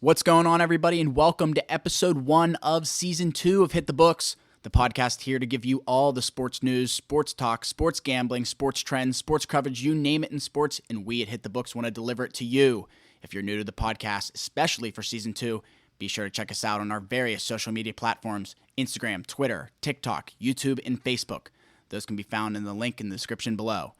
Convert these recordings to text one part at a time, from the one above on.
What's going on, everybody, and welcome to episode 1 of season 2 of Hit the Books, the podcast here to give you all the sports news, sports talk, sports gambling, sports trends, sports coverage, you name it in sports, and we at Hit the Books want to deliver it to you. If you're new to the podcast, especially for season 2, be sure to check us out on our various social media platforms, Instagram, Twitter, TikTok, YouTube, and Facebook. Those can be found in the link in the description below.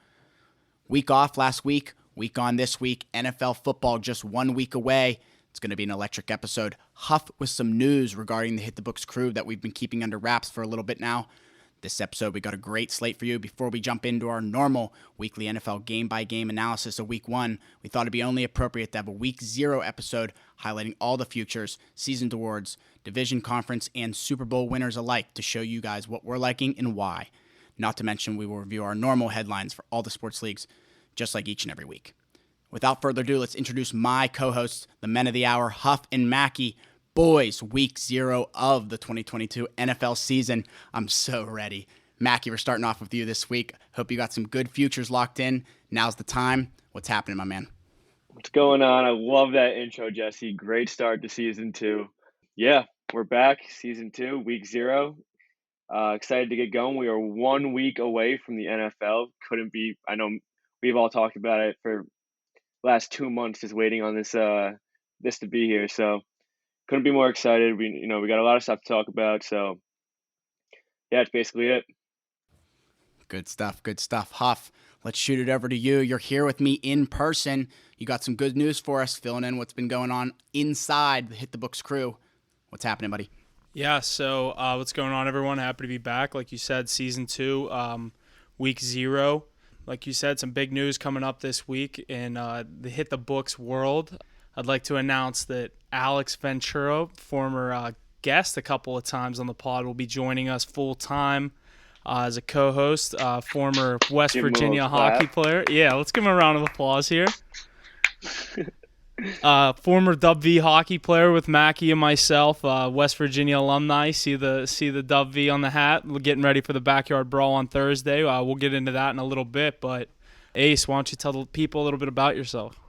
Week off last week, week on this week, NFL football just 1 week away. It's going to be an electric episode. Huff with some news regarding the Hit the Books crew that we've been keeping under wraps for a little bit now. This episode, we got a great slate for you. Before we jump into our normal weekly NFL game-by-game analysis of Week 1, we thought it'd be only appropriate to have a Week 0 episode highlighting all the futures, season awards, division conference, and Super Bowl winners alike to show you guys what we're liking and why. Not to mention, we will review our normal headlines for all the sports leagues, just like each and every week. Without further ado, let's introduce my co-hosts, the men of the hour, Huff and Mackey. Boys, week 0 of the 2022 NFL season. I'm so ready. Mackey, we're starting off with you this week. Hope you got some good futures locked in. Now's the time. What's happening, my man? What's going on? I love that intro, Jesse. Great start to season 2. Yeah, we're back. Season 2, week 0. Excited to get going. We are 1 week away from the NFL. Couldn't be. I know we've all talked about it for last 2 months, just waiting on this to be here. So couldn't be more excited. We got a lot of stuff to talk about. So yeah, it's basically it. Good stuff. Huff, let's shoot it over to you. You're here with me in person. You got some good news for us, filling in what's been going on inside the Hit the Books crew. What's happening, buddy? Yeah, so what's going on, everyone? Happy to be back. Like you said, season 2, week 0. Like you said, some big news coming up this week in the Hit the Books world. I'd like to announce that Alex Ventura, former guest a couple of times on the pod, will be joining us full-time as a co-host, former West Virginia hockey player. Yeah, let's give him a round of applause here. Former Dub V hockey player with Mackey and myself, West Virginia alumni. See the Dub V on the hat. We're getting ready for the backyard brawl on Thursday. We'll get into that in a little bit, but Ace, why don't you tell the people a little bit about yourself?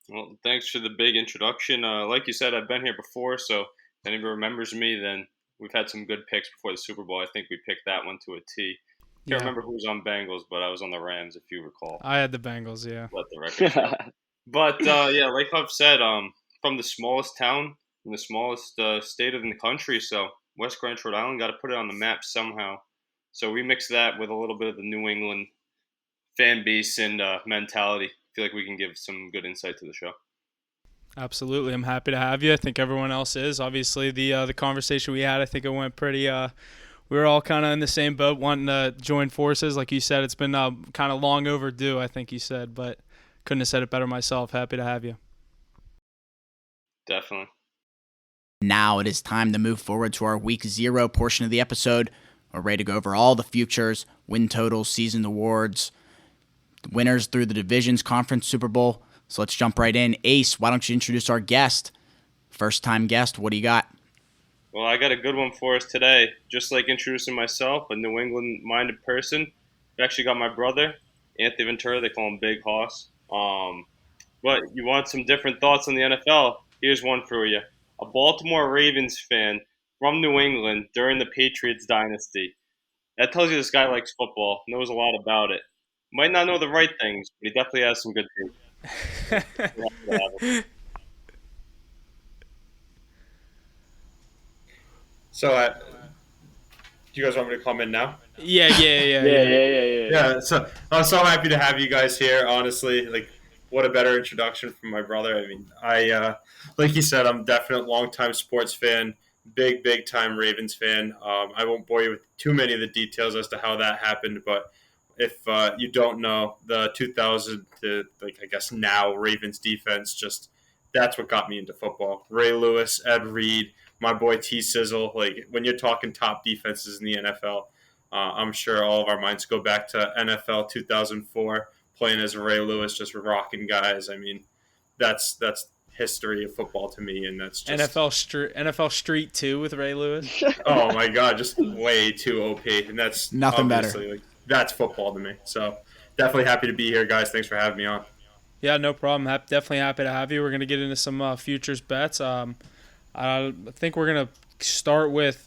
Well, thanks for the big introduction. Like you said, I've been here before, so if anybody remembers me, then we've had some good picks before the Super Bowl. I think we picked that one to a T. Can't remember who was on Bengals, but I was on the Rams, if you recall. I had the Bengals, yeah. Let the record show. But, yeah, like I've said, from the smallest town in the smallest state in the country, so West Greenwich, Rhode Island, got to put it on the map somehow. So we mix that with a little bit of the New England fan base and mentality. I feel like we can give some good insight to the show. Absolutely. I'm happy to have you. I think everyone else is. Obviously, the conversation we had, I think it went pretty we were all kind of in the same boat, wanting to join forces. Like you said, it's been kind of long overdue, I think you said, but couldn't have said it better myself. Happy to have you. Definitely. Now it is time to move forward to our week 0 portion of the episode. We're ready to go over all the futures, win totals, season awards, winners through the divisions, conference, Super Bowl. So let's jump right in. Ace, why don't you introduce our guest? First-time guest, what do you got? Well, I got a good one for us today. Just like introducing myself, a New England-minded person. I actually got my brother, Anthony Ventura. They call him Big Hoss. But you want some different thoughts on the NFL? Here's one for you. A Baltimore Ravens fan from New England during the Patriots dynasty. That tells you this guy likes football, knows a lot about it. Might not know the right things, but he definitely has some good things. So, do you guys want me to come in now? Yeah. Yeah, so I'm so happy to have you guys here, honestly. Like, what a better introduction from my brother. I mean, like you said, I'm definitely a longtime sports fan, big time Ravens fan. I won't bore you with too many of the details as to how that happened, but if you don't know, the 2000 to, like, I guess now Ravens defense, just that's what got me into football. Ray Lewis, Ed Reed, my boy T-Sizzle. Like, when you're talking top defenses in the NFL, I'm sure all of our minds go back to NFL 2004, playing as Ray Lewis, just rocking guys. I mean, that's history of football to me, and that's just NFL Street 2 with Ray Lewis. Oh my God, just way too OP, and that's nothing better. Like, that's football to me. So definitely happy to be here, guys. Thanks for having me on. Yeah, no problem. Definitely happy to have you. We're going to get into some futures bets. I think we're going to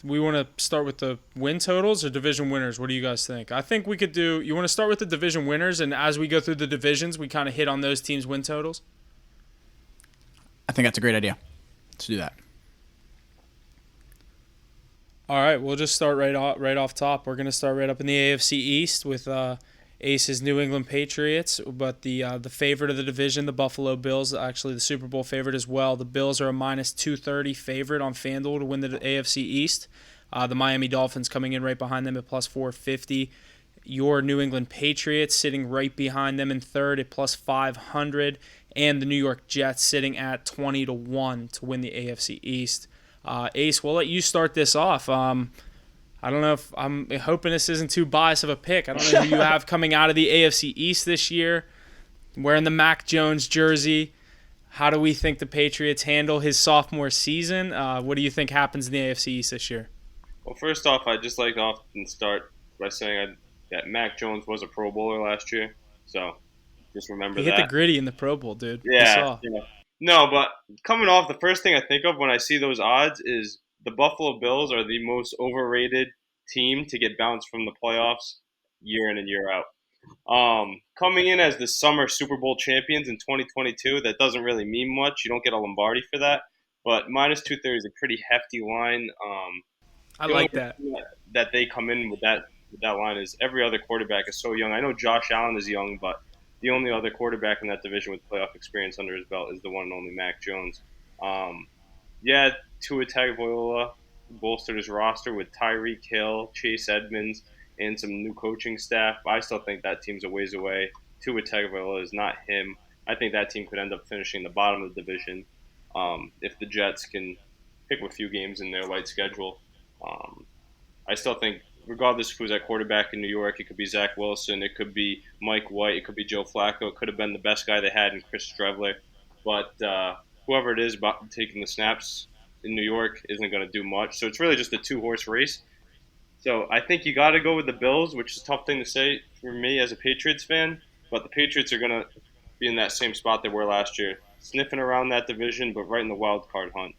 we want to start with the win totals or division winners. What do you guys think? I think we could do, you want to start with the division winners, and as we go through the divisions, we kind of hit on those teams' win totals? I think that's a great idea. Let's do that. All right, we'll just start right off top. We're going to start right up in the AFC East with Ace's New England Patriots, but the favorite of the division, the Buffalo Bills, actually the Super Bowl favorite as well. The Bills are a minus 230 favorite on FanDuel to win the AFC East. The Miami Dolphins coming in right behind them at plus 450. Your New England Patriots sitting right behind them in third at plus 500, and the New York Jets sitting at 20-1 to win the AFC East. Ace, we'll let you start this off. I don't know if I'm hoping this isn't too biased of a pick. I don't know who you have coming out of the AFC East this year, wearing the Mac Jones jersey. How do we think the Patriots handle his sophomore season? What do you think happens in the AFC East this year? Well, first off, I'd just like to often start by saying that Mac Jones was a Pro Bowler last year, so just remember that. He hit the gritty in the Pro Bowl, dude. Yeah. No, but coming off, the first thing I think of when I see those odds is the Buffalo Bills are the most overrated team to get bounced from the playoffs year in and year out. Coming in as the summer Super Bowl champions in 2022, that doesn't really mean much. You don't get a Lombardi for that, but minus 230 is a pretty hefty line. I like that. That they come in with that line is every other quarterback is so young. I know Josh Allen is young, but the only other quarterback in that division with playoff experience under his belt is the one and only Mac Jones. Tua Tagovailoa bolstered his roster with Tyreek Hill, Chase Edmonds, and some new coaching staff. I still think that team's a ways away. Tua Tagovailoa is not him. I think that team could end up finishing the bottom of the division if the Jets can pick up a few games in their light schedule. I still think, regardless of who's at quarterback in New York, it could be Zach Wilson, it could be Mike White, it could be Joe Flacco, it could have been the best guy they had in Chris Streveler. But whoever it is taking the snaps in New York isn't going to do much. So it's really just a two-horse race. So I think you got to go with the Bills, which is a tough thing to say for me as a Patriots fan. But the Patriots are going to be in that same spot they were last year, sniffing around that division, but right in the wild card hunt.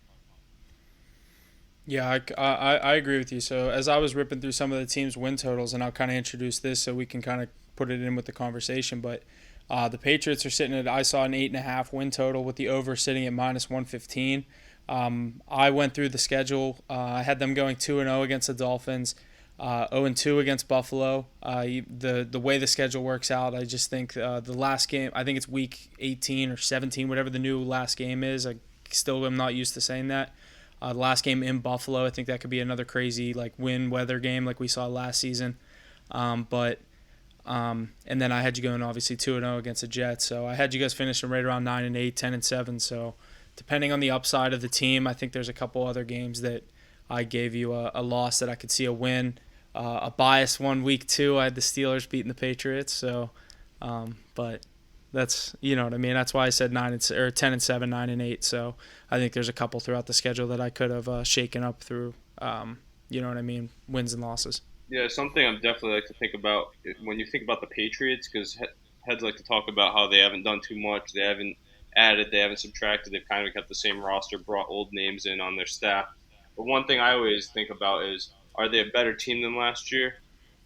Yeah, I agree with you. So as I was ripping through some of the teams' win totals, and I'll kind of introduce this so we can kind of put it in with the conversation, but the Patriots are sitting at, I saw an 8.5 win total with the over sitting at minus 115. I went through the schedule. I had them going 2-0 against the Dolphins, 0-2 against Buffalo. The way the schedule works out, I just think the last game, I think it's week 18 or 17, whatever the new last game is. I still am not used to saying that. The last game in Buffalo, I think that could be another crazy win weather game like we saw last season. And then I had you going obviously 2-0 against the Jets. So I had you guys finishing right around 9-8, 10-7. So depending on the upside of the team, I think there's a couple other games that I gave you a loss that I could see a win. A biased one week 2, I had the Steelers beating the Patriots. So, but that's, you know what I mean. That's why I said 10-7, 9-8. So I think there's a couple throughout the schedule that I could have shaken up through. You know what I mean, wins and losses. Yeah, something I'm definitely like to think about when you think about the Patriots, because heads like to talk about how they haven't done too much, they haven't added, they haven't subtracted, they've kind of kept the same roster, brought old names in on their staff. But one thing I always think about is, are they a better team than last year?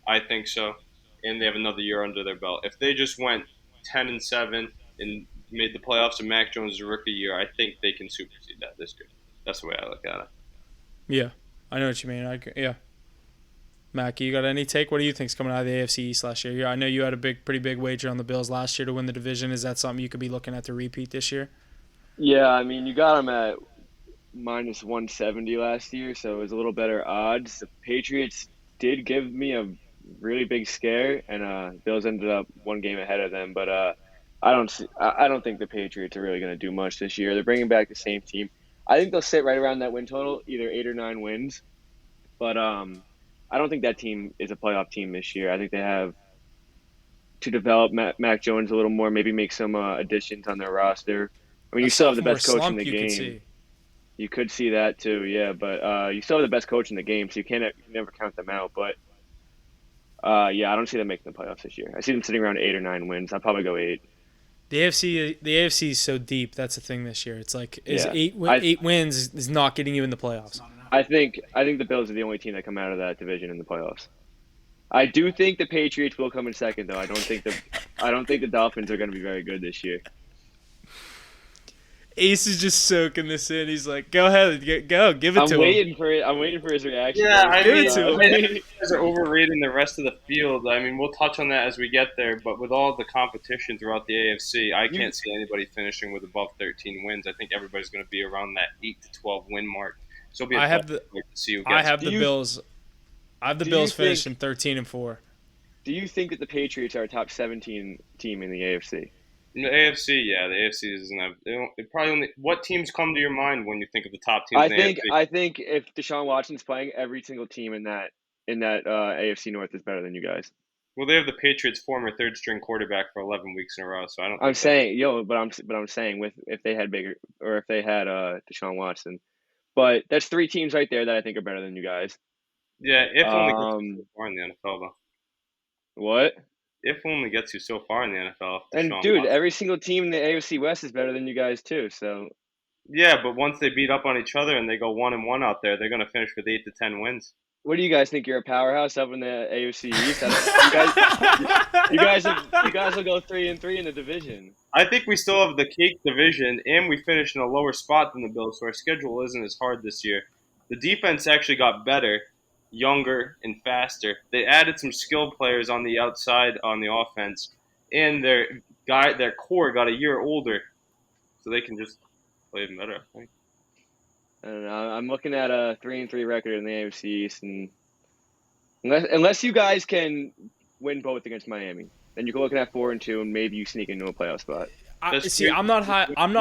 I think so, and they have another year under their belt. If they just went 10-7 and made the playoffs in Mac Jones' rookie year, I think they can supersede that this year. That's the way I look at it. Yeah, I know what you mean. Yeah. Mac, you got any take? What do you think's coming out of the AFC East last year? I know you had a pretty big wager on the Bills last year to win the division. Is that something you could be looking at to repeat this year? Yeah, I mean, you got them at minus 170 last year, so it was a little better odds. The Patriots did give me a really big scare, and Bills ended up one game ahead of them. But I don't think the Patriots are really going to do much this year. They're bringing back the same team. I think they'll sit right around that win total, either 8 or 9 wins. But I don't think that team is a playoff team this year. I think they have to develop Mac Jones a little more, maybe make some additions on their roster. I mean, you still have the best coach in the game. You could see that too, yeah. But you still have the best coach in the game, so you can never count them out. But yeah, I don't see them making the playoffs this year. I see them sitting around 8 or 9 wins. I'll probably go 8. The AFC is so deep. That's the thing this year. It's like eight wins is not getting you in the playoffs. I think the Bills are the only team that come out of that division in the playoffs. I do think the Patriots will come in second, though. I don't think the Dolphins are going to be very good this year. Ace is just soaking this in. He's like, "Go ahead, go, give it to him." I'm waiting for his reaction. Yeah, I mean, you guys are overrating the rest of the field. I mean, we'll touch on that as we get there. But with all the competition throughout the AFC, I can't see anybody finishing with above 13 wins. I think everybody's going to be around that 8 to 12 win mark. So it'll be to see who gets I have the Bills. I have the Bills finishing 13-4. Do you think that the Patriots are a top 17 team in the AFC? In the AFC, yeah, the AFC doesn't have. It probably only. What teams come to your mind when you think of the top teams? I think if Deshaun Watson's playing, every single team in that AFC North is better than you guys. Well, they have the Patriots' former third-string quarterback for 11 weeks in a row, so I don't. I'm saying if they had Baker or if they had Deshaun Watson, but that's 3 teams right there that I think are better than you guys. Yeah, if only gets you so far in the NFL, though. What? If only gets you so far in the NFL. And dude, Watson. Every single team in the AFC West is better than you guys too. So. Yeah, but once they beat up on each other and they go 1-1 out there, they're going to finish with 8 to 10 wins. What do you guys think? You're a powerhouse up in the AFC East. you guys will go 3-3 in the division. I think we still have the cake division, and we finished in a lower spot than the Bills, so our schedule isn't as hard this year. The defense actually got better, younger, and faster. They added some skilled players on the outside on the offense, and their core got a year older, so they can just play even better, I think. I don't know. I'm looking at a 3-3 record in the AFC East, and unless you guys can win both against Miami, then you're looking at 4-2, and maybe you sneak into a playoff spot. I'm not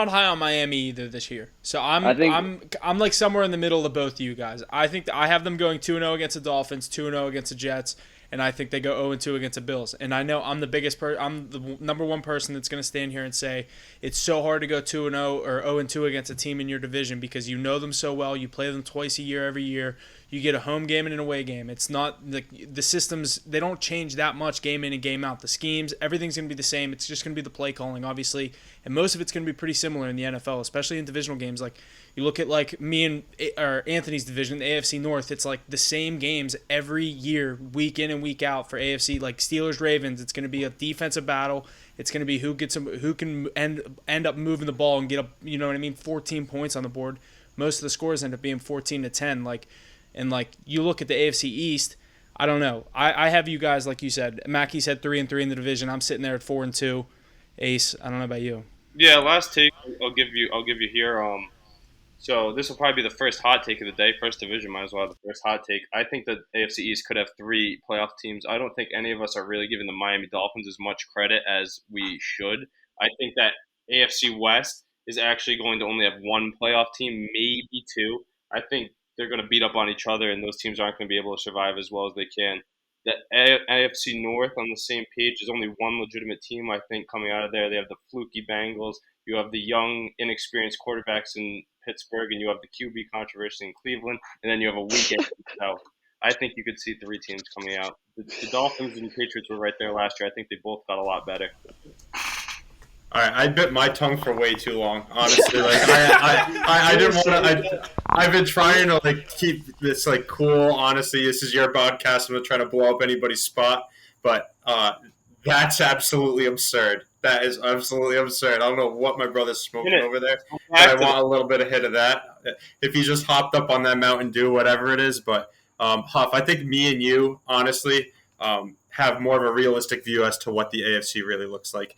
high on Miami either this year. So I'm like somewhere in the middle of both of you guys. I think I have them going 2-0 against the Dolphins, 2-0 against the Jets, and I think they go 0-2 against the Bills. And I know I'm the number one person that's going to stand here and say it's so hard to go 2-0 or 0-2 against a team in your division because you know them so well. You play them twice a year, every year. You get a home game and an away game. It's not the systems, they don't change that much game in and game out. The schemes, everything's going to be the same. It's just going to be the play calling, obviously. And most of it's going to be pretty similar in the NFL, especially in divisional games. Like you look at like me and Anthony's division, the AFC North, it's like the same games every year, week in and week out for AFC. Like Steelers-Ravens, it's going to be a defensive battle. It's going to be who can end up moving the ball and get up, 14 points on the board. Most of the scores end up being 14-10. And you look at the AFC East, I don't know. I have you guys, like you said. Mackie said 3-3 in the division. I'm sitting there at 4-2. Ace, I don't know about you. Yeah, last take I'll give you here. So this will probably be the first hot take of the day. First division, might as well have the first hot take. I think that AFC East could have 3 playoff teams. I don't think any of us are really giving the Miami Dolphins as much credit as we should. I think that AFC West is actually going to only have 1 playoff team, maybe 2. I think they're going to beat up on each other, and those teams aren't going to be able to survive as well as they can. The AFC North on the same page is only 1 legitimate team, I think, coming out of there. They have the fluky Bengals. You have the young, inexperienced quarterbacks in Pittsburgh, and you have the QB controversy in Cleveland, and then you have a weekend. So I think you could see 3 teams coming out. The Dolphins and Patriots were right there last year. I think they both got a lot better. All right, I bit my tongue for way too long. Honestly, I didn't want to. I've been trying to keep this cool. Honestly, this is your podcast. I'm not trying to blow up anybody's spot, but that's absolutely absurd. That is absolutely absurd. I don't know what my brother's smoking over there, but I want a little bit of hit of that. If he just hopped up on that Mountain Dew, whatever it is, but Huff, I think me and you, honestly. Have more of a realistic view as to what the AFC really looks like.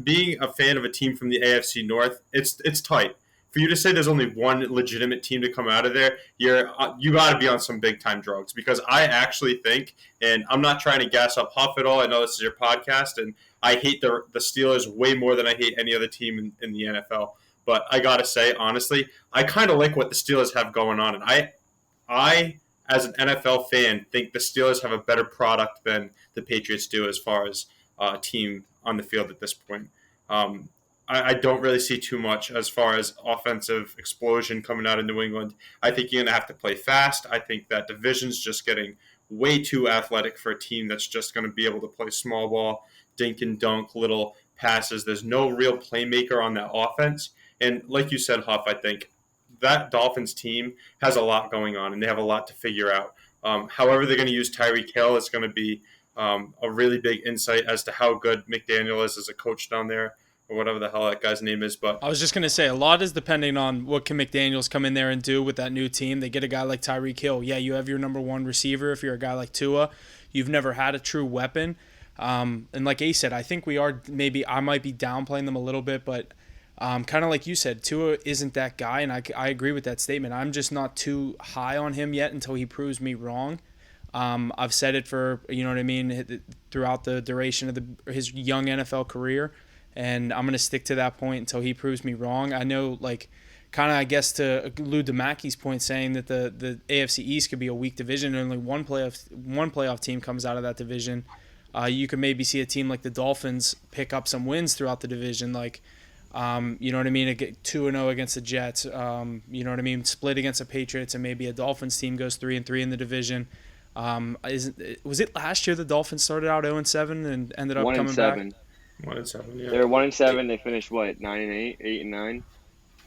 Being a fan of a team from the AFC North, it's tight. For you to say there's only 1 legitimate team to come out of there, you got to be on some big time drugs. Because I actually think, and I'm not trying to gas up Huff at all. I know this is your podcast, and I hate the Steelers way more than I hate any other team in the NFL. But I got to say, honestly, I kind of like what the Steelers have going on, and I as an NFL fan, think the Steelers have a better product than the Patriots do as far as team on the field at this point. I don't really see too much as far as offensive explosion coming out of New England. I think you're going to have to play fast. I think that division's just getting way too athletic for a team that's just going to be able to play small ball, dink and dunk, little passes. There's no real playmaker on that offense. And like you said, Huff, I think that Dolphins team has a lot going on, and they have a lot to figure out. However they're going to use Tyreek Hill is going to be a really big insight as to how good McDaniel is as a coach down there, or whatever the hell that guy's name is. But I was just going to say, a lot is depending on what can McDaniels come in there and do with that new team. They get a guy like Tyreek Hill. Yeah, you have your number one receiver. If you're a guy like Tua, you've never had a true weapon. And like Ace said, I think I might be downplaying them a little bit, but kind of like you said, Tua isn't that guy, and I agree with that statement. I'm just not too high on him yet until he proves me wrong. I've said it for, throughout the duration of his young NFL career, and I'm going to stick to that point until he proves me wrong. I know, I guess to allude to Mackey's point, saying that the AFC East could be a weak division, and only one playoff team comes out of that division. You could maybe see a team like the Dolphins pick up some wins throughout the division, 2-0 against the Jets, split against the Patriots, and maybe a Dolphins team goes 3-3 in the division. Was it last year the Dolphins started out 0-7 and ended up coming back? 1-7, yeah. They were 1-7. They finished 9-8, 8-9.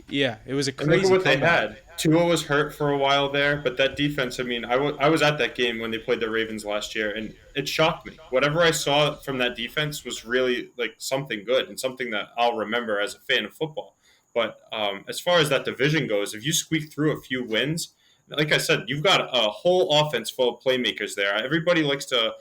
Yeah, it was a And crazy. look at what comeback. they had. Tua was hurt for a while there, but that defense. I mean, I was at that game when they played the Ravens last year, and it shocked me. Whatever I saw from that defense was really something good and something that I'll remember as a fan of football. But as far as that division goes, if you squeak through a few wins, like I said, you've got a whole offense full of playmakers there. Everybody likes to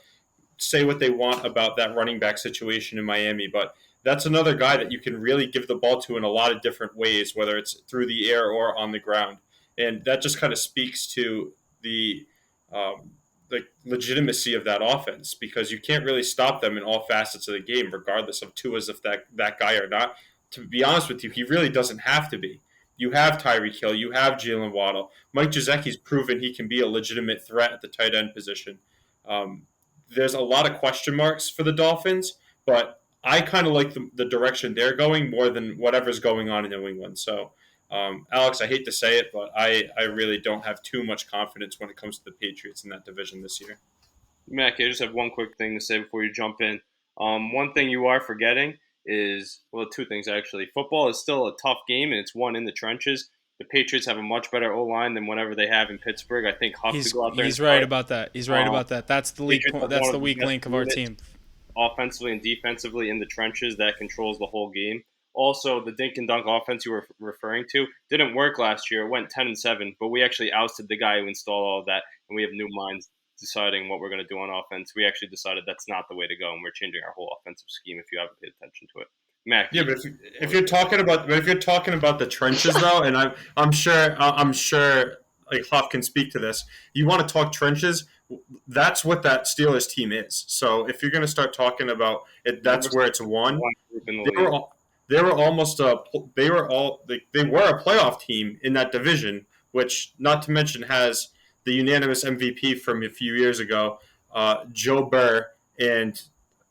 say what they want about that running back situation in Miami, but that's another guy that you can really give the ball to in a lot of different ways, whether it's through the air or on the ground. And that just kind of speaks to the legitimacy of that offense, because you can't really stop them in all facets of the game, regardless of Tua's if that guy or not. To be honest with you, he really doesn't have to be. You have Tyreek Hill, you have Jalen Waddle. Mike Gesicki's proven he can be a legitimate threat at the tight end position. There's a lot of question marks for the Dolphins, but I kind of like the direction they're going more than whatever's going on in New England. So, Alex, I hate to say it, but I really don't have too much confidence when it comes to the Patriots in that division this year. Mac, I just have one quick thing to say before you jump in. One thing you are forgetting is, well, two things actually. Football is still a tough game, and it's won in the trenches. The Patriots have a much better O-line than whatever they have in Pittsburgh. I think Huff to go out there. He's right about that. He's right about that. That's the weak point. That's the weak link of our team. Offensively and defensively in the trenches, that controls the whole game. Also, the dink and dunk offense you were referring to didn't work last year. It went 10-7, but we actually ousted the guy who installed all of that, and we have new minds deciding what we're going to do on offense. We actually decided that's not the way to go, and we're changing our whole offensive scheme. If you haven't paid attention to it, Mac. Yeah, but if you're talking about the trenches though, and I'm sure like Huff can speak to this. You want to talk trenches? That's what that Steelers team is. So if you're going to start talking about it, that's where it's won. They were a playoff team in that division, which, not to mention, has the unanimous MVP from a few years ago, Joe Burr, and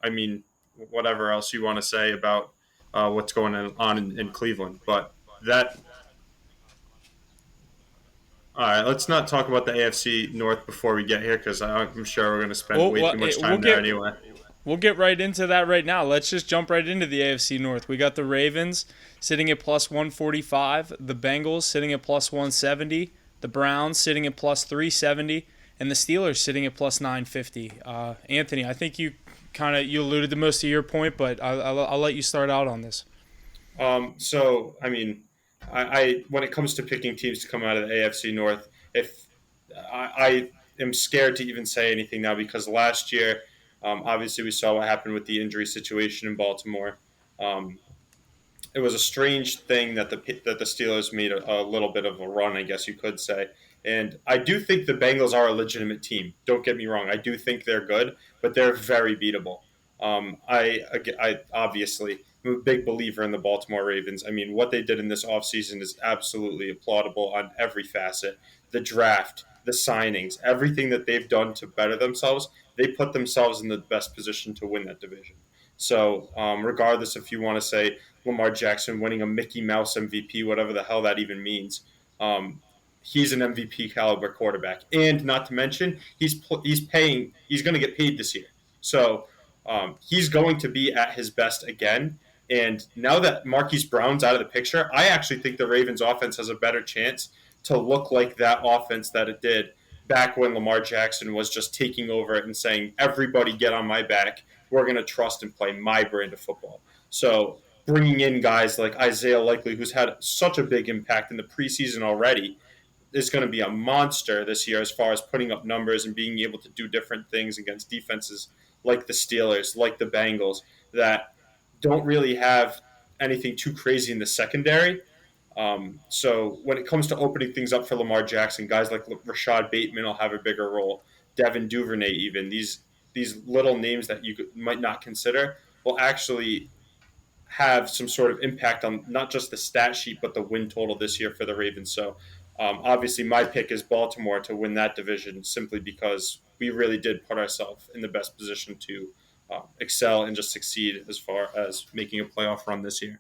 I mean whatever else you want to say about what's going on in Cleveland, but that. All right, let's not talk about the AFC North before we get here, because I'm sure we're going to spend way too much time there anyway. We'll get right into that right now. Let's just jump right into the AFC North. We got the Ravens sitting at plus 145, the Bengals sitting at plus 170, the Browns sitting at plus 370, and the Steelers sitting at plus 950. Anthony, I think you alluded to most of your point, but I'll let you start out on this. So, I mean, I when it comes to picking teams to come out of the AFC North, if I am scared to even say anything now, because last year, obviously we saw what happened with the injury situation in Baltimore. It was a strange thing that the Steelers made a little bit of a run, I guess you could say. And I do think the Bengals are a legitimate team. Don't get me wrong. I do think they're good, but they're very beatable. I obviously am a big believer in the Baltimore Ravens. I mean, what they did in this offseason is absolutely applaudable on every facet. The draft, the signings, everything that they've done to better themselves, they put themselves in the best position to win that division. So regardless if you want to say Lamar Jackson winning a Mickey Mouse MVP, whatever the hell that even means, he's an MVP caliber quarterback. And not to mention, he's going to get paid this year. So he's going to be at his best again. And now that Marquise Brown's out of the picture, I actually think the Ravens offense has a better chance to look like that offense that it did back when Lamar Jackson was just taking over it and saying, everybody get on my back. We're going to trust and play my brand of football. So bringing in guys like Isaiah Likely, who's had such a big impact in the preseason already, is going to be a monster this year as far as putting up numbers and being able to do different things against defenses like the Steelers, like the Bengals, that don't really have anything too crazy in the secondary. So when it comes to opening things up for Lamar Jackson, guys like Rashad Bateman will have a bigger role. Devin Duvernay, even these little names that you might not consider, will actually have some sort of impact on not just the stat sheet but the win total this year for the Ravens. So obviously, my pick is Baltimore to win that division simply because we really did put ourselves in the best position to excel and just succeed as far as making a playoff run this year.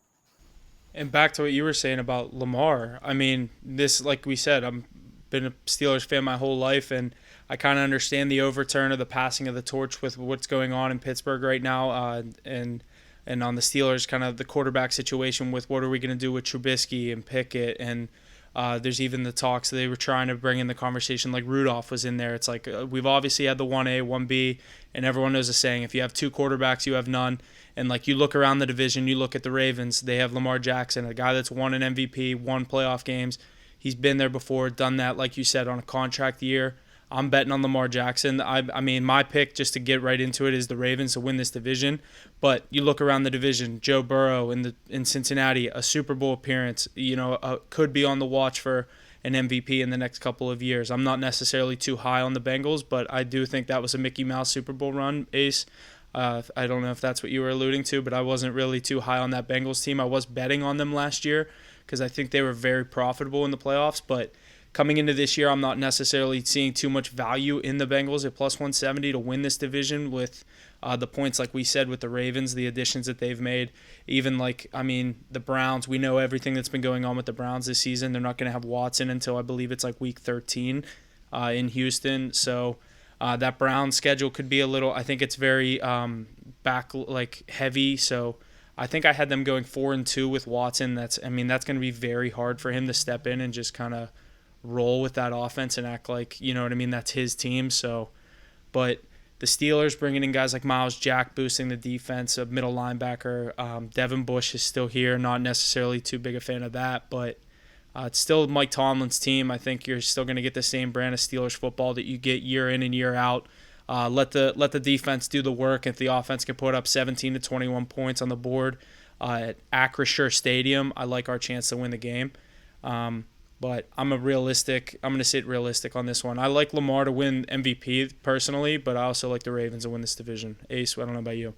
And back to what you were saying about Lamar. I mean, this, like we said, I've been a Steelers fan my whole life, and I kind of understand the overturn of the passing of the torch with what's going on in Pittsburgh right now, and on the Steelers, kind of the quarterback situation with what are we going to do with Trubisky and Pickett, and there's even the talks they were trying to bring in the conversation, like Rudolph was in there. It's like we've obviously had the 1A, 1B, and everyone knows the saying, if you have two quarterbacks, you have none. And like you look around the division, you look at the Ravens, they have Lamar Jackson, a guy that's won an MVP, won playoff games. He's been there before, done that, like you said, on a contract year. I'm betting on Lamar Jackson. I mean, my pick, just to get right into it, is the Ravens to win this division. But you look around the division, Joe Burrow in Cincinnati, a Super Bowl appearance, could be on the watch for an MVP in the next couple of years. I'm not necessarily too high on the Bengals, but I do think that was a Mickey Mouse Super Bowl run, Ace. I don't know if that's what you were alluding to, but I wasn't really too high on that Bengals team. I was betting on them last year because I think they were very profitable in the playoffs, but coming into this year, I'm not necessarily seeing too much value in the Bengals at plus 170 to win this division with the points, like we said, with the Ravens, the additions that they've made. Even the Browns, we know everything that's been going on with the Browns this season. They're not going to have Watson until I believe it's like week 13 in Houston. So that Browns schedule could be a little, I think it's very heavy. So I think I had them going 4-2 with Watson. That's going to be very hard for him to step in and just kind of roll with that offense and act like, that's his team. So, but the Steelers bringing in guys like Miles Jack, boosting the defense, a middle linebacker. Devin Bush is still here. Not necessarily too big a fan of that, but it's still Mike Tomlin's team. I think you're still going to get the same brand of Steelers football that you get year in and year out. Let the defense do the work. If the offense can put up 17 to 21 points on the board at Acrisure Stadium, I like our chance to win the game. But I'm going to sit realistic on this one. I like Lamar to win MVP personally, but I also like the Ravens to win this division. Ace, I don't know about you.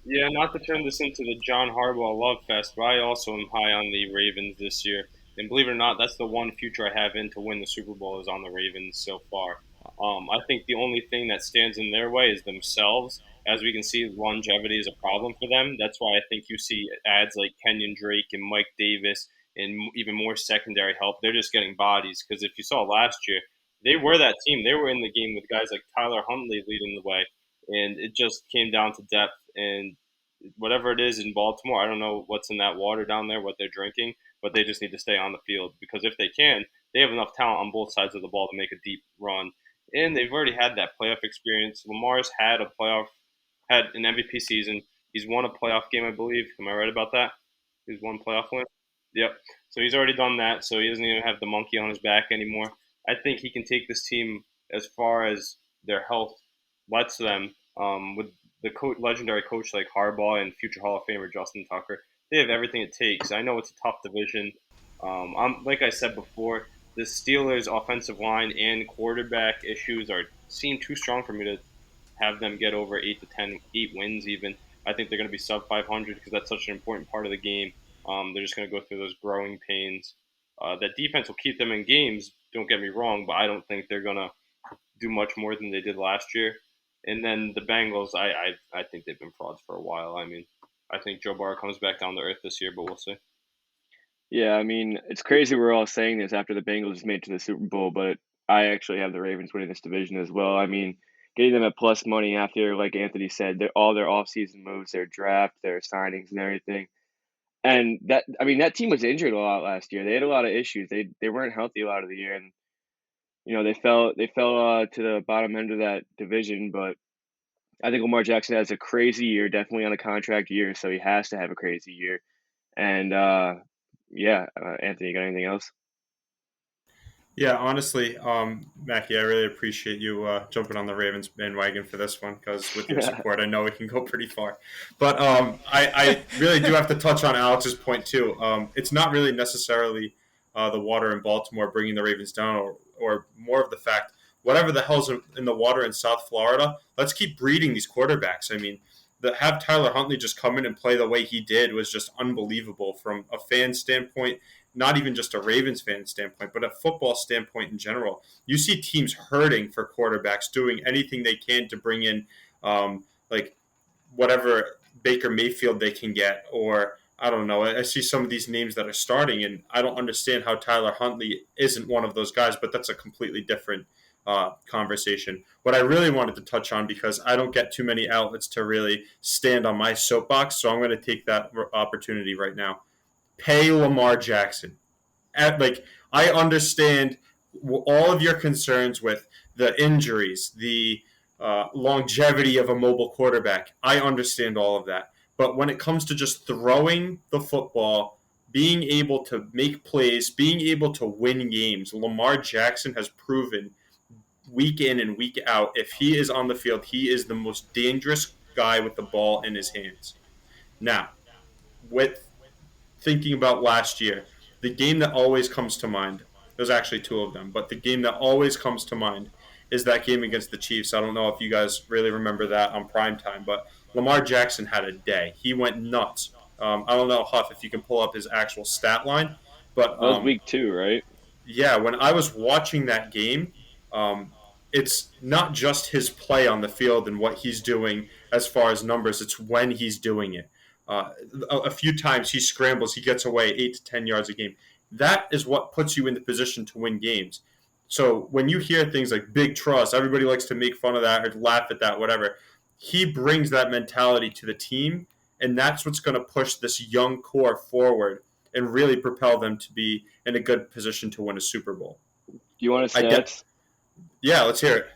Yeah, not to turn this into the John Harbaugh love fest, but I also am high on the Ravens this year. And believe it or not, that's the one future I have in to win the Super Bowl is on the Ravens so far. I think the only thing that stands in their way is themselves. As we can see, longevity is a problem for them. That's why I think you see ads like Kenyon Drake and Mike Davis and even more secondary help. They're just getting bodies because if you saw last year, they were that team. They were in the game with guys like Tyler Huntley leading the way, and it just came down to depth. And whatever it is in Baltimore, I don't know what's in that water down there, what they're drinking, but they just need to stay on the field because if they can, they have enough talent on both sides of the ball to make a deep run. And they've already had that playoff experience. Lamar's had an MVP season. He's won a playoff game, I believe. Am I right about that? He's won playoff win. Yep. So he's already done that. So he doesn't even have the monkey on his back anymore. I think he can take this team as far as their health lets them. With the legendary coach like Harbaugh and future Hall of Famer Justin Tucker, they have everything it takes. I know it's a tough division. Like I said before, the Steelers' offensive line and quarterback issues seem too strong for me to have them get over 8 wins even. I think they're going to be sub 500 because that's such an important part of the game. They're just going to go through those growing pains. That defense will keep them in games, don't get me wrong, but I don't think they're going to do much more than they did last year. And then the Bengals, I think they've been frauds for a while. I think Joe Burrow comes back down to earth this year, but we'll see. Yeah, it's crazy we're all saying this after the Bengals made it to the Super Bowl, but I actually have the Ravens winning this division as well. getting them at plus money after, like Anthony said, all their offseason moves, their draft, their signings, and everything. And that team was injured a lot last year. They had a lot of issues. They weren't healthy a lot of the year, and they fell to the bottom end of that division. But I think Lamar Jackson has a crazy year, definitely on a contract year, so he has to have a crazy year. And Anthony, you got anything else? Yeah, honestly, Mackie, I really appreciate you jumping on the Ravens bandwagon for this one, because with your support, I know we can go pretty far. But I really do have to touch on Alex's point too. It's not really necessarily the water in Baltimore bringing the Ravens down, or more of the fact, whatever the hell's in the water in South Florida, let's keep breeding these quarterbacks. I mean, have Tyler Huntley just come in and play the way he did was just unbelievable from a fan standpoint. Not even just a Ravens fan standpoint, but a football standpoint in general. You see teams hurting for quarterbacks, doing anything they can to bring in whatever Baker Mayfield they can get, or I don't know. I see some of these names that are starting, and I don't understand how Tyler Huntley isn't one of those guys, but that's a completely different conversation. What I really wanted to touch on, because I don't get too many outlets to really stand on my soapbox, so I'm going to take that opportunity right now. Pay Lamar Jackson. I understand all of your concerns with the injuries, the longevity of a mobile quarterback. I understand all of that. But when it comes to just throwing the football, being able to make plays, being able to win games, Lamar Jackson has proven week in and week out, if he is on the field, he is the most dangerous guy with the ball in his hands. Now, with thinking about last year, the game that always comes to mind, there's actually two of them, but the game that always comes to mind is that game against the Chiefs. I don't know if you guys really remember that on primetime, but Lamar Jackson had a day. He went nuts. I don't know, Huff, if you can pull up his actual stat line, but that was week 2, right? Yeah, when I was watching that game, it's not just his play on the field and what he's doing as far as numbers, it's when he's doing it. A few times he scrambles, he gets away 8 to 10 yards a game. That is what puts you in the position to win games. So when you hear things like big trust, everybody likes to make fun of that or laugh at that, whatever. He brings that mentality to the team, and that's what's going to push this young core forward and really propel them to be in a good position to win a Super Bowl. Do you want to stats? Yeah, let's hear it.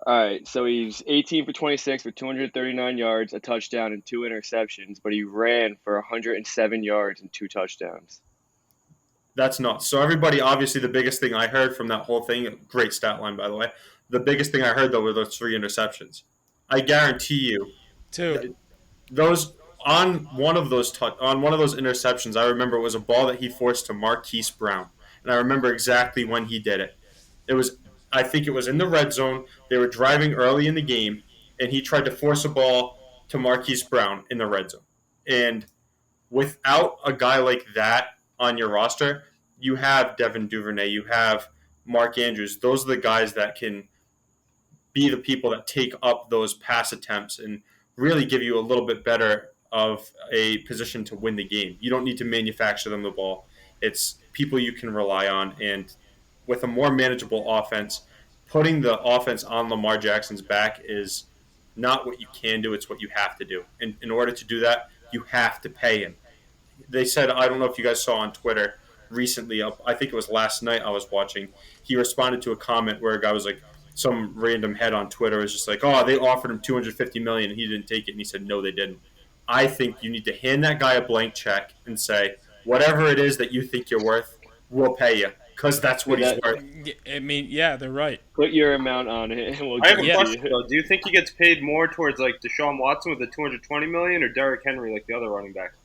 All right, so he's 18 for 26 with 239 yards, a touchdown, and 2 interceptions, but he ran for 107 yards and 2 touchdowns. That's nuts. So everybody, obviously, the biggest thing I heard from that whole thing, great stat line, by the way, the biggest thing I heard, though, were those 3 interceptions. I guarantee you, those on one of those interceptions, I remember it was a ball that he forced to Marquise Brown, and I remember exactly when he did it. I think it was in the red zone. They were driving early in the game, and he tried to force a ball to Marquise Brown in the red zone. And without a guy like that on your roster, you have Devin Duvernay, you have Mark Andrews. Those are the guys that can be the people that take up those pass attempts and really give you a little bit better of a position to win the game. You don't need to manufacture them the ball. It's people you can rely on, and with a more manageable offense, putting the offense on Lamar Jackson's back is not what you can do, it's what you have to do. And in order to do that, you have to pay him. They said, I don't know if you guys saw on Twitter recently, I think it was last night I was watching, he responded to a comment where a guy was like, some random head on Twitter was just like, oh, they offered him $250 million and he didn't take it. And he said, no, they didn't. I think you need to hand that guy a blank check and say, whatever it is that you think you're worth, we'll pay you. Because that's what he's worth. I mean, yeah, they're right. Put your amount on it, and we'll I have a question, though. Do you think he gets paid more towards like Deshaun Watson with the $220 million, or Derrick Henry like the other running backs?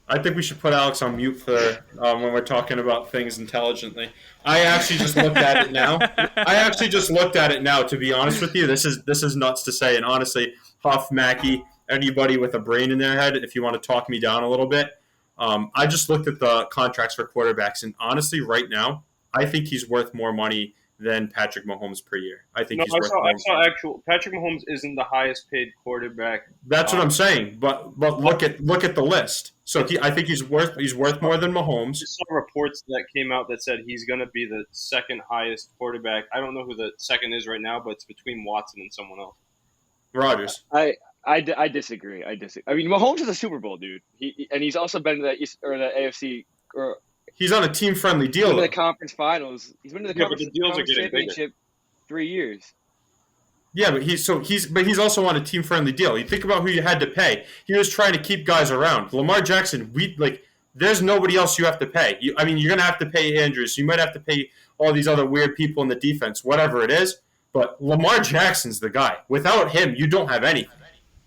I think we should put Alex on mute for when we're talking about things intelligently. I actually just looked at it now. To be honest with you, this is nuts to say. And honestly, Huff, Mackie, anybody with a brain in their head, if you want to talk me down a little bit, I just looked at the contracts for quarterbacks, and honestly, right now, I think he's worth more money than Patrick Mahomes per year. I think No, he's worth more. I saw actual Patrick Mahomes isn't the highest paid quarterback. That's what I'm saying. But look at the list. So I think he's worth more than Mahomes. Just saw reports that came out that said he's going to be the second highest quarterback. I don't know who the second is right now, but it's between Watson and someone else. Rodgers. I disagree. I mean, Mahomes is a Super Bowl dude. He's also been to the East or the AFC or he's on a team-friendly deal. He's been to the conference finals. He's been to the conference, but the deals are getting championship bigger. 3 years. Yeah, but he's also on a team-friendly deal. You think about who you had to pay. He was trying to keep guys around. Lamar Jackson, there's nobody else you have to pay. You're going to have to pay Andrews. You might have to pay all these other weird people in the defense, whatever it is. But Lamar Jackson's the guy. Without him, you don't have anything.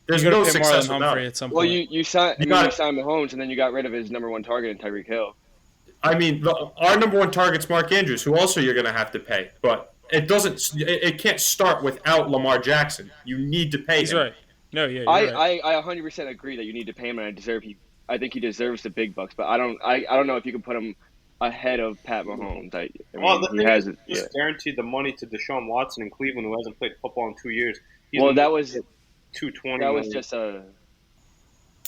There's no success without him. At some point. Well, you signed Mahomes, and then you got rid of his number one target in Tyreek Hill. I mean, our number one target's Mark Andrews, who also you're going to have to pay. But it can't start without Lamar Jackson. You need to pay him. He's right. No, yeah, I 100% agree that you need to pay him, and I think he deserves the big bucks. But I don't know if you can put him ahead of Pat Mahomes. Just guaranteed the money to Deshaun Watson in Cleveland, who hasn't played football in 2 years. That was $220. That was just a.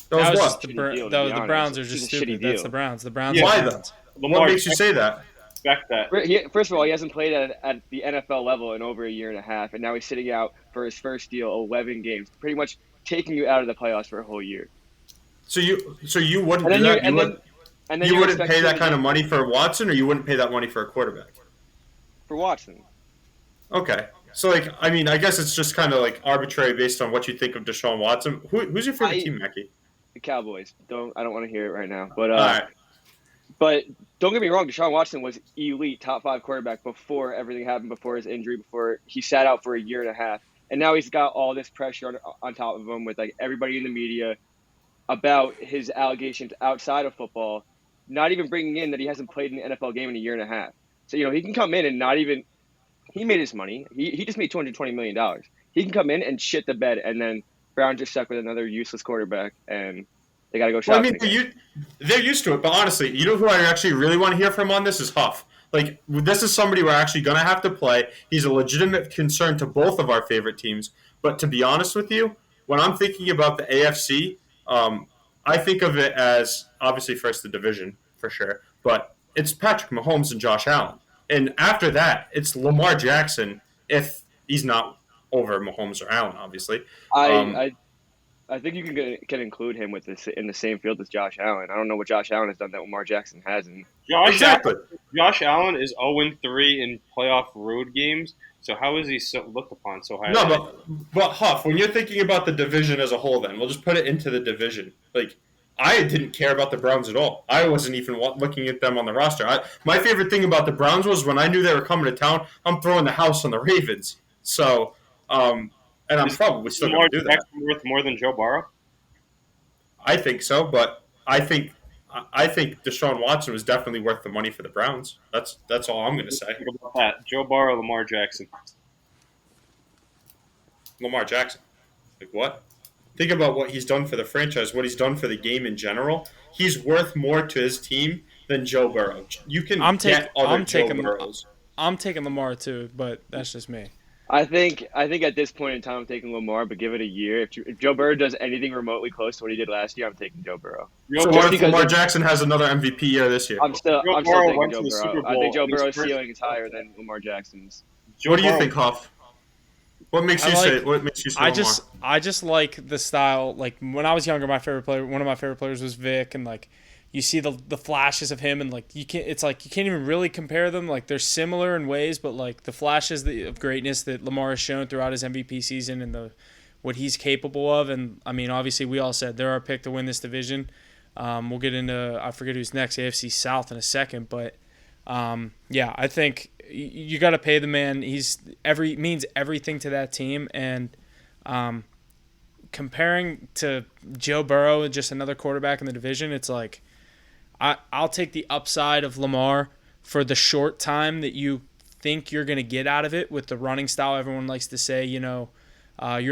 That was what? The Browns are just stupid. That's the Browns. The Browns. Why though? What makes you say that? Respect that. First of all, he hasn't played at the NFL level in over a year and a half, and now he's sitting out for his first deal, 11 games, pretty much taking you out of the playoffs for a whole year. So you wouldn't do that? You wouldn't pay that kind of money for Watson, or you wouldn't pay that money for a quarterback? For Watson. Okay. So, I guess it's just kind of arbitrary based on what you think of Deshaun Watson. Who's your favorite team, Mackie? The Cowboys. I don't want to hear it right now. But all right. But don't get me wrong, Deshaun Watson was elite, top 5 quarterback before everything happened, before his injury, before he sat out for a year and a half. And now he's got all this pressure on top of him with everybody in the media about his allegations outside of football, not even bringing in that he hasn't played an NFL game in a year and a half. So, he can come in and not even – he made his money. He just made $220 million. He can come in and shit the bed, and then Browns are stuck with another useless quarterback, and they got to go shopping. Well, they're used to it, but honestly, you know who I actually really want to hear from on this is Huff. This is somebody we're actually going to have to play. He's a legitimate concern to both of our favorite teams. But to be honest with you, when I'm thinking about the AFC, I think of it as obviously first the division for sure, but it's Patrick Mahomes and Josh Allen. And after that, it's Lamar Jackson if he's not over Mahomes or Allen, obviously. I think you can include him in the same field as Josh Allen. I don't know what Josh Allen has done that Lamar Jackson hasn't. Josh Allen is 0-3 in playoff road games. So how is he looked upon so highly? No, but Huff, when you're thinking about the division as a whole, then we'll just put it into the division. I didn't care about the Browns at all. I wasn't even looking at them on the roster. My favorite thing about the Browns was when I knew they were coming to town, I'm throwing the house on the Ravens. So, and I'm probably still going to do that. Worth more than Joe Burrow? I think so, but I think Deshaun Watson was definitely worth the money for the Browns. That's all I'm going to say. Think about that. Joe Burrow, Lamar Jackson. Lamar Jackson. What? Think about what he's done for the franchise, what he's done for the game in general. He's worth more to his team than Joe Burrow. You can get other Joe Burrows. I'm taking Lamar too, but that's just me. I think at this point in time I'm taking Lamar, but give it a year. If Joe Burrow does anything remotely close to what he did last year, I'm taking Joe Burrow. So what if Lamar Jackson has another MVP year this year? I'm still taking Joe Burrow. I think Joe Burrow's ceiling is higher than Lamar Jackson's. What do you think, Huff? What makes you say Lamar? I just like the style. When I was younger, one of my favorite players was Vic, and you see the flashes of him, and you can't even really compare them. They're similar in ways, but the flashes of greatness that Lamar has shown throughout his MVP season and what he's capable of. And I mean, obviously, we all said they're our pick to win this division. We'll get into I forget who's next, AFC South in a second, but yeah, I think you got to pay the man. He's means everything to that team, and comparing to Joe Burrow, just another quarterback in the division, it's I'll take the upside of Lamar for the short time that you think you're going to get out of it with the running style. Everyone likes to say, you're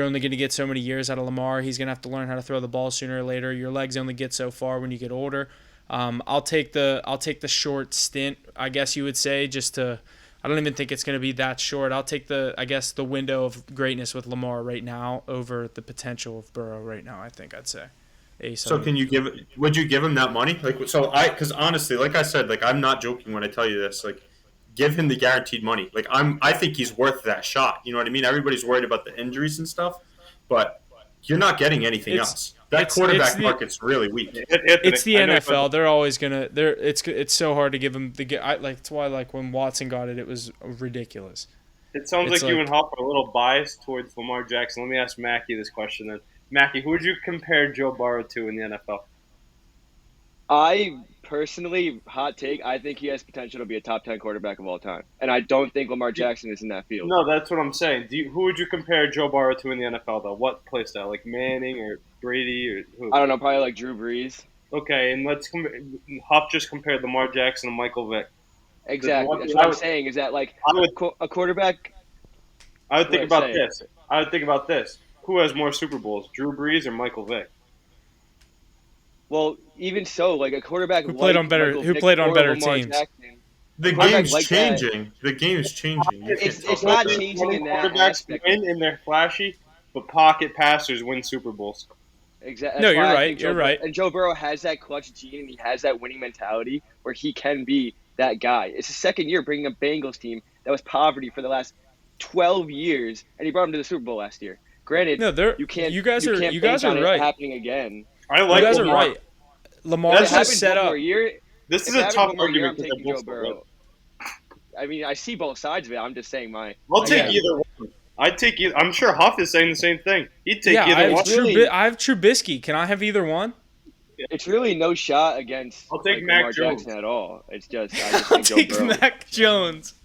only going to get so many years out of Lamar. He's going to have to learn how to throw the ball sooner or later. Your legs only get so far when you get older. I'll take the short stint, I guess you would say, just to I don't even think it's going to be that short. I'll take the window of greatness with Lamar right now over the potential of Burrow right now. I'd say. So would you give him that money? Because honestly, like I said, like I'm not joking when I tell you this, like give him the guaranteed money. Like I think he's worth that shot. You know what I mean? Everybody's worried about the injuries and stuff, but you're not getting anything else. That quarterback market's really weak. It's the NFL. They're always gonna. It's so hard to give him That's why when Watson got it, it was ridiculous. It sounds like you and Hop are a little biased towards Lamar Jackson. Let me ask Mackie this question then. Mackie, who would you compare Joe Burrow to in the NFL? I personally, hot take, I think he has potential to be a top 10 quarterback of all time. And I don't think Lamar Jackson is in that field. No, that's what I'm saying. Who would you compare Joe Burrow to in the NFL, though? What play style? Like Manning or Brady or who? I don't know, probably like Drew Brees. Okay, and Hop just compared Lamar Jackson to Michael Vick. Exactly. That's what I'm saying, is that like a quarterback. I would think about this. Who has more Super Bowls, Drew Brees or Michael Vick? Well, even so, like a quarterback who played on better teams. The game's changing. The game's changing. It's not changing in that aspect. Win and they're flashy, but pocket passers win Super Bowls. Exactly. No, you're right. You're right. And Joe Burrow has that clutch gene, and he has that winning mentality where he can be that guy. It's his second year bringing a Bengals team that was poverty for the last 12 years, and he brought them to the Super Bowl last year. Granted, you guys are right. Happening again. You guys are right. Lamar is set up. This is a tough argument because Joe Burrow. I mean, I see both sides of it. I'm just saying I'll take either one. I'd take either. I'm sure Huff is saying the same thing. He'd take either one. I have Trubisky. Can I have either one? It's really no shot against I'll take Mac Lamar Jones Jackson at all. It's just I just I'll think take Mac Jones.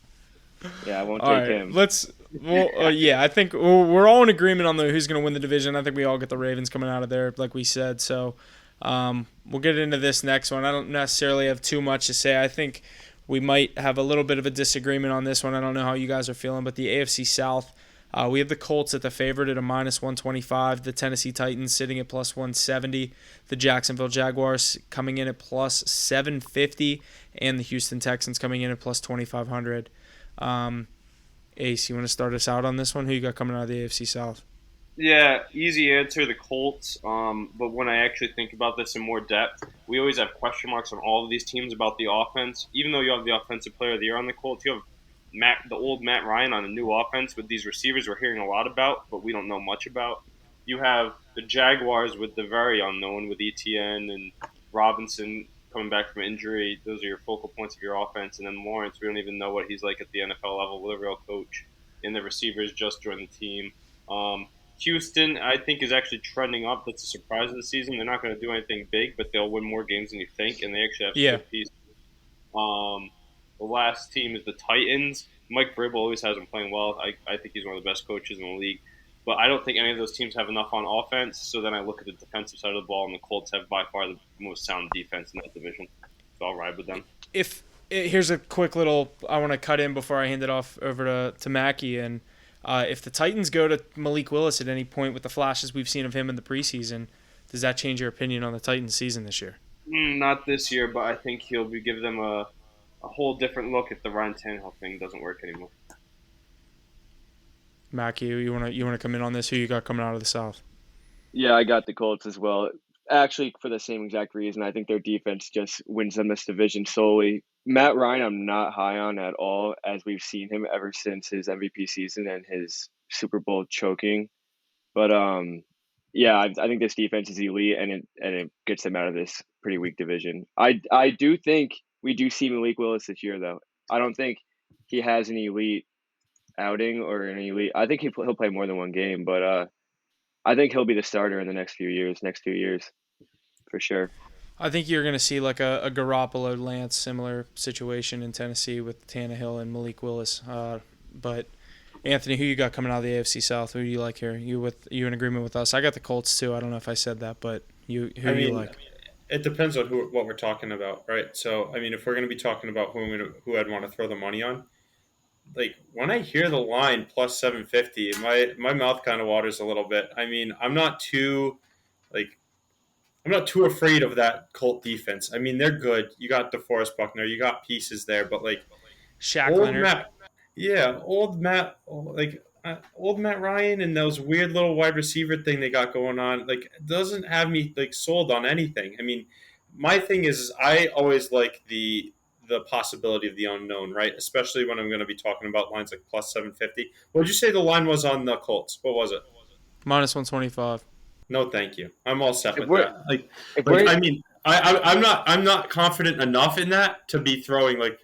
Yeah, I won't take him. I think we're all in agreement on who's going to win the division. I think we all get the Ravens coming out of there, like we said. So we'll get into this next one. I don't necessarily have too much to say. I think we might have a little bit of a disagreement on this one. I don't know how you guys are feeling, but the AFC South, we have the Colts at the favorite at a -125, the Tennessee Titans sitting at +170, the Jacksonville Jaguars coming in at +750, and the Houston Texans coming in at +2500. Ace, you want to start us out on this one? Who you got coming out of the AFC South? Yeah, easy answer, the Colts. But when I actually think about this in more depth, we always have question marks on all of these teams about the offense. Even though you have the Offensive Player of the Year on the Colts, you have the old Matt Ryan on a new offense with these receivers we're hearing a lot about, but we don't know much about. You have the Jaguars with the very unknown with ETN and Robinson coming back from injury. Those are your focal points of your offense. And then Lawrence, we don't even know what he's like at the NFL level with a real coach. And the receivers just joined the team. Houston, I think, is actually trending up. That's a surprise of the season. They're not going to do anything big, but they'll win more games than you think, and they actually have some good pieces. The last team is the Titans. Mike Vrabel always has them playing well. I think he's one of the best coaches in the league. But I don't think any of those teams have enough on offense. So then I look at the defensive side of the ball, and the Colts have by far the most sound defense in that division. So I'll ride with them. Here's a quick little – I want to cut in before I hand it off over to Mackie. And if the Titans go to Malik Willis at any point with the flashes we've seen of him in the preseason, does that change your opinion on the Titans season this year? Not this year, but I think he'll give them a whole different look if the Ryan Tannehill thing doesn't work anymore. Mackie, you want to come in on this? Who you got coming out of the South? Yeah, I got the Colts as well. Actually, for the same exact reason. I think their defense just wins them this division solely. Matt Ryan, I'm not high on at all, as we've seen him ever since his MVP season and his Super Bowl choking. But yeah, I think this defense is elite, and it gets them out of this pretty weak division. I do think we do see Malik Willis this year, though. I don't think he has an elite outing or an elite. I think he'll play more than one game, but I think he'll be the starter in the next 2 years, for sure. I think you're going to see like a Garoppolo-Lance similar situation in Tennessee with Tannehill and Malik Willis. But Anthony, who you got coming out of the AFC South? Who do you like here? You in agreement with us? I got the Colts too. I don't know if I said that, but who do you like? It depends on what we're talking about, right? So, I mean, if we're going to be talking about who I'd want to throw the money on, like when I hear the line plus 750, my mouth kind of waters a little bit. I mean, I'm not too afraid of that Colt defense. I mean, they're good. You got DeForest Buckner, you got pieces there, but like Shaq Leonard. Yeah, old Matt Ryan and those weird little wide receiver thing they got going on, like doesn't have me like sold on anything. I mean, my thing is I always like the possibility of the unknown, right? Especially when I'm going to be talking about lines like plus 750. What did you say the line was on the Colts? What was it? Minus 125. No, thank you. I'm all set If with we're that. if we're I mean, I'm not confident enough in that to be throwing like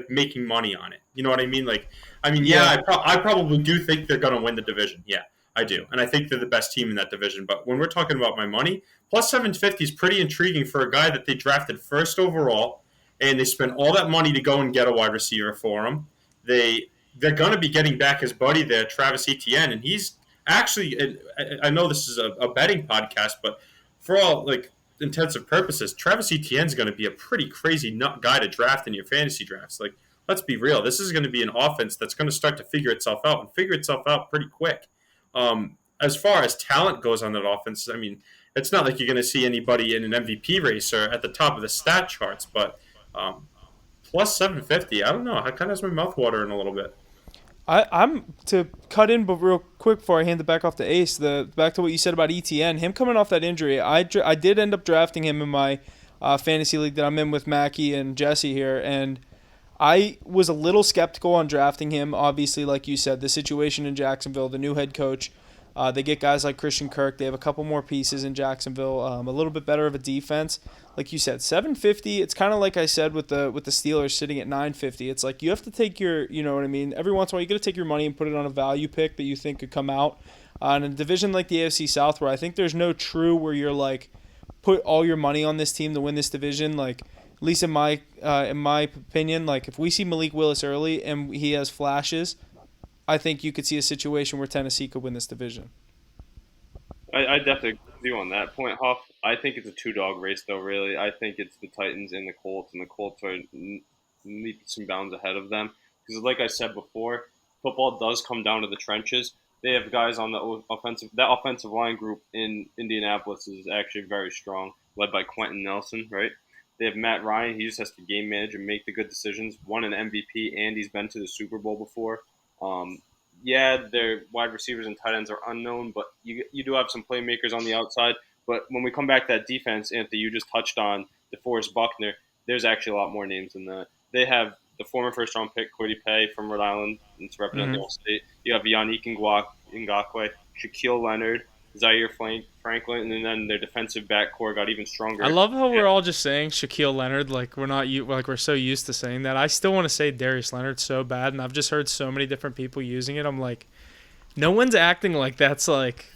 making money on it. You know what I mean? Like, I mean, yeah, I probably do think they're going to win the division. Yeah, I do, and I think they're the best team in that division. But when we're talking about my money, plus 750 is pretty intriguing for a guy that they drafted first overall, and they spent all that money to go and get a wide receiver for him. They're going to be getting back his buddy there, Travis Etienne, and he's actually. I know this is a betting podcast, but for all like intensive purposes, Travis Etienne's going to be a pretty crazy nut guy to draft in your fantasy drafts. Like, let's be real. This is going to be an offense that's going to start to figure itself out and figure itself out pretty quick. As far as talent goes on that offense, I mean, it's not like you're going to see anybody in an MVP race or at the top of the stat charts, but plus 750, I don't know. I kind of has my mouth watering a little bit. I'm to cut in, but real quick before I hand it back off to Ace. Back to what you said about ETN, him coming off that injury. I did end up drafting him in my fantasy league that I'm in with Mackie and Jesse here, and I was a little skeptical on drafting him. Obviously, like you said, the situation in Jacksonville, the new head coach. They get guys like Christian Kirk. They have a couple more pieces in Jacksonville. A little bit better of a defense. Like you said, 750. It's kind of like I said with the Steelers sitting at 950. It's like you have to take your, you know what I mean. Every once in a while, you got to take your money and put it on a value pick that you think could come out. In a division like the AFC South, where I think there's no true where you're like put all your money on this team to win this division. Like at least in my opinion, like if we see Malik Willis early and he has flashes, I think you could see a situation where Tennessee could win this division. I definitely agree with you on that point, Huff. I think it's a two-dog race, though, really. I think it's the Titans and the Colts are leaps and bounds ahead of them. Because like I said before, football does come down to the trenches. They have guys on the offensive line group in Indianapolis is actually very strong, led by Quentin Nelson, right? They have Matt Ryan. He just has to game manage and make the good decisions. Won an MVP, and he's been to the Super Bowl before. Their wide receivers and tight ends are unknown, but you do have some playmakers on the outside. But when we come back to that defense, Anthony, you just touched on DeForest Buckner. There's actually a lot more names than that. They have the former first-round pick, Kwity Paye from Rhode Island, and to represent the whole state. You have Yannick Ngakoue, Shaquille Leonard, Zaire Franklin, and then their defensive backcourt got even stronger. I love how we're all just saying Shaquille Leonard, like we're so used to saying that. I still want to say Darius Leonard so bad, and I've just heard so many different people using it. I'm like, no one's acting like that's like.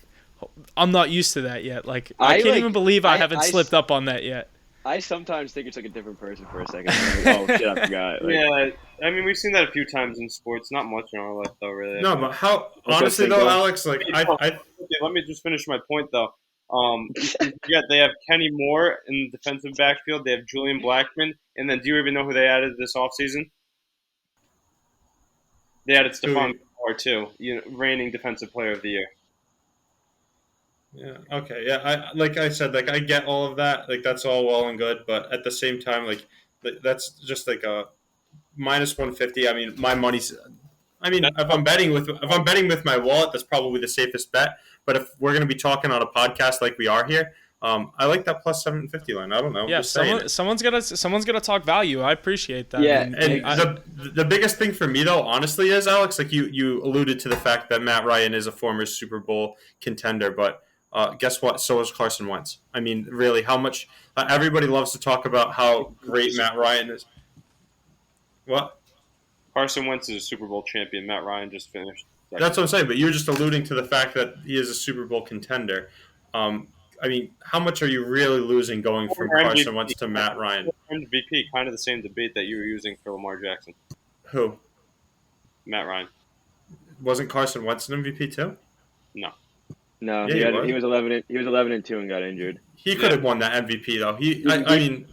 I'm not used to that yet. Like I can't even believe I haven't slipped up on that yet. I sometimes think it's like a different person for a second. Like, oh shit, I forgot. Like, yeah, I mean we've seen that a few times in sports. Not much in our life though, really. No, but how honestly though, Alex? Like let me just finish my point though. They have Kenny Moore in the defensive backfield. They have Julian Blackmon, and then do you even know who they added this offseason? They added Stephon Gilmore too, reigning defensive player of the year. Yeah. Okay. Yeah. Like I said, like I get all of that. Like that's all well and good, but at the same time, like that's just like a minus 150. I mean, my money's. I mean, if I'm betting with my wallet, that's probably the safest bet. But if we're going to be talking on a podcast like we are here, I like that plus 750 line. I don't know. Yeah. Someone's gonna talk value. I appreciate that. Yeah. And the biggest thing for me though, honestly, is Alex. Like you alluded to the fact that Matt Ryan is a former Super Bowl contender, but. Guess what? So is Carson Wentz. I mean, really, how much everybody loves to talk about how great Matt Ryan is. What? Carson Wentz is a Super Bowl champion. Matt Ryan just finished. That's what I'm saying. But you're just alluding to the fact that he is a Super Bowl contender. I mean, how much are you really losing going from Carson Wentz to Matt Ryan? MVP, kind of the same debate that you were using for Lamar Jackson. Who? Matt Ryan. Wasn't Carson Wentz an MVP too? No. No, yeah, he was 11-2 and got injured. He could have won that MVP though. I mean,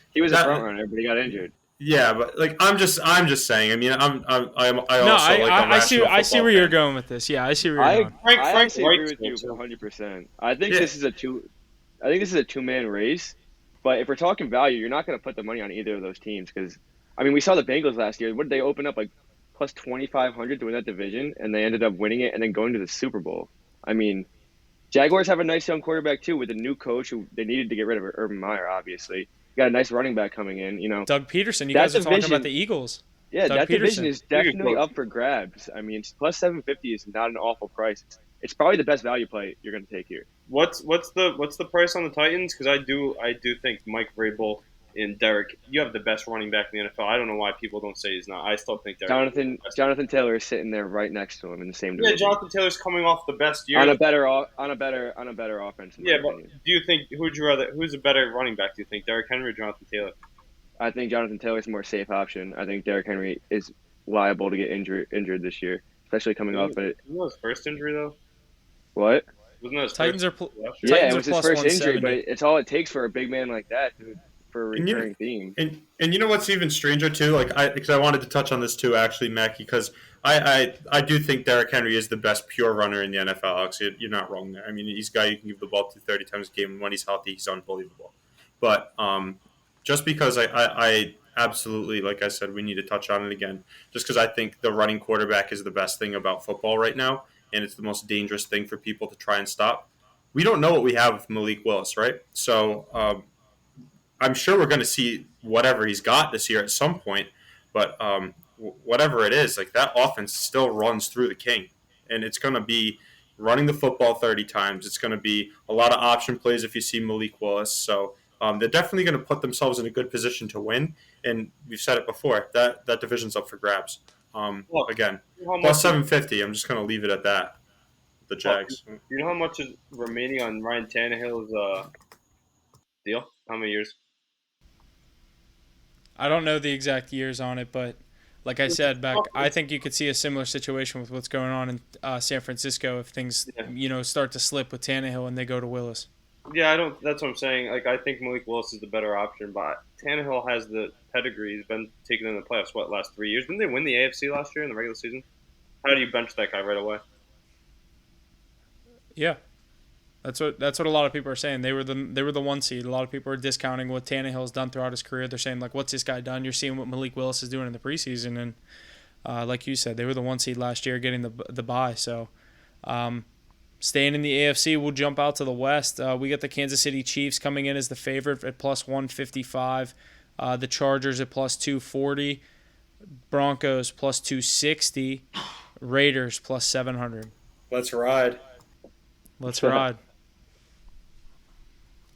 he was a front runner, but he got injured. Yeah, but like I'm just saying. I mean, I see where you're going with this. Yeah, I see where you're going. I agree with you 100%. I think this is a two-man race. But if we're talking value, you're not going to put the money on either of those teams because, I mean, we saw the Bengals last year. What did they open up like plus 2,500 to win that division, and they ended up winning it and then going to the Super Bowl. I mean, Jaguars have a nice young quarterback too with a new coach who they needed to get rid of Urban Meyer, obviously. Got a nice running back coming in, Doug Peterson. You That guys are talking division- about the Eagles. Yeah, Doug that division Peterson. is definitely up for grabs. I mean, plus 750 is not an awful price. It's probably the best value play you're going to take here. What's the price on the Titans? Because I do think Mike Vrabel and Derek, you have the best running back in the NFL. I don't know why people don't say he's not. I still think Derek. Jonathan Taylor is sitting there right next to him in the same division. Yeah, Jonathan Taylor's coming off the best year on a better offense. Yeah, but do you think who's a better running back? Do you think Derrick Henry or Jonathan Taylor? I think Jonathan Taylor's a more safe option. I think Derrick Henry is liable to get injured this year, especially coming off it. Wasn't that his first injury though? What? Wasn't that his Titans first are last year? Yeah, Titans it was are his plus first injury, 170. but it's all it takes for a big man like that, dude, for a recurring theme. And you know what's even stranger too? Because I wanted to touch on this too, actually, Mackie, because I do think Derrick Henry is the best pure runner in the NFL. Actually, you're not wrong there. I mean, he's a guy you can give the ball to 30 times a game, and when he's healthy, he's unbelievable. But just because I absolutely, like I said, we need to touch on it again, just because I think the running quarterback is the best thing about football right now, and it's the most dangerous thing for people to try and stop. We don't know what we have with Malik Willis, right? So I'm sure we're going to see whatever he's got this year at some point, but whatever it is, like that offense still runs through the king, and it's going to be running the football 30 times. It's going to be a lot of option plays if you see Malik Willis. So they're definitely going to put themselves in a good position to win, and we've said it before, that division's up for grabs. Again, plus 750, I'm just going to leave it at that, the Jags. Do you know how much is remaining on Ryan Tannehill's deal? How many years? I don't know the exact years on it, but like I said back, I think you could see a similar situation with what's going on in San Francisco if things, start to slip with Tannehill and they go to Willis. Yeah, that's what I'm saying. Like, I think Malik Willis is the better option, but Tannehill has the pedigree. He's been taken in the playoffs, last 3 years? Didn't they win the AFC last year in the regular season? How do you bench that guy right away? Yeah. That's what a lot of people are saying. They were the one seed. A lot of people are discounting what Tannehill's done throughout his career. They're saying, like, what's this guy done? You're seeing what Malik Willis is doing in the preseason, and like you said, they were the one seed last year, getting the bye. So, staying in the AFC, we'll jump out to the West. We got the Kansas City Chiefs coming in as the favorite at plus 155. The Chargers at plus 240. Broncos plus 260. Raiders plus 700. Let's ride. Let's ride.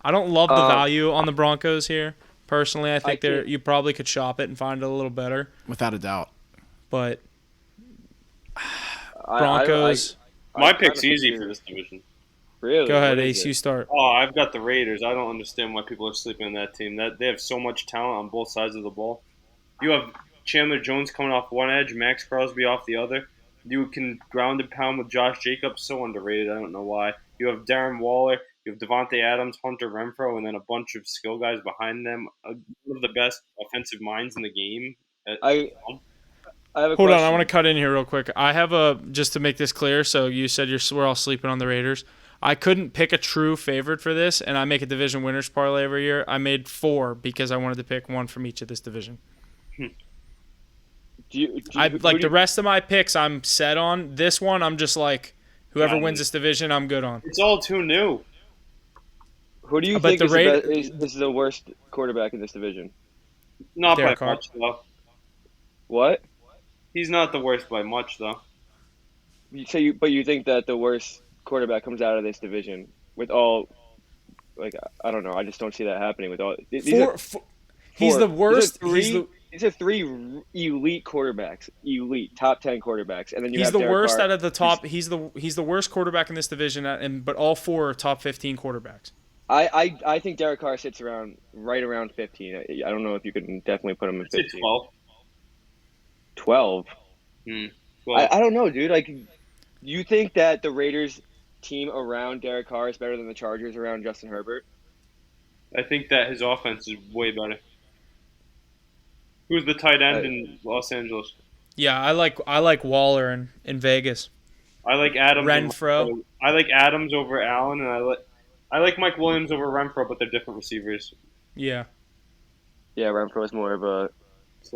I don't love the value on the Broncos here. Personally, I think you probably could shop it and find it a little better. Without a doubt. But Broncos. My pick's easy for this division. Really? Go ahead, Ace. You start. Oh, I've got the Raiders. I don't understand why people are sleeping on that team. That they have so much talent on both sides of the ball. You have Chandler Jones coming off one edge, Max Crosby off the other. You can ground and pound with Josh Jacobs, so underrated. I don't know why. You have Darren Waller, you have Devontae Adams, Hunter Renfrow, and then a bunch of skill guys behind them. One of the best offensive minds in the game. I have a Hold question. on, I want to cut in here real quick. I have just to make this clear. So you said we're all sleeping on the Raiders. I couldn't pick a true favorite for this, and I make a division winners parlay every year. I made 4 because I wanted to pick one from each of this division. The rest of my picks I'm set on. This one I'm just like, whoever wins this division, I'm good on. It's all too new. Who do you But think the is the worst quarterback in this division? Not Derek by Carr. much, though. What? He's not the worst by much, though. But you think that the worst quarterback comes out of this division with all, like, I don't know. I just don't see that happening with all. He's the worst. These are 3 elite quarterbacks, elite top 10 quarterbacks, and then He's have the Derek worst Carr. out of the top. He's the worst quarterback in this division, but all 4 are top 15 quarterbacks. I think Derek Carr sits right around 15. I don't know if you can definitely put him in 15. 12. 12. Well, I don't know, dude. Like, you think that the Raiders team around Derek Carr is better than the Chargers around Justin Herbert? I think that his offense is way better. Who's the tight end in Los Angeles? Yeah, I like Waller in Vegas. I like Adams. Renfro. I like Adams over Allen, and I like Mike Williams over Renfro, but they're different receivers. Yeah. Yeah, Renfro is more of a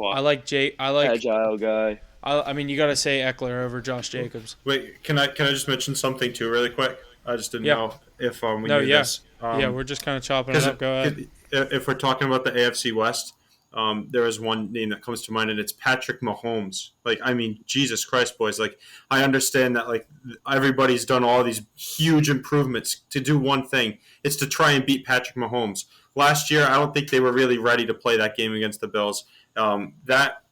I like Jake. I like agile guy. I mean, you got to say Eckler over Josh Jacobs. Wait, can I just mention something too, really quick? I just didn't know if we knew this. We're just kind of chopping it up. Go ahead. If we're talking about the AFC West, there is one name that comes to mind, and it's Patrick Mahomes. Like, I mean, Jesus Christ, boys! Like, I understand that like everybody's done all these huge improvements to do one thing. It's to try and beat Patrick Mahomes. Last year, I don't think they were really ready to play that game against the Bills. That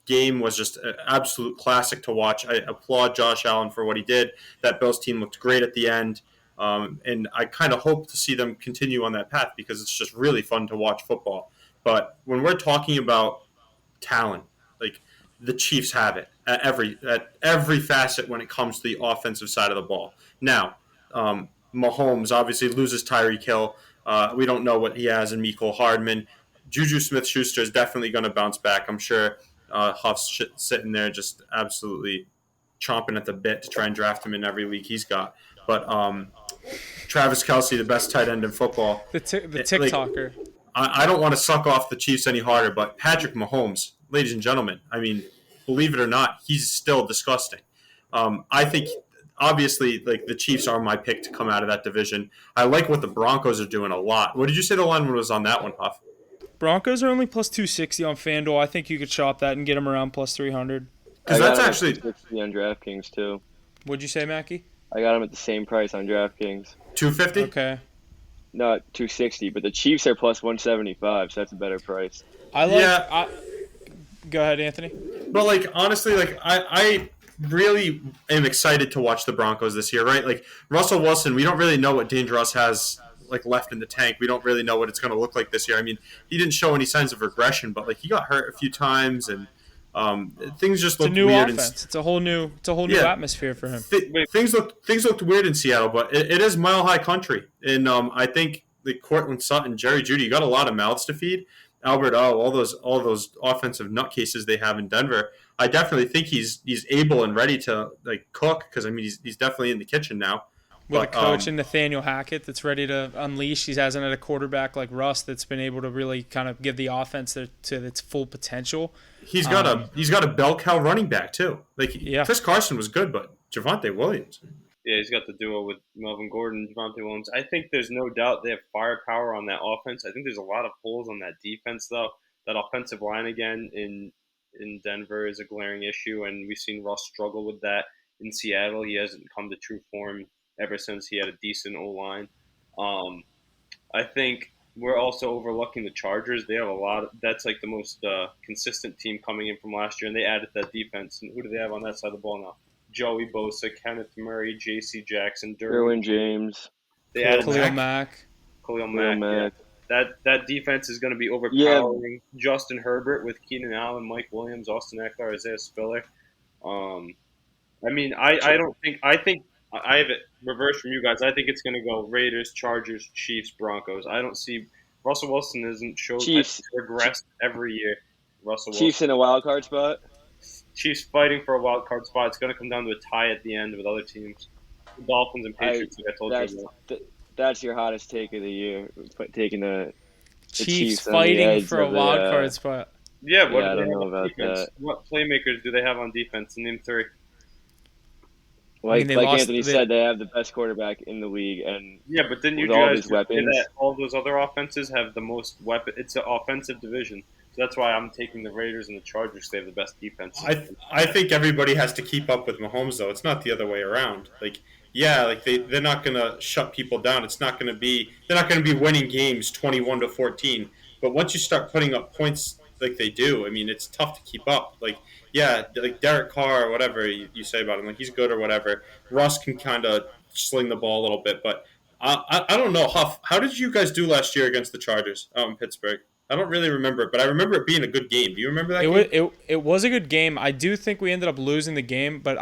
game was just an absolute classic to watch. I applaud Josh Allen for what he did. That Bills team looked great at the end. And I kind of hope to see them continue on that path because it's just really fun to watch football. But when we're talking about talent, like the Chiefs have it at every facet when it comes to the offensive side of the ball. Now, Mahomes obviously loses Tyreek Hill. We don't know what he has in Mecole Hardman. Juju Smith-Schuster is definitely going to bounce back. I'm sure Huff's sitting there just absolutely chomping at the bit to try and draft him in every league he's got. But Travis Kelce, the best tight end in football. The TikToker. Like, I don't want to suck off the Chiefs any harder, but Patrick Mahomes, ladies and gentlemen, I mean, believe it or not, he's still disgusting. I think, obviously, like the Chiefs are my pick to come out of that division. I like what the Broncos are doing a lot. What did you say the line was on that one, Huff? Broncos are only plus 260 on FanDuel. I think you could shop that and get them around plus 300. Because that's actually 260 on DraftKings too. What'd you say, Mackie? I got them at the same price on DraftKings. 250? Okay. No, 260, but the Chiefs are plus 175, so that's a better price. Go ahead, Anthony. But like honestly, like I really am excited to watch the Broncos this year, right? Like Russell Wilson, we don't really know what Dangerous has like left in the tank. We don't really know what it's going to look like this year. I mean, he didn't show any signs of regression, but like he got hurt a few times and things just looked weird. It's a whole new atmosphere for him. Things looked weird in Seattle, but it is mile high country, and I think the Cortland Sutton, Jerry Jeudy, got a lot of mouths to feed. Albert all those offensive nutcases they have in Denver. I definitely think he's able and ready to like cook because I mean he's definitely in the kitchen now. With a coach in Nathaniel Hackett that's ready to unleash. He hasn't had a quarterback like Russ that's been able to really kind of give the offense to its full potential. He's got a bell cow running back too. Like Chris Carson was good, but Javonte Williams. Yeah, he's got the duo with Melvin Gordon, Javonte Williams. I think there's no doubt they have firepower on that offense. I think there's a lot of holes on that defense though. That offensive line again in Denver is a glaring issue, and we've seen Russ struggle with that in Seattle. He hasn't come to true form ever since he had a decent O-line. I think we're also overlooking the Chargers. They have a lot. That's like the most consistent team coming in from last year, and they added that defense. And who do they have on that side of the ball now? Joey Bosa, Kenneth Murray, J.C. Jackson, Derwin James. They added Khalil Mack. That defense is going to be overpowering Justin Herbert with Keenan Allen, Mike Williams, Austin Eckler, Isaiah Spiller. I mean, I think I have it reversed from you guys. I think it's going to go Raiders, Chargers, Chiefs, Broncos. I don't see Russell Wilson isn't showed regressed every year. Chiefs in a wild card spot. Chiefs fighting for a wild card spot. It's going to come down to a tie at the end with other teams. The Dolphins and Patriots, like I told you about. That's your hottest take of the year, taking the Chiefs fighting for a wild card spot. Yeah, I don't know about that. What playmakers do they have on defense? Name three. Like Anthony said, they have the best quarterback in the league, and but then you guys say that all those other offenses have the most weapon. It's an offensive division, so that's why I'm taking the Raiders and the Chargers. They have the best defense. I think everybody has to keep up with Mahomes, though. It's not the other way around. They're not going to shut people down. They're not going to be winning games 21-14. But once you start putting up points like they do, I mean, it's tough to keep up. Like Derek Carr or whatever you say about him, like he's good or whatever. Russ can kind of sling the ball a little bit, but I don't know. Huff, how did you guys do last year against the Chargers out in Pittsburgh? I don't really remember it, but I remember it being a good game. Do you remember that game? It was a good game. I do think we ended up losing the game, but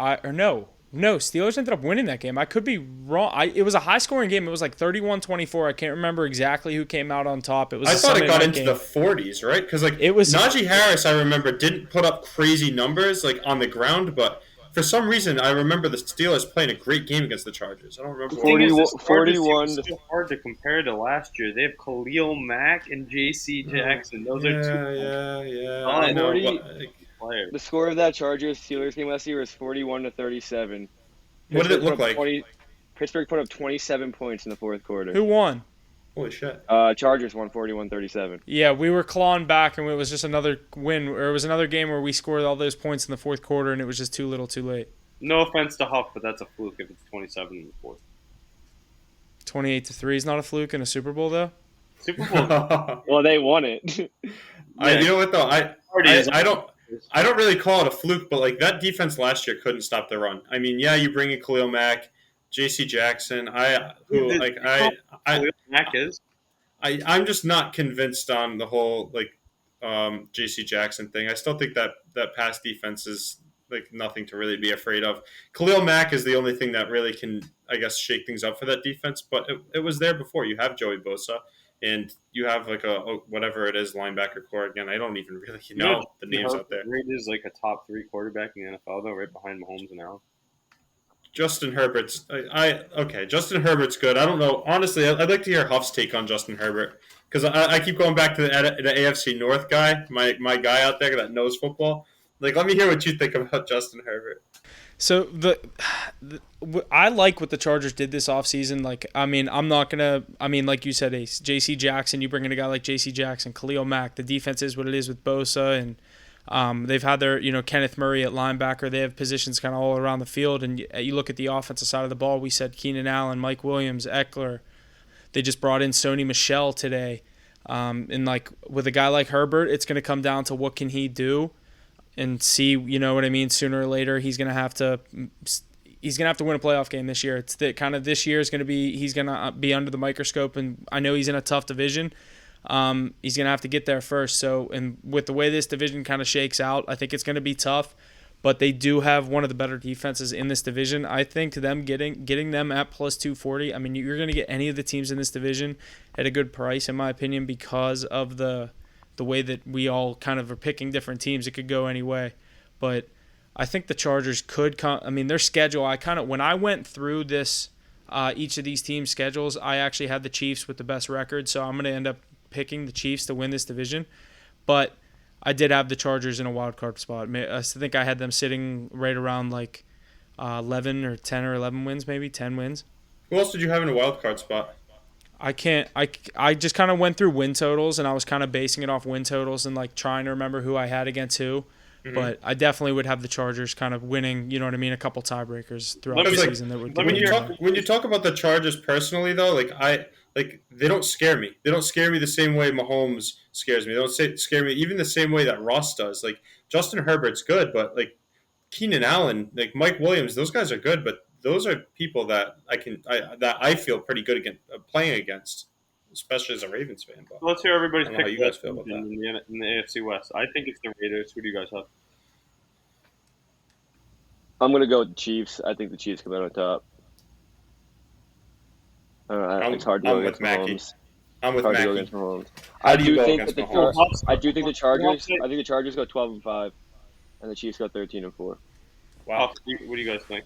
No, Steelers ended up winning that game. I could be wrong. It was a high-scoring game. It was like 31-24. I can't remember exactly who came out on top. It was. I thought it got into the 40s, right? Because Najee Harris, I remember, didn't put up crazy numbers like on the ground, but for some reason, I remember the Steelers playing a great game against the Chargers. I don't remember. 41. It's so hard to compare to last year. They have Khalil Mack and J.C. Jackson. Those are two. Yeah. I know. 40 players. The score of that Chargers-Steelers game last year was 41-37. What did it look like? Pittsburgh put up 27 points in the fourth quarter. Who won? Holy shit. Chargers won 41-37. Yeah, we were clawing back, and it was just another win, or it was another game where we scored all those points in the fourth quarter, and it was just too little, too late. No offense to Huff, but that's a fluke if it's 27 in the fourth. 28-3 is not a fluke in a Super Bowl, though. Super Bowl. Well, they won it. You know what though? I don't really call it a fluke, but like that defense last year couldn't stop the run. I mean, yeah, you bring in Khalil Mack, J.C. Jackson. Mack is. I'm just not convinced on the whole J.C. Jackson thing. I still think that pass defense is like nothing to really be afraid of. Khalil Mack is the only thing that really can, I guess, shake things up for that defense. But it was there before. You have Joey Bosa, and you have like a whatever it is linebacker core. Again, I don't even really know the names out there. Reed is like a top 3 quarterback in the NFL, though, right behind Mahomes and Allen. Justin Herbert's Justin Herbert's good. I don't know. Honestly, I'd like to hear Huff's take on Justin Herbert because I keep going back to the AFC North guy, my guy out there that knows football. Like, let me hear what you think about Justin Herbert. So I like what the Chargers did this offseason. Like, I mean, like you said, Ace, J.C. Jackson, you bring in a guy like J.C. Jackson, Khalil Mack. The defense is what it is with Bosa, and they've had their, Kenneth Murray at linebacker. They have positions kind of all around the field, and you look at the offensive side of the ball. We said Keenan Allen, Mike Williams, Eckler. They just brought in Sony Michel today. And like with a guy like Herbert, it's going to come down to what can he do. And see, you know what I mean. Sooner or later, he's gonna have to win a playoff game this year. It's this year is gonna be he's gonna be under the microscope, and I know he's in a tough division. He's gonna have to get there first. So, and with the way this division kind of shakes out, I think it's gonna be tough. But they do have one of the better defenses in this division. I think them getting them at plus 240. I mean, you're gonna get any of the teams in this division at a good price, in my opinion, because of the way that we all kind of are picking different teams. It could go any way. But I think the Chargers could come. I mean, their schedule, when I went through this, each of these teams' schedules, I actually had the Chiefs with the best record. So I'm going to end up picking the Chiefs to win this division. But I did have the Chargers in a wild card spot. I think I had them sitting right around like 11 or 10 or 11 wins, maybe 10 wins. Who else did you have in a wild card spot? I just kind of went through win totals, and I was kind of basing it off win totals and like trying to remember who I had against who. Mm-hmm. But I definitely would have the Chargers kind of winning, you know what I mean, a couple tiebreakers throughout the season. When you talk about the Chargers personally, though, they don't scare me. They don't scare me the same way Mahomes scares me. They don't scare me even the same way that Ross does. Like, Justin Herbert's good, but like Keenan Allen, like Mike Williams, those guys are good, but those are people that I feel pretty good playing against, especially as a Ravens fan. But let's hear everybody's pick. How you guys feel about that in the AFC West? I think it's the Raiders. Who do you guys have? I'm gonna go with the Chiefs. I think the Chiefs come out on top. It's hard to go against Mahomes. I'm with Mackie. I do think the Chargers. I think the Chargers go 12-5, and the Chiefs go 13-4. Wow. What do you guys think?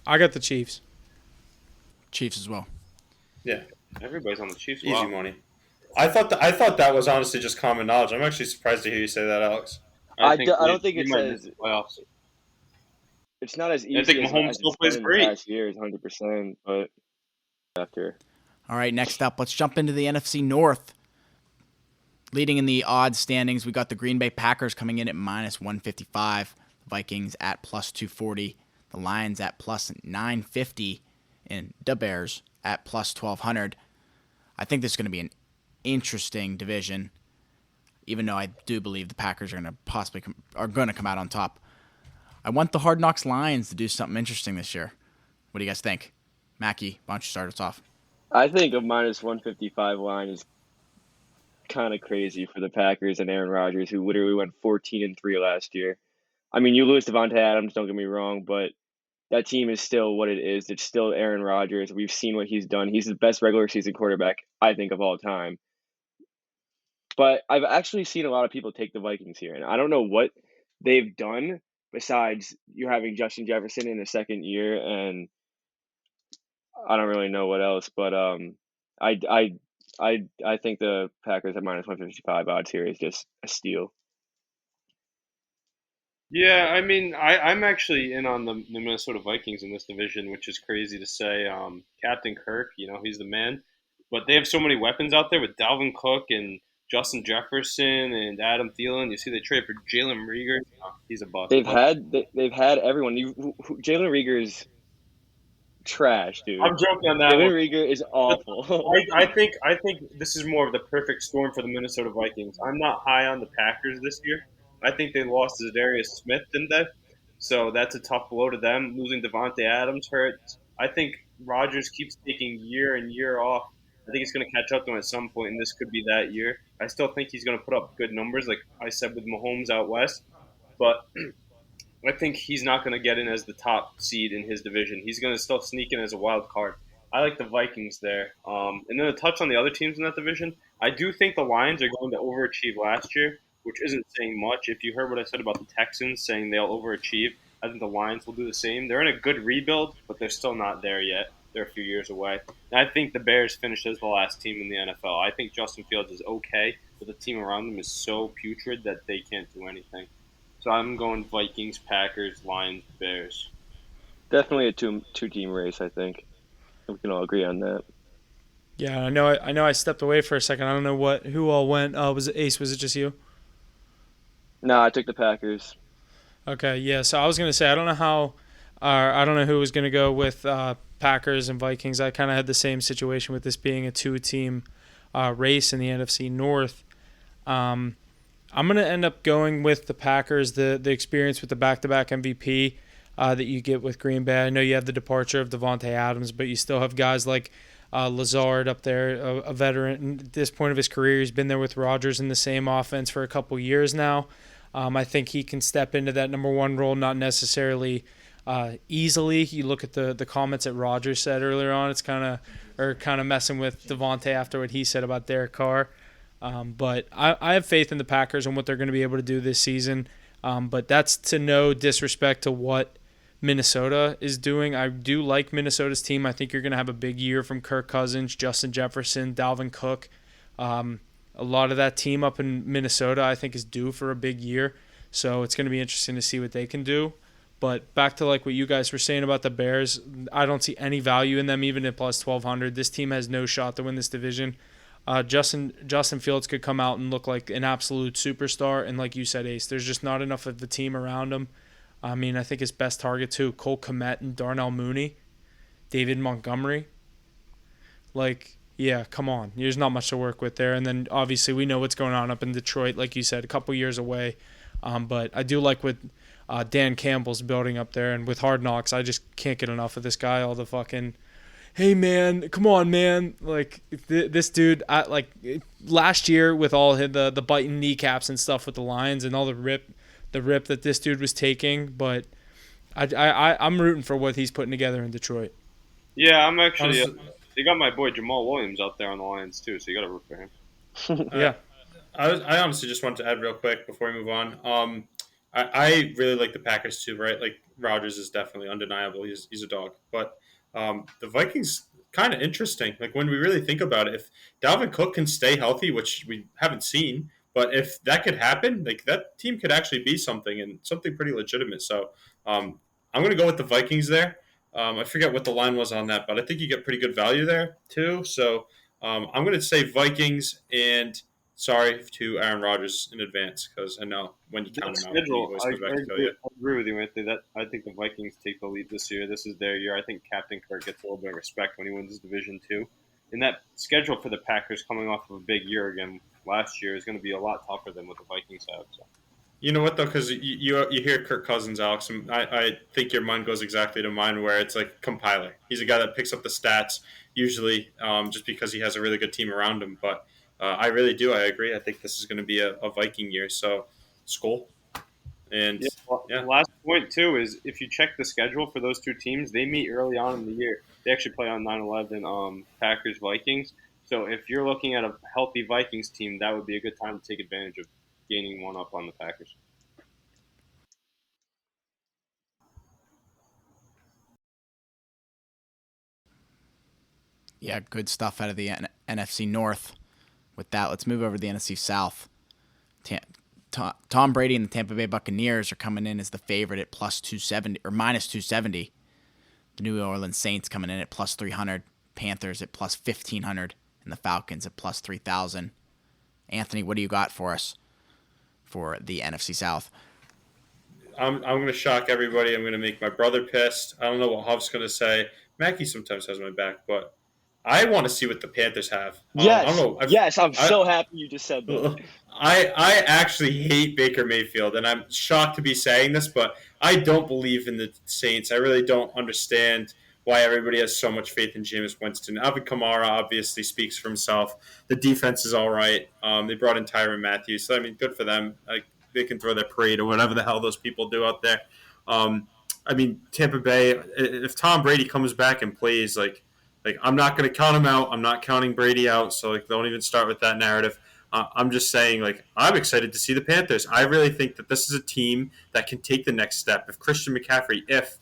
I got the Chiefs. Chiefs as well. Yeah. Everybody's on the Chiefs. Easy money. I thought that was honestly just common knowledge. I'm actually surprised to hear you say that, Alex. I don't think it's as playoffs. It's not as easy. I think Mahomes still plays great. Past years, 100%, but after. All right, next up, let's jump into the NFC North. Leading in the odds standings, we got the Green Bay Packers coming in at minus 155, Vikings at plus 240, the Lions at plus 950, and the Bears at plus 1200. I think this is going to be an interesting division, even though I do believe the Packers are going to come out on top. I want the Hard Knocks Lions to do something interesting this year. What do you guys think? Mackie, why don't you start us off? I think a minus 155 line is kind of crazy for the Packers and Aaron Rodgers, who literally went 14-3 last year. I mean, you lose Devontae Adams, don't get me wrong, but that team is still what it is. It's still Aaron Rodgers. We've seen what he's done. He's the best regular season quarterback, I think, of all time. But I've actually seen a lot of people take the Vikings here, and I don't know what they've done, besides you having Justin Jefferson in his second year, and I don't really know what else. But I think the Packers at -155 odds here is just a steal. Yeah, I mean, I'm actually in on the Minnesota Vikings in this division, which is crazy to say. Captain Kirk, he's the man. But they have so many weapons out there with Dalvin Cook and Justin Jefferson and Adam Thielen. You see they trade for Jalen Reagor. He's a bust. They've had everyone. Jalen Reagor's trash, dude. I'm joking on that Jalen one. Reagor is awful. I think this is more of the perfect storm for the Minnesota Vikings. I'm not high on the Packers this year. I think they lost Zadarius Smith, didn't they? So that's a tough blow to them. Losing Devontae Adams hurts. I think Rodgers keeps taking year and year off. I think he's going to catch up to him at some point, and this could be that year. I still think he's going to put up good numbers, like I said with Mahomes out west. But I think he's not going to get in as the top seed in his division. He's going to still sneak in as a wild card. I like the Vikings there. And then a touch on the other teams in that division. I do think the Lions are going to overachieve last year, which isn't saying much. If you heard what I said about the Texans saying they'll overachieve, I think the Lions will do the same. They're in a good rebuild, but they're still not there yet. They're a few years away. And I think the Bears finished as the last team in the NFL. I think Justin Fields is okay, but the team around him is so putrid that they can't do anything. So I'm going Vikings, Packers, Lions, Bears. Definitely a two-team race, I think. We can all agree on that. Yeah, I know I stepped away for a second. I don't know who all went. Was it Ace? Was it just you? No, I took the Packers. Okay, yeah. So I was gonna say I don't know who was gonna go with Packers and Vikings. I kind of had the same situation with this being a two-team race in the NFC North. I'm going to end up going with the Packers, the experience with the back-to-back MVP that you get with Green Bay. I know you have the departure of Devontae Adams, but you still have guys like Lazard up there, a veteran at this point of his career. He's been there with Rodgers in the same offense for a couple years now. I think he can step into that number one role, not necessarily easily. You look at the comments that Rodgers said earlier on, it's kind of messing with Devontae after what he said about Derek Carr. But I have faith in the Packers and what they're going to be able to do this season. But that's to no disrespect to what Minnesota is doing. I do like Minnesota's team. I think you're going to have a big year from Kirk Cousins, Justin Jefferson, Dalvin Cook. A lot of that team up in Minnesota I think is due for a big year. So it's going to be interesting to see what they can do. But back to like what you guys were saying about the Bears, I don't see any value in them even at plus 1,200. This team has no shot to win this division. Justin Fields could come out and look like an absolute superstar, and like you said, Ace, there's just not enough of the team around him. I mean, I think his best target too, Cole Kmet and Darnell Mooney, David Montgomery. Like, yeah, come on, there's not much to work with there. And then obviously we know what's going on up in Detroit, like you said, a couple years away. But I do like what Dan Campbell's building up there, and with Hard Knocks, I just can't get enough of this guy. All the fucking, hey man, come on man, like this dude, last year with all the biting kneecaps and stuff with the Lions and all the rip that this dude was taking, but I'm rooting for what he's putting together in Detroit. Yeah, I'm actually. They got my boy Jamal Williams out there on the Lions too, so you got to root for him. Yeah, I honestly just wanted to add real quick before we move on. I really like the Packers too, right? Like Rodgers is definitely undeniable. He's a dog, but the Vikings kind of interesting. Like when we really think about it, if Dalvin Cook can stay healthy, which we haven't seen, but if that could happen, like that team could actually be something and something pretty legitimate. So I'm going to go with the Vikings there. I forget what the line was on that, but I think you get pretty good value there too. So I'm going to say Vikings, and sorry to Aaron Rodgers in advance because I know when you count him out, he always comes back to kill you. I agree with you, Anthony. I think the Vikings take the lead this year. This is their year. I think Captain Kirk gets a little bit of respect when he wins his division too. And that schedule for the Packers coming off of a big year again last year is going to be a lot tougher than what the Vikings have. So. You know what, though? Because you hear Kirk Cousins, Alex, and I think your mind goes exactly to mine where it's like compiler. He's a guy that picks up the stats usually just because he has a really good team around him. But I really do. I agree. I think this is going to be a Viking year. So, Skol. And The last point, too, is if you check the schedule for those two teams, they meet early on in the year. They actually play on 9/11 Packers-Vikings. So if you're looking at a healthy Vikings team, that would be a good time to take advantage of gaining one up on the Packers. Yeah, good stuff out of the NFC North. With that, let's move over to the NFC South. Tom Brady and the Tampa Bay Buccaneers are coming in as the favorite at plus 270 or minus 270. The New Orleans Saints coming in at plus 300, Panthers at plus 1,500, and the Falcons at plus 3,000. Anthony, what do you got for us for the NFC South? I'm going to shock everybody. I'm going to make my brother pissed. I don't know what Huff's going to say. Mackie sometimes has my back, but I want to see what the Panthers have. Yes, I don't know. I'm so happy you just said that. I actually hate Baker Mayfield, and I'm shocked to be saying this, but I don't believe in the Saints. I really don't understand why everybody has so much faith in Jameis Winston. Alvin Kamara obviously speaks for himself. The defense is all right. They brought in Tyrann Mathieu, so I mean, good for them. They can throw their parade or whatever the hell those people do out there. I mean, Tampa Bay, if Tom Brady comes back and plays, like I'm not going to count him out. I'm not counting Brady out, so don't even start with that narrative. I'm just saying, I'm excited to see the Panthers. I really think that this is a team that can take the next step. If Christian McCaffrey, if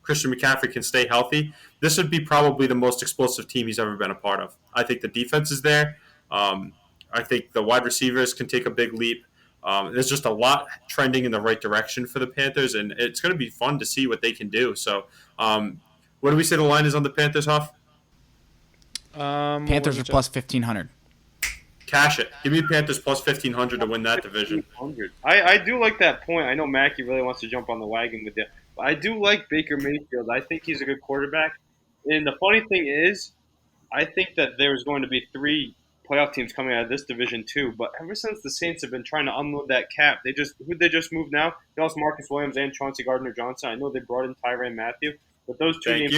Christian McCaffrey can stay healthy, this would be probably the most explosive team he's ever been a part of. I think the defense is there. I think the wide receivers can take a big leap. There's just a lot trending in the right direction for the Panthers, and it's going to be fun to see what they can do. So, what do we say the line is on the Panthers, Huff? Panthers are plus 1,500. Cash it. Give me Panthers plus 1,500 to win that division. I do like that point. I know Mackie really wants to jump on the wagon with you. But I do like Baker Mayfield. I think he's a good quarterback. And the funny thing is, I think that there's going to be 3 playoff teams coming out of this division too. But ever since the Saints have been trying to unload that cap, they just moved now? They lost Marcus Williams and Chauncey Gardner-Johnson. I know they brought in Tyrann Mathieu. But those two names,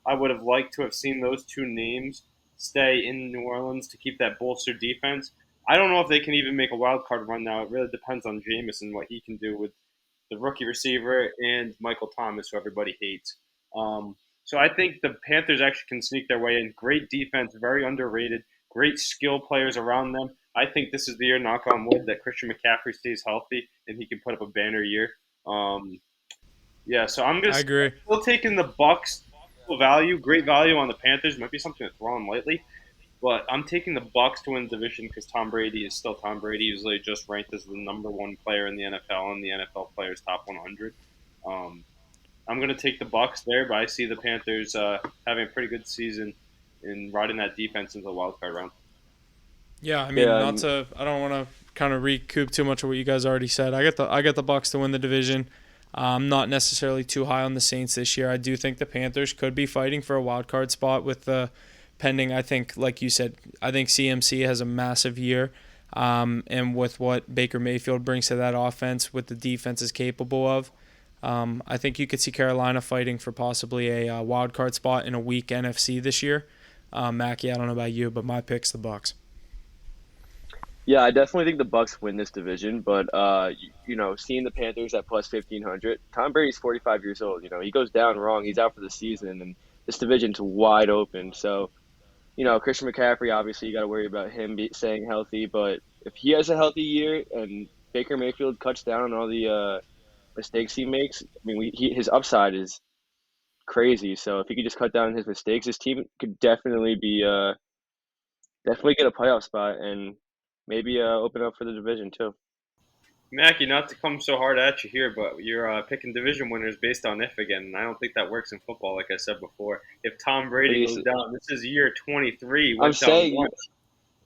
I would have liked to have seen those 2 names stay in New Orleans to keep that bolstered defense. I don't know if they can even make a wild card run now. It really depends on Jameis and what he can do with the rookie receiver and Michael Thomas, who everybody hates. So I think the Panthers actually can sneak their way in. Great defense, very underrated, great skill players around them. I think this is the year, knock on wood, that Christian McCaffrey stays healthy and he can put up a banner year. So I'm just still taking the Bucs. Great value on the Panthers. Might be something to throw on lightly, but I'm taking the Bucs to win the division because Tom Brady is still Tom Brady. He's usually just ranked as the number 1 player in the NFL and the NFL Players Top 100. I'm going to take the Bucs there, but I see the Panthers having a pretty good season and riding that defense into the wild card round. Yeah, I mean, I don't want to kind of recoup too much of what you guys already said. I got the Bucs to win the division. I'm not necessarily too high on the Saints this year. I do think the Panthers could be fighting for a wild card spot with the pending. I think, like you said, I think CMC has a massive year, and with what Baker Mayfield brings to that offense, what the defense is capable of, I think you could see Carolina fighting for possibly a wild card spot in a weak NFC this year. Mackie, I don't know about you, but my pick's the Bucs. Yeah, I definitely think the Bucs win this division, but seeing the Panthers at plus 1,500, Tom Brady's 45 years old. He goes down wrong, he's out for the season, and this division's wide open. So, Christian McCaffrey, obviously, you got to worry about him staying healthy. But if he has a healthy year and Baker Mayfield cuts down on all the mistakes he makes, I mean, his upside is crazy. So if he could just cut down his mistakes, his team could definitely get a playoff spot and maybe open up for the division too. Mackie, not to come so hard at you here, but you're picking division winners based on if again, and I don't think that works in football, like I said before. If Tom Brady goes down, this is year 23.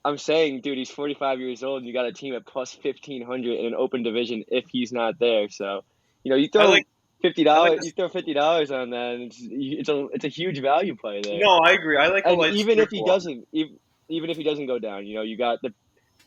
I'm saying, dude, he's 45 years old, and you got a team at plus 1,500 in an open division if he's not there. So, you throw $50, you throw $50 on that, and it's a huge value play there. No, I agree. I like the even if he doesn't go down, you got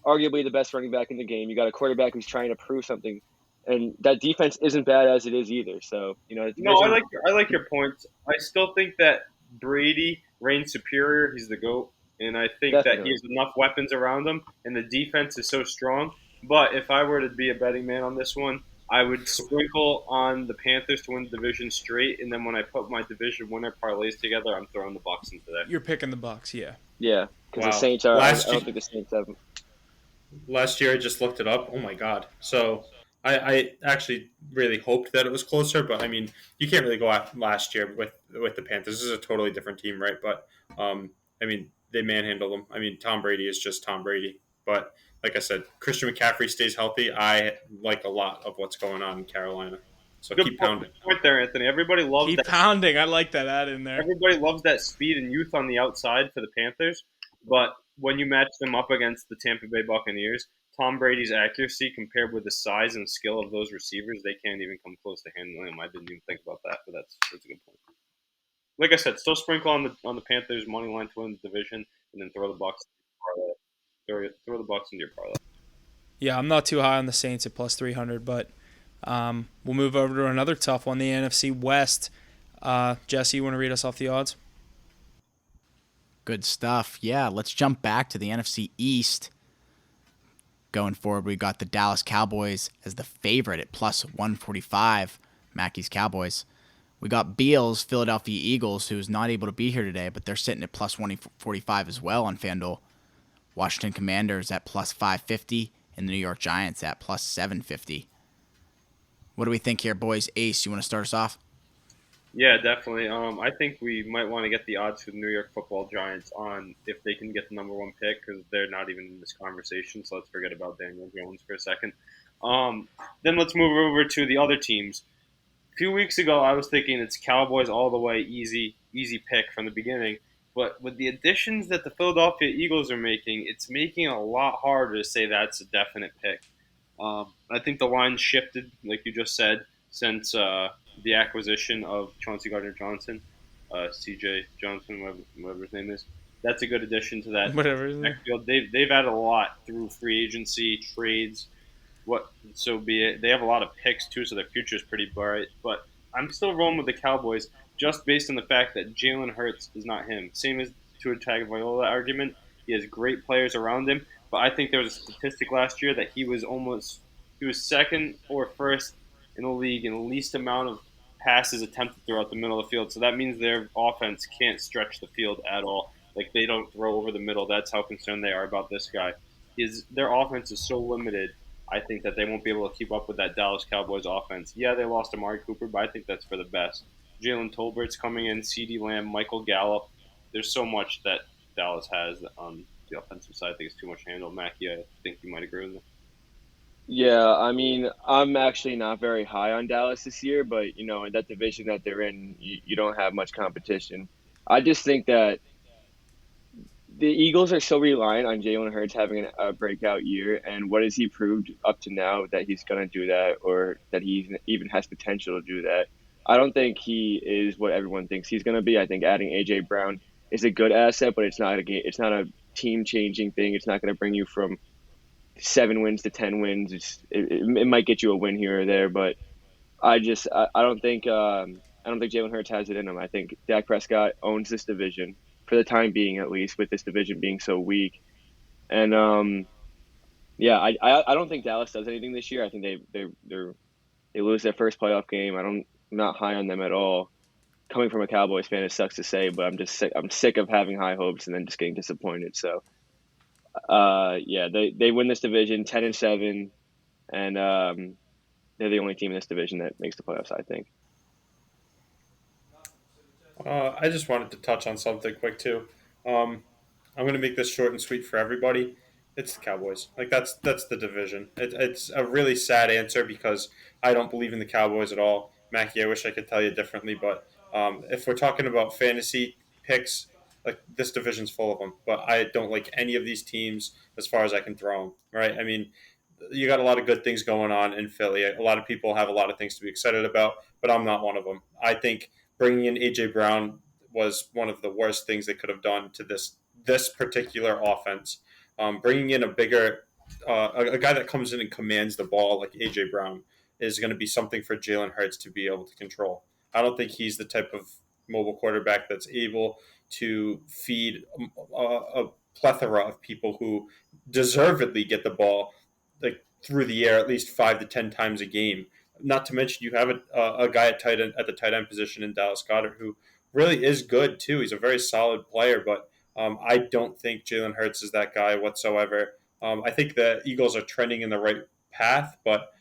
arguably the best running back in the game. You got a quarterback who's trying to prove something, and that defense isn't bad as it is either. So I like your points. I still think that Brady reigns superior. He's the GOAT, and I think that he has enough weapons around him, and the defense is so strong. But if I were to be a betting man on this one, I would sprinkle on the Panthers to win the division straight, and then when I put my division winner parlays together, I'm throwing the Bucs into that. You're picking the Bucs, yeah. Yeah, because the Saints are. I don't think the Saints have them. Last year, I just looked it up. Oh, my God. So I actually really hoped that it was closer, but, I mean, you can't really go out last year with the Panthers. This is a totally different team, right? But I mean, they manhandle them. I mean, Tom Brady is just Tom Brady. But like I said, Christian McCaffrey stays healthy. I like a lot of what's going on in Carolina. So Good keep pounding. point there, Anthony. Everybody loves Keep that. pounding. I like that add in there. Everybody loves that speed and youth on the outside for the Panthers, but when you match them up against the Tampa Bay Buccaneers, Tom Brady's accuracy compared with the size and skill of those receivers, they can't even come close to handling him. I didn't even think about that, but that's a good point. Like I said, still sprinkle on the Panthers money line to win the division, and then throw the Bucks throw the Bucks into your parlay. Yeah, I'm not too high on the Saints at plus 300, but we'll move over to another tough one, the NFC West. Jesse, you want to read us off the odds? Good stuff. Yeah, let's jump back to the NFC East. Going forward, we got the Dallas Cowboys as the favorite at plus 145, Mackey's Cowboys. We got Beal's Philadelphia Eagles, who's not able to be here today, but they're sitting at plus 145 as well on FanDuel. Washington Commanders at plus 550, and the New York Giants at plus 750. What do we think here, boys? Ace, you want to start us off? Yeah, definitely. I think we might want to get the odds for the New York Football Giants on if they can get the number one pick, because they're not even in this conversation. So let's forget about Daniel Jones for a second. Then let's move over to the other teams. A few weeks ago, I was thinking it's Cowboys all the way, easy pick from the beginning. But with the additions that the Philadelphia Eagles are making, it's making it a lot harder to say that's a definite pick. I think the line shifted, like you just said, since the acquisition of Chauncey Gardner-Johnson, C.J. Johnson, whatever his name is. That's a good addition to that backfield. They've added a lot through free agency, trades, so be it. They have a lot of picks too, so their future is pretty bright. But I'm still rolling with the Cowboys just based on the fact that Jalen Hurts is not him. Same as Tua Tagovailoa argument. He has great players around him, but I think there was a statistic last year that he was second or first in the league in the least amount of passes attempted throughout the middle of the field. So that means their offense can't stretch the field at all. Like, they don't throw over the middle. That's how concerned they are about this guy. Their offense is so limited, I think, that they won't be able to keep up with that Dallas Cowboys offense. Yeah, they lost Amari Cooper, but I think that's for the best. Jalen Tolbert's coming in, CeeDee Lamb, Michael Gallup. There's so much that Dallas has on the offensive side. I think it's too much to handle. Mackie, I think you might agree with me. Yeah, I mean, I'm actually not very high on Dallas this year, but, in that division that they're in, you don't have much competition. I just think that the Eagles are so reliant on Jalen Hurts having a breakout year, and what has he proved up to now that he's going to do that, or that he even has potential to do that? I don't think he is what everyone thinks he's going to be. I think adding A.J. Brown is a good asset, but it's not a team-changing thing. It's not going to bring you from 7 wins to 10 wins. It might get you a win here or there, but I don't think Jalen Hurts has it in him. I think Dak Prescott owns this division for the time being, at least, with this division being so weak. And I don't think Dallas does anything this year. I think they lose their first playoff game. I'm not high on them at all. Coming from a Cowboys fan, it sucks to say, but I'm just sick. I'm sick of having high hopes and then just getting disappointed. So. They win this division 10-7, and they're the only team in this division that makes the playoffs, I think. I just wanted to touch on something quick too. I'm going to make this short and sweet for everybody. It's the Cowboys. Like, that's the division. It's a really sad answer because I don't believe in the Cowboys at all. Mackie, I wish I could tell you differently, but if we're talking about fantasy picks, like, this division's full of them, but I don't like any of these teams as far as I can throw them, right? I mean, you got a lot of good things going on in Philly. A lot of people have a lot of things to be excited about, but I'm not one of them. I think bringing in A.J. Brown was one of the worst things they could have done to this particular offense. Bringing in a bigger a guy that comes in and commands the ball like A.J. Brown is going to be something for Jalen Hurts to be able to control. I don't think he's the type of mobile quarterback that's able to feed a plethora of people who deservedly get the ball like through the air at least 5 to 10 times a game. Not to mention you have a guy at the tight end position in Dallas Goedert who really is good too. He's a very solid player, but I don't think Jalen Hurts is that guy whatsoever. I think the Eagles are trending in the right path, but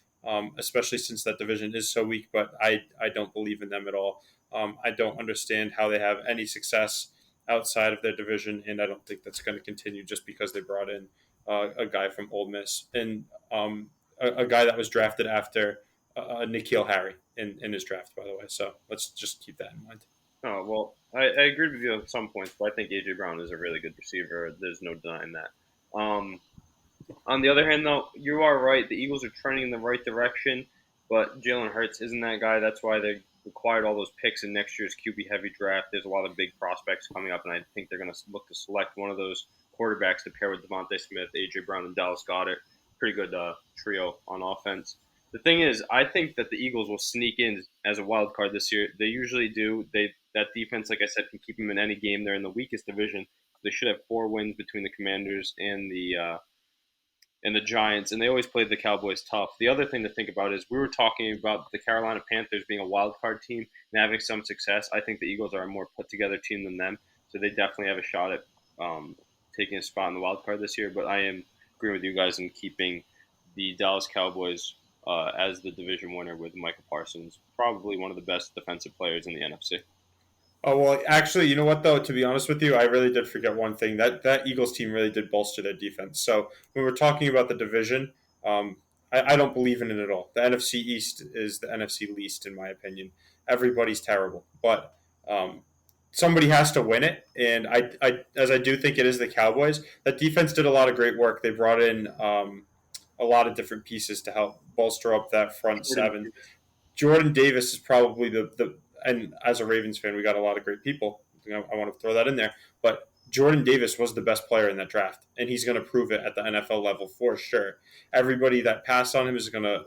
especially since that division is so weak, but I don't believe in them at all. I don't understand how they have any success outside of their division, and I don't think that's going to continue just because they brought in a guy from Ole Miss and a guy that was drafted after N'Keal Harry in his draft, by the way. So let's just keep that in mind. Oh, well, I agree with you on some points, but I think A.J. Brown is a really good receiver. There's no denying that. On the other hand, though, you are right. The Eagles are trending in the right direction, but Jalen Hurts isn't that guy. That's why they acquired all those picks in next year's QB-heavy draft. There's a lot of big prospects coming up, and I think they're going to look to select one of those quarterbacks to pair with Devontae Smith, A.J. Brown, and Dallas Goedert. Pretty good trio on offense. The thing is, I think that the Eagles will sneak in as a wild card this year. They usually do. That defense, like I said, can keep them in any game. They're in the weakest division. They should have 4 wins between the Commanders and the Giants, and they always played the Cowboys tough. The other thing to think about is we were talking about the Carolina Panthers being a wild card team and having some success. I think the Eagles are a more put together team than them, so they definitely have a shot at taking a spot in the wild card this year. But I am agreeing with you guys in keeping the Dallas Cowboys as the division winner with Micah Parsons, probably one of the best defensive players in the NFC. Oh, well, actually, you know what, though? To be honest with you, I really did forget one thing. That Eagles team really did bolster their defense. So when we're talking about the division, I don't believe in it at all. The NFC East is the NFC least, in my opinion. Everybody's terrible. But somebody has to win it. And as I do think it is the Cowboys, that defense did a lot of great work. They brought in a lot of different pieces to help bolster up that front seven. Jordan Davis is probably and as a Ravens fan, we got a lot of great people. I want to throw that in there. But Jordan Davis was the best player in that draft, and he's going to prove it at the NFL level for sure. Everybody that passed on him is going to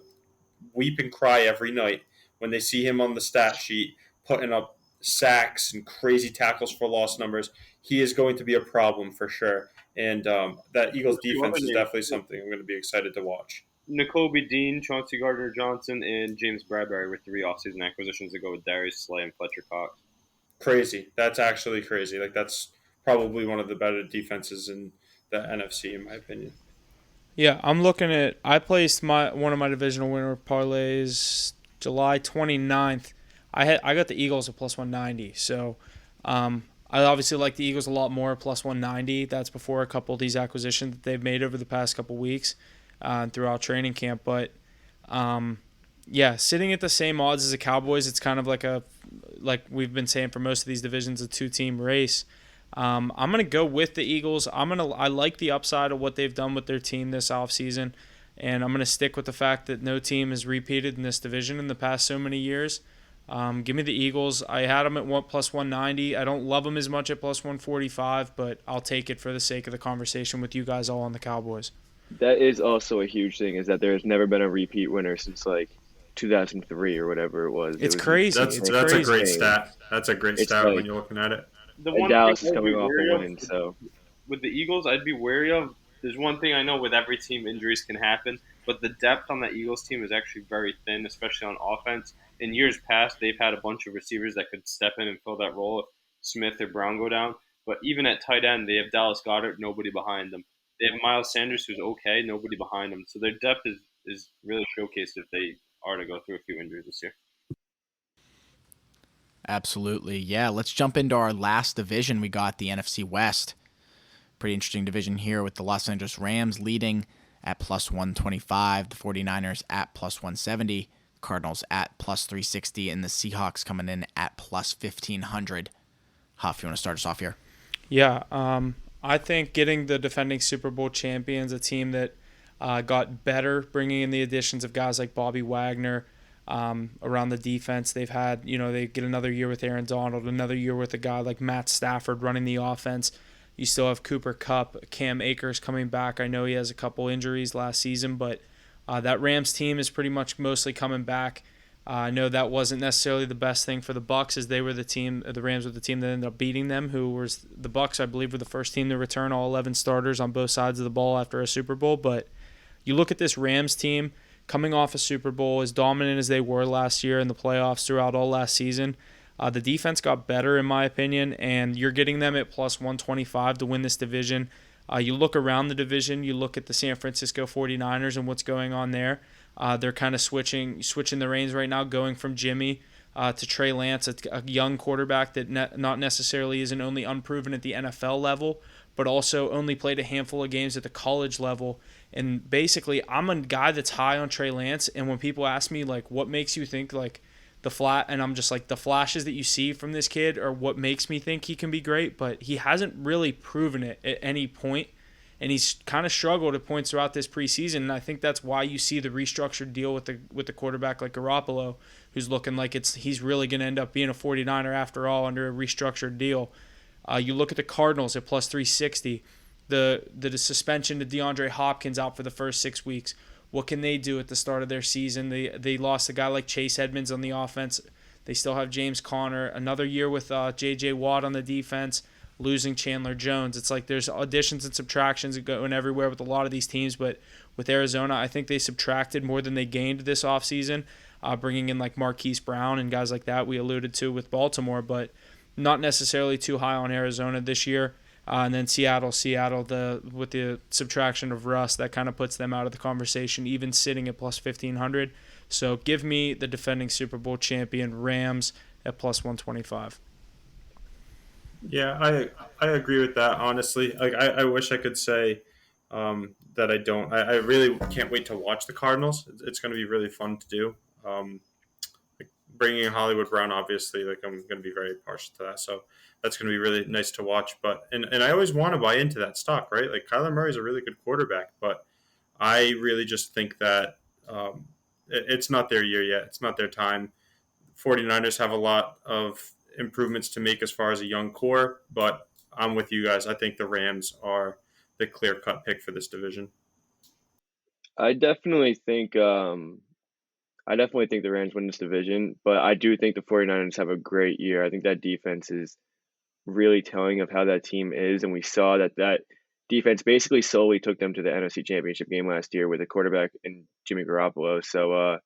weep and cry every night when they see him on the stat sheet putting up sacks and crazy tackles for loss numbers. He is going to be a problem for sure. And that Eagles defense is definitely something I'm going to be excited to watch. Nakobe Dean, Chauncey Gardner-Johnson, and James Bradbury were 3 offseason acquisitions that go with Darius Slay and Fletcher Cox. Crazy. That's actually crazy. Like, that's probably one of the better defenses in the NFC, in my opinion. Yeah, I'm looking at – I placed one of my divisional winner parlays July 29th. I got the Eagles at plus 190. So I obviously like the Eagles a lot more, plus 190. That's before a couple of these acquisitions that they've made over the past couple weeks. Throughout training camp, but sitting at the same odds as the Cowboys, it's kind of like we've been saying for most of these divisions, a 2-team race. I'm gonna go with the Eagles. I like the upside of what they've done with their team this offseason, and I'm gonna stick with the fact that no team has repeated in this division in the past so many years. Give me the Eagles. I had them at plus 190. I don't love them as much at plus 145, but I'll take it for the sake of the conversation with you guys all on the Cowboys. That is also a huge thing, is that there's never been a repeat winner since 2003 or whatever it was. It's crazy. That's a great stat. That's a great stat when you're looking at it. The one Dallas is coming off a win, so with the Eagles, I'd be wary of. There's one thing I know with every team, injuries can happen, but the depth on that Eagles team is actually very thin, especially on offense. In years past, they've had a bunch of receivers that could step in and fill that role if Smith or Brown go down. But even at tight end, they have Dallas Goedert, nobody behind them. They have Miles Sanders, who's okay, nobody behind him. So their depth is really showcased if they are to go through a few injuries this year. Absolutely. Yeah, let's jump into our last division. We got the NFC West. Pretty interesting division here with the Los Angeles Rams leading at plus 125, the 49ers at plus 170, Cardinals at plus 360, and the Seahawks coming in at plus 1,500. Huff, you want to start us off here? Yeah, I think getting the defending Super Bowl champions, a team that got better, bringing in the additions of guys like Bobby Wagner around the defense. They've had, they get another year with Aaron Donald, another year with a guy like Matt Stafford running the offense. You still have Cooper Kupp, Cam Akers coming back. I know he has a couple injuries last season, but that Rams team is pretty much mostly coming back. I know that wasn't necessarily the best thing for the Bucs, as they were the Rams were the team that ended up beating them, who was the Bucs, I believe, were the first team to return all 11 starters on both sides of the ball after a Super Bowl. But you look at this Rams team coming off a Super Bowl, as dominant as they were last year in the playoffs throughout all last season. The defense got better, in my opinion, and you're getting them at plus 125 to win this division. You look around the division, you look at the San Francisco 49ers and what's going on there. They're kind of switching the reins right now, going from Jimmy to Trey Lance, a young quarterback that not necessarily isn't only unproven at the NFL level, but also only played a handful of games at the college level. And basically, I'm a guy that's high on Trey Lance, and when people ask me, like, what makes you think, like, and I'm just like, the flashes that you see from this kid are what makes me think he can be great, but he hasn't really proven it at any point, and he's kind of struggled at points throughout this preseason, and I think that's why you see the restructured deal with the quarterback like Garoppolo, who's looking like he's really going to end up being a 49er after all under a restructured deal. You look at the Cardinals at plus 360, the suspension to DeAndre Hopkins out for the first 6 weeks. What can they do at the start of their season? They lost a guy like Chase Edmonds on the offense. They still have James Conner. Another year with J.J. Watt on the defense, losing Chandler Jones. It's like there's additions and subtractions going everywhere with a lot of these teams. But with Arizona, I think they subtracted more than they gained this offseason, bringing in like Marquise Brown and guys like that we alluded to with Baltimore, but not necessarily too high on Arizona this year. And then Seattle, with the subtraction of Russ, that kind of puts them out of the conversation, even sitting at plus 1,500. So give me the defending Super Bowl champion Rams at plus 125. Yeah, I agree with that, honestly. Like, I wish I could say that I don't. I really can't wait to watch the Cardinals. It's going to be really fun to do. Bringing in Hollywood Brown, obviously, like, I'm going to be very partial to that. So that's going to be really nice to watch. But and I always want to buy into that stock, right? Like, Kyler Murray's a really good quarterback, but I really just think that it's not their year yet. It's not their time. 49ers have a lot of improvements to make as far as a young core, but I'm with you guys. I think the Rams are the clear-cut pick for this division. I definitely think the Rams win this division, but I do think the 49ers have a great year. I think that defense is really telling of how that team is, and we saw that defense basically solely took them to the NFC Championship game last year with a quarterback in Jimmy Garoppolo. So,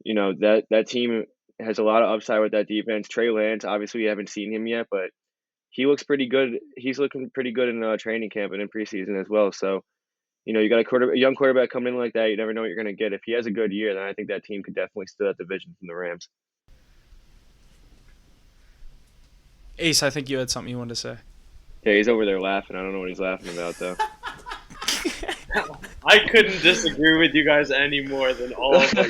that team has a lot of upside with that defense. Trey Lance, obviously we haven't seen him yet, but he looks pretty good. He's looking pretty good in training camp and in preseason as well. So, you got a young quarterback coming in like that. You never know what you're going to get. If he has a good year, then I think that team could definitely steal that division from the Rams. Ace, I think you had something you wanted to say. Yeah, he's over there laughing. I don't know what he's laughing about, though. I couldn't disagree with you guys any more than all of them.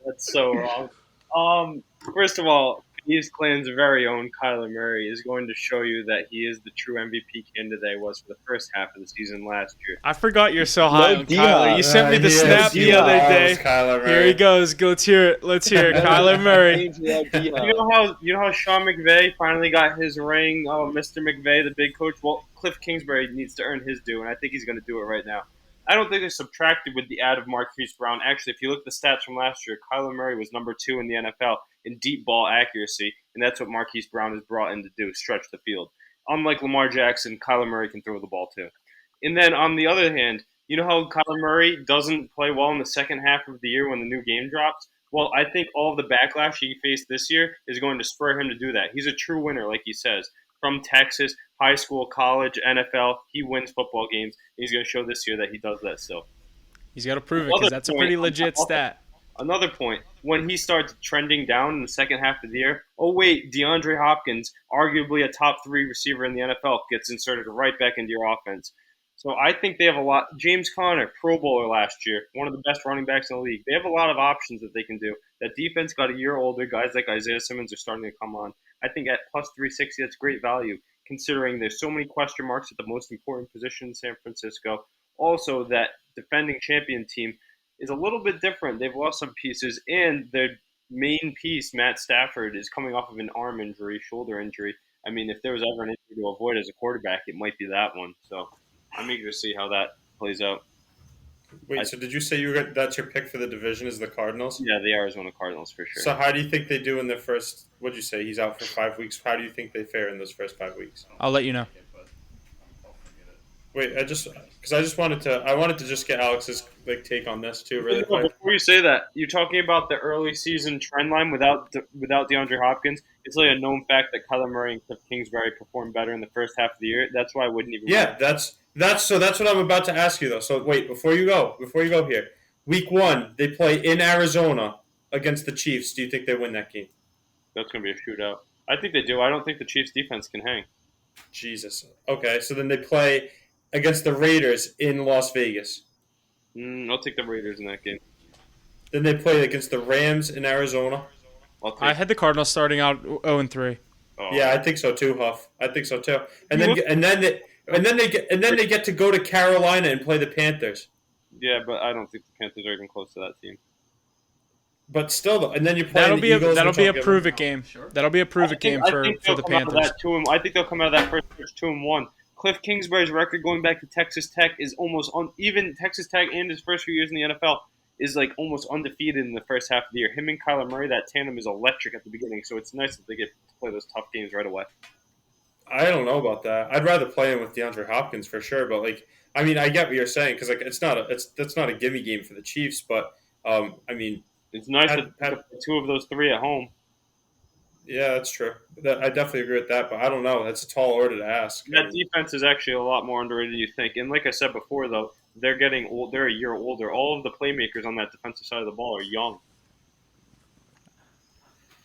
That's so wrong. First of all, East Clan's very own Kyler Murray is going to show you that he is the true MVP candidate was for the first half of the season last year. I forgot you're so high on Kyler. You sent me the snap the other day. Here he goes. Let's hear it. Kyler Murray. You know how Sean McVay finally got his ring? Oh, Mr. McVay, the big coach. Well, Cliff Kingsbury needs to earn his due, and I think he's going to do it right now. I don't think they subtracted with the add of Marquise Brown. Actually, if you look at the stats from last year, Kyler Murray was number 2 in the NFL in deep ball accuracy, and that's what Marquise Brown is brought in to do, stretch the field. Unlike Lamar Jackson, Kyler Murray can throw the ball too. And then on the other hand, you know how Kyler Murray doesn't play well in the second half of the year when the new game drops? Well, I think all of the backlash he faced this year is going to spur him to do that. He's a true winner, like he says. From Texas, high school, college, NFL, he wins football games. He's going to show this year that he does that still. He's got to prove it because that's a pretty legit stat. Another point, when he starts trending down in the second half of the year, oh wait, DeAndre Hopkins, arguably a top 3 receiver in the NFL, gets inserted right back into your offense. So I think they have a lot. James Conner, Pro Bowler last year, one of the best running backs in the league. They have a lot of options that they can do. That defense got a year older. Guys like Isaiah Simmons are starting to come on. I think at plus 360, that's great value, considering there's so many question marks at the most important position in San Francisco. Also, that defending champion team is a little bit different. They've lost some pieces, and their main piece, Matt Stafford, is coming off of an arm injury, shoulder injury. I mean, if there was ever an injury to avoid as a quarterback, it might be that one. So I'm eager to see how that plays out. Wait, so did you say that's your pick for the division is the Cardinals? Yeah, the Arizona Cardinals for sure. So how do you think they do in their first, what'd you say, he's out for 5 weeks? How do you think they fare in those first 5 weeks? I'll let you know. Wait, I wanted to just get Alex's take on this too, really quick. Before you say that, you're talking about the early season trend line without DeAndre Hopkins. It's like a known fact that Kyler Murray and Cliff Kingsbury performed better in the first half of the year. That's why I wouldn't even. Yeah, that's what I'm about to ask you though. So wait, before you go here, week 1 they play in Arizona against the Chiefs. Do you think they win that game? That's going to be a shootout. I think they do. I don't think the Chiefs' defense can hang. Jesus. Okay, so then they play against the Raiders in Las Vegas. I'll take the Raiders in that game. Then they play against the Rams in Arizona. I had the Cardinals starting out 0-3. Oh. Yeah, I think so too, Huff. I think so too. And then they get to go to Carolina and play the Panthers. Yeah, but I don't think the Panthers are even close to that team. But still, though, and then you play that'll the Eagles. That'll be a prove-it game. Sure. That'll be a prove-it game for the Panthers. I think they'll come out of that first 2-1. Cliff Kingsbury's record going back to Texas Tech is almost even Texas Tech and his first few years in the NFL is like almost undefeated in the first half of the year. Him and Kyler Murray, that tandem is electric at the beginning, so it's nice that they get to play those tough games right away. I don't know about that. I'd rather play him with DeAndre Hopkins for sure, but I get what you're saying because that's not a gimme game for the Chiefs, but it's nice to have two of those three at home. Yeah, that's true. I definitely agree with that, but I don't know. That's a tall order to ask. That defense is actually a lot more underrated than you think. And like I said before, though, they're getting old. They're a year older. All of the playmakers on that defensive side of the ball are young.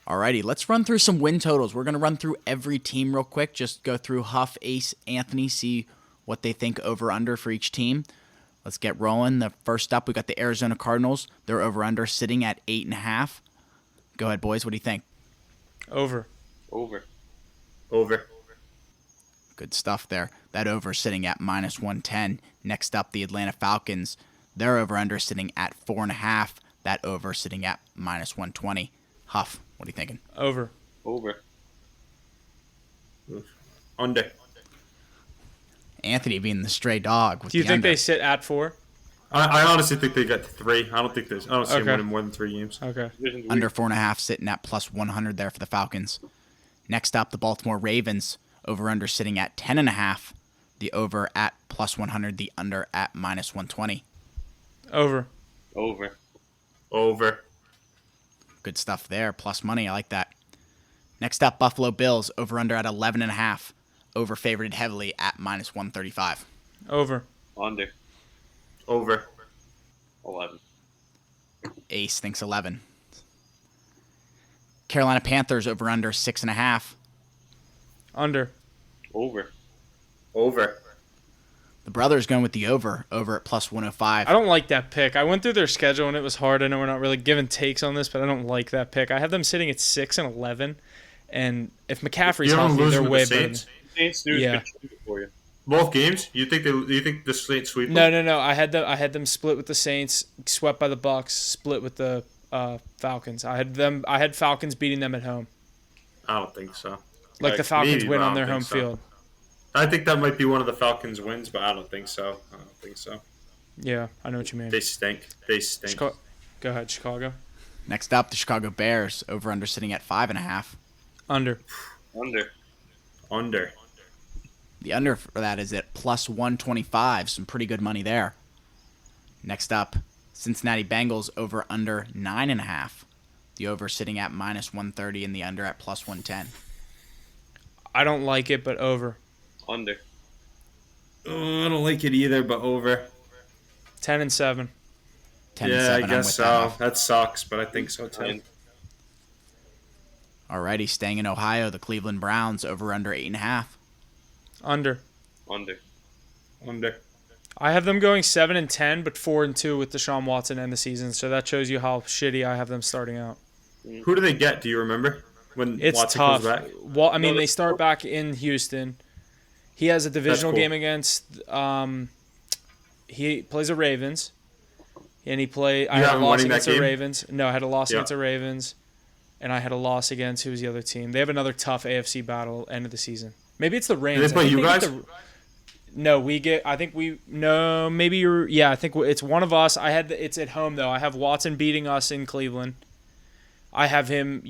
Alrighty, let's run through some win totals. We're going to run through every team real quick. Just go through Huff, Ace, Anthony, see what they think over-under for each team. Let's get rolling. The first up, we got the Arizona Cardinals. They're over-under sitting at 8.5. Go ahead, boys. What do you think? Over. Good stuff there. That over sitting at -110. Next up, the Atlanta Falcons. Their over-under sitting at 4.5. That over sitting at -120. Huff, what are you thinking? Over. Under. Anthony being the stray dog. With Do you think under. they sit at 4? I honestly think they get to 3. I don't see them winning more than 3 games. Okay. Under 4.5, sitting at +100 there for the Falcons. Next up, the Baltimore Ravens. Over-under sitting at 10.5. The over at +100. The under at -120. Over. Good stuff there. Plus money. I like that. Next up, Buffalo Bills. Over-under at 11.5. Over favored heavily at -135. Over. Under. Over. 11. Ace thinks 11. Carolina Panthers over-under 6.5. Under. Over. The brothers going with the over at +105. I don't like that pick. I went through their schedule and it was hard. I know we're not really giving takes on this, but I don't like that pick. I have them sitting at 6-11, and if McCaffrey's healthy, they're way better. Saints good for you. Both games? You think the Saints sweep? No. I had them split with the Saints, swept by the Bucks, split with the Falcons. I had Falcons beating them at home. I don't think so. Like the Falcons win on their home field. I think that might be one of the Falcons' wins, but I don't think so. Yeah, I know what you mean. They stink. Go ahead, Chicago. Next up, the Chicago Bears over-under sitting at 5.5. Under. The under for that is at +125. Some pretty good money there. Next up, Cincinnati Bengals over-under 9.5. The over sitting at -130 and the under at +110. I don't like it, but over. Under. Oh, I don't like it either, but over. 10-7. 10-7. I guess so. That sucks, but I think so too. Alrighty, staying in Ohio, the Cleveland Browns over-under 8.5. Under. I have them going 7-10, but 4-2 with Deshaun Watson end the season. So that shows you how shitty I have them starting out. Who do they get? Do you remember when it's Watson tough. comes back? Well, I mean, they start back in Houston. He has a divisional cool. game against. He plays the Ravens, and I had a loss against the Ravens. No, I had a loss against the Ravens, and I had a loss against who was the other team. They have another tough AFC battle end of the season. Maybe it's the Rams. Did they play you guys? No, we get. I think we. No, maybe you're. Yeah, I think it's one of us. It's at home though. I have Watson beating us in Cleveland. I have him.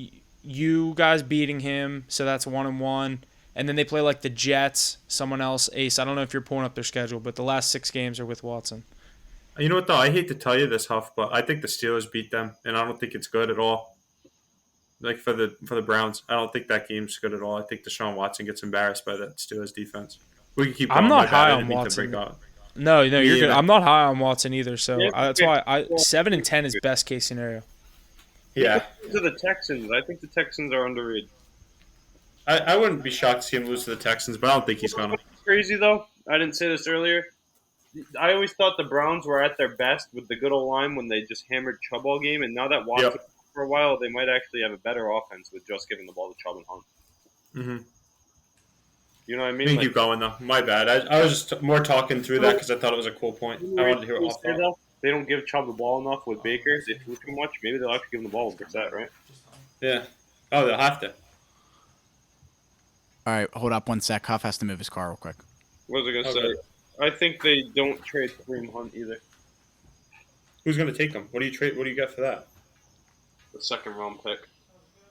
You guys beating him, so that's 1-1. And then they play like the Jets, someone else, Ace. I don't know if you're pulling up their schedule, but the last 6 games are with Watson. You know what, though? I hate to tell you this, Huff, but I think the Steelers beat them, and I don't think it's good at all. Like for the Browns, I don't think that game's good at all. I think Deshaun Watson gets embarrassed by that Steelers defense. We can keep going. I'm not high on Watson. No, you're good. I'm not high on Watson either, so that's why 7-10 is best case scenario. Yeah. To the Texans. I think the Texans are underrated. I wouldn't be shocked to see him lose to the Texans, but I don't think he's going to. Crazy, though. I didn't say this earlier. I always thought the Browns were at their best with the good old line when they just hammered Chubb all game, and now that Watson for a while, they might actually have a better offense with just giving the ball to Chubb and Hunt. Mm-hmm. You know what I mean? We can keep going, though. My bad. I was just more talking through that because I thought it was a cool point. I wanted to hear it off. They don't give Chubb the ball enough with Baker. If they threw too much, maybe they'll actually give him the ball with Brissett, right? Yeah. Oh, they'll have to. All right, hold up one sec. Huff has to move his car real quick. What was I going to say? I think they don't trade Kareem Hunt either. Who's going to take him? What do you trade? What do you get for that? The second round pick.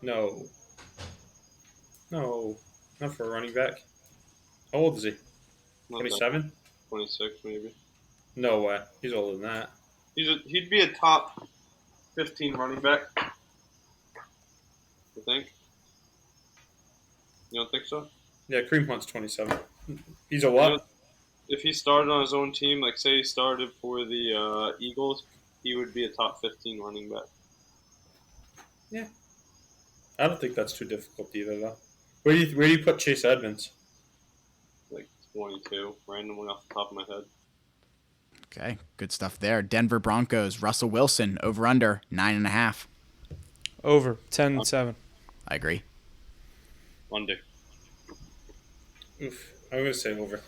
No, not for a running back. How old is he? 27? 26, maybe. No way. He's older than that. He'd be a top 15 running back. I think. You don't think so? Yeah, Kareem Hunt's 27. He's a what? If he started on his own team, like say he started for the Eagles, he would be a top 15 running back. Yeah. I don't think that's too difficult either, though. Where do you put Chase Edmonds? Like 22, randomly off the top of my head. Okay, good stuff there. Denver Broncos, Russell Wilson, over-under, 9.5. Over, 10-7. I agree. Under. Oof. I'm going to say over.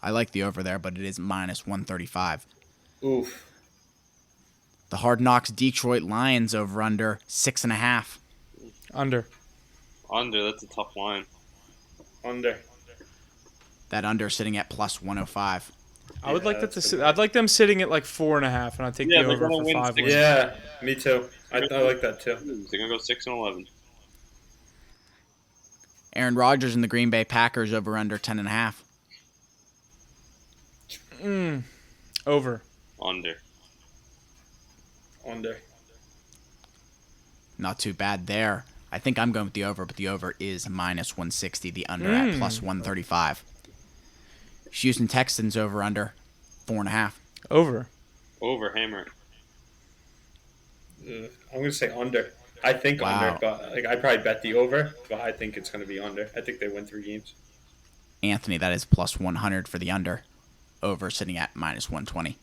I like the over there, but it is minus 135. Oof. The Hard Knocks Detroit Lions, over-under, 6.5. Under. Under, that's a tough line. Under. That under sitting at plus 105. I would like that to. I'd like them sitting at like 4.5, and I'd take the over for 5 wins. Yeah, me too. I like that too. They're gonna go 6-11. Aaron Rodgers and the Green Bay Packers, over/under 10.5. Over. Under. Under. Not too bad there. I think I'm going with the over, but the over is minus 160. The under at plus 135. Houston Texans, over/under 4.5. Over. Over, hammer. I'm going to say under. I think under, but I probably bet the over, but I think it's going to be under. I think they win 3 games. Anthony, that is plus 100 for the under. Over sitting at minus 120.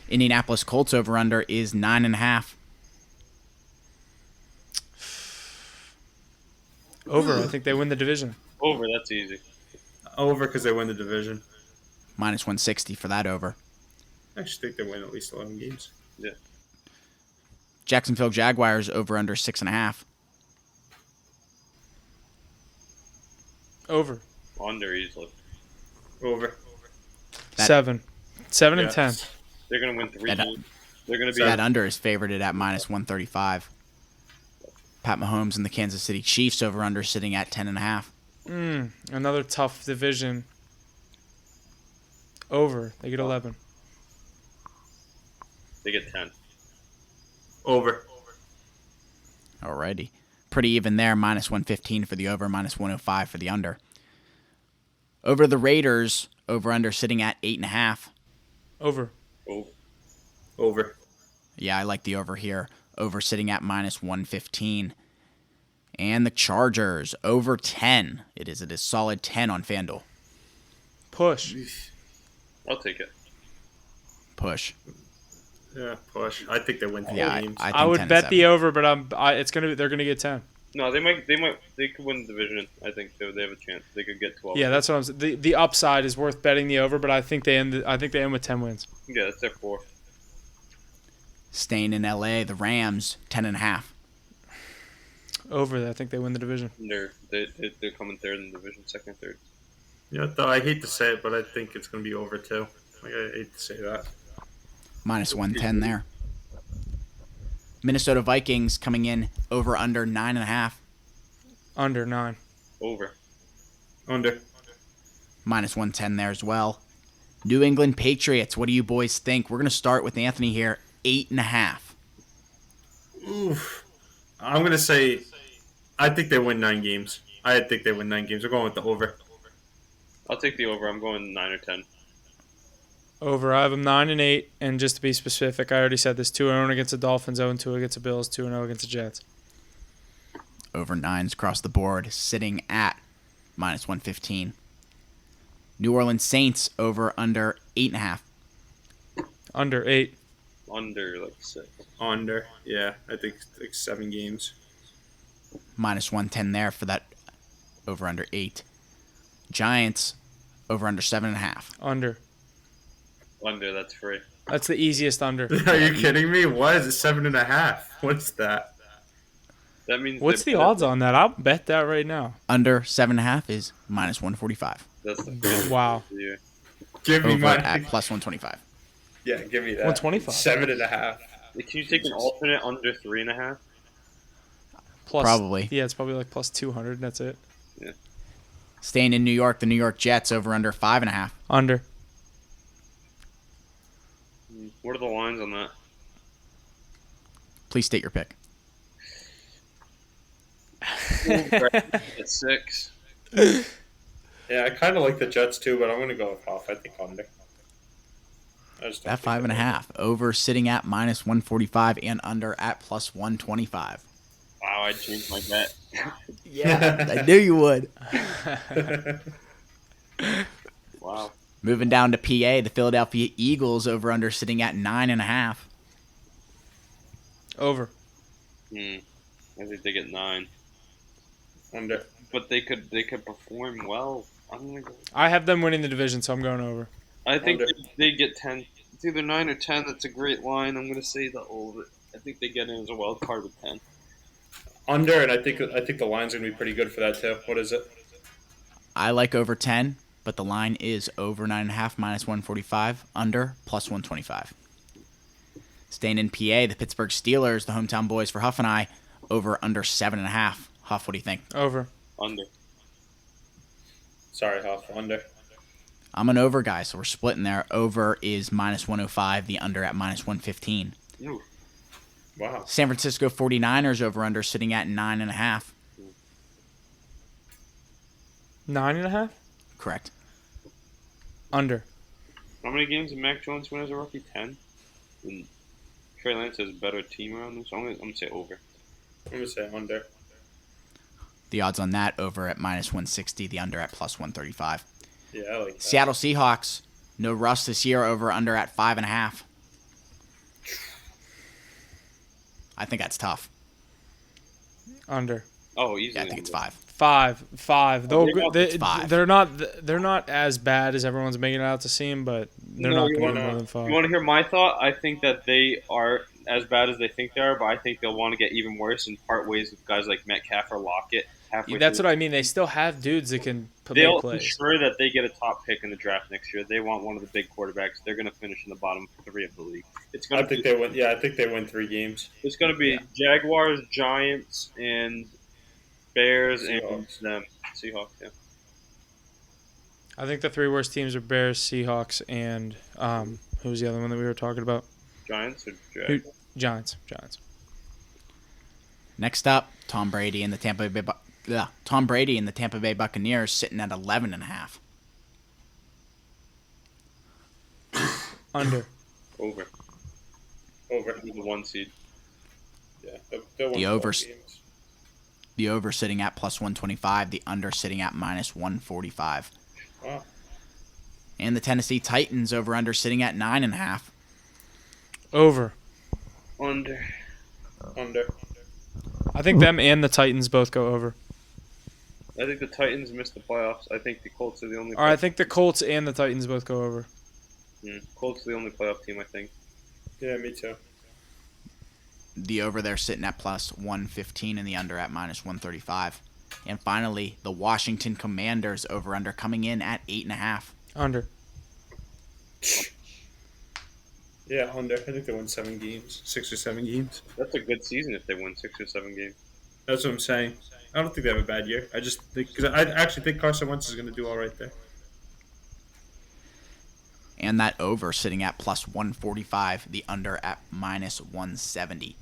Indianapolis Colts, over/under is 9.5. Over. I think they win the division. Over, that's easy. Over because they win the division. Minus 160 for that over. I just think they win at least 11 games. Yeah. Jacksonville Jaguars, over/under 6.5. Over. Under easily. Over. 7. 7 and 10. They're going to win 3 games. They're going to be that under is favored at minus 135. Pat Mahomes and the Kansas City Chiefs, over/under sitting at 10.5. Another tough division. Over. They get 11. They get 10. Over. Alrighty. Pretty even there. Minus 115 for the over, minus 105 for the under. Over the Raiders, over/under sitting at 8.5. Over. Over. Yeah, I like the over here. Over sitting at minus 115. And the Chargers, over 10. It is solid 10 on FanDuel. Push. I'll take it. Push. Yeah, push. I think they win 3 games. I would bet the over, but they're gonna get 10. No, they could win the division. I think they have a chance. They could get 12. Yeah, that's what I'm saying. The upside is worth betting the over, but I think they end with 10 wins. Yeah, that's their 4. Staying in LA, the Rams, 10.5. Over, I think they win the division. They're coming third in the division, second, third. Yeah, though I hate to say it, but I think it's going to be over too. I hate to say that. Minus 110 there. Minnesota Vikings coming in over/under 9.5. Under 9. Over. Under. Minus 110 there as well. New England Patriots, what do you boys think? We're going to start with Anthony here. 8.5. Oof. I'm going to say, I think they win 9 games. I think they win 9 games. We're going with the over. I'll take the over. I'm going 9 or 10. Over. I have them 9-8, and just to be specific, I already said this: 2-0 against the Dolphins, 0-2 against the Bills, 2-0 against the Jets. Over 9s across the board, sitting at -115. New Orleans Saints over under 8.5. Under 8. Under like 6. Under. Yeah, I think like 7 games. -110 there for that over under 8. Giants over under 7.5. Under. Under, that's free. That's the easiest under. Are you kidding me? Why is it 7.5? What's that? That means What's the odds on that? I'll bet that right now. Under 7.5 is -145. That's the Wow. year. Give me Over my at +125. Yeah, give me that. 125. 7.5. Can you take an alternate under 3.5? Plus, Probably. Yeah, it's probably like plus 200. That's it. Staying in New York, the New York Jets over under 5.5. Under. What are the lines on that? Please state your pick. At 6. Yeah, I kind of like the Jets too, but I'm going to go with Huff. I think under. I just don't At think 5.5. Over sitting at -145 and under at +125. Wow, I changed my bet. Yeah, I knew you would. Wow. Moving down to PA, the Philadelphia Eagles over under sitting at 9.5. Over. I think they get 9. Under. But they could perform well. I'm gonna go. I have them winning the division, so I'm going over. I think Under. they get 10. It's either 9 or 10. That's a great line. I'm gonna say the over. I think they get in as a wild card with 10. Under, and I think the line's going to be pretty good for that too. What is it? I like over 10, but the line is over 9.5 -145, under +125. Staying in PA, the Pittsburgh Steelers, the hometown boys for Huff and I, over under 7.5. Huff, what do you think? Over. Under. Sorry, Huff. Under. I'm an over guy, so we're splitting there. Over is -105, the under at -115. Ooh. Wow. San Francisco 49ers over under sitting at 9.5. 9.5. Correct. Under. How many games did Mac Jones win as a rookie? 10. And Trey Lance has a better team around him, so I'm gonna say over. I'm going to say under. The odds on that over at -160, the under at +135. Yeah, I like that. Seattle Seahawks, no Russ this year, over under at 5.5. I think that's tough. Under. Oh, easily. Yeah, I think it's 5. 5. Though It's 5. they're not as bad as everyone's making it out to seem, but they're not going to be more than 5. You want to hear my thought? I think that they are as bad as they think they are, but I think they'll want to get even worse and part ways with guys like Metcalf or Lockett. That's what I mean. They still have dudes that can make They'll plays. ensure that they get a top pick in the draft next year. They want one of the big quarterbacks. They're going to finish in the bottom 3 of the league. I think they win. Yeah, I think they win 3 games. It's going to be Jaguars, Giants, and Bears, Seahawks. and them. Seahawks, yeah. I think the 3 worst teams are Bears, Seahawks, and who's the other one that we were talking about? Giants or Jags? Giants. Next up, Tom Brady and the Tampa Bay Buccaneers sitting at 11.5. Under. Over. The 1 seed. Yeah, they'll win The 12 overs. games. The over sitting at +125. The under sitting at -145. Wow. And the Tennessee Titans over under sitting at 9.5. Over. Under. I think them and the Titans both go over. I think the Titans missed the playoffs. I think the Colts are the only. Or I think the Colts and the Titans both go over. Colts are the only playoff team, I think. Yeah, me too. The over there sitting at +115 and the under at -135. And finally, the Washington Commanders over under coming in at 8.5. Under. Yeah, under. I think they win 7 games, 6 or 7 games. That's a good season if they win 6 or 7 games. That's what I'm saying. I don't think they have a bad year. I just think because I actually think Carson Wentz is going to do all right there. And that over sitting at +145, the under at -170.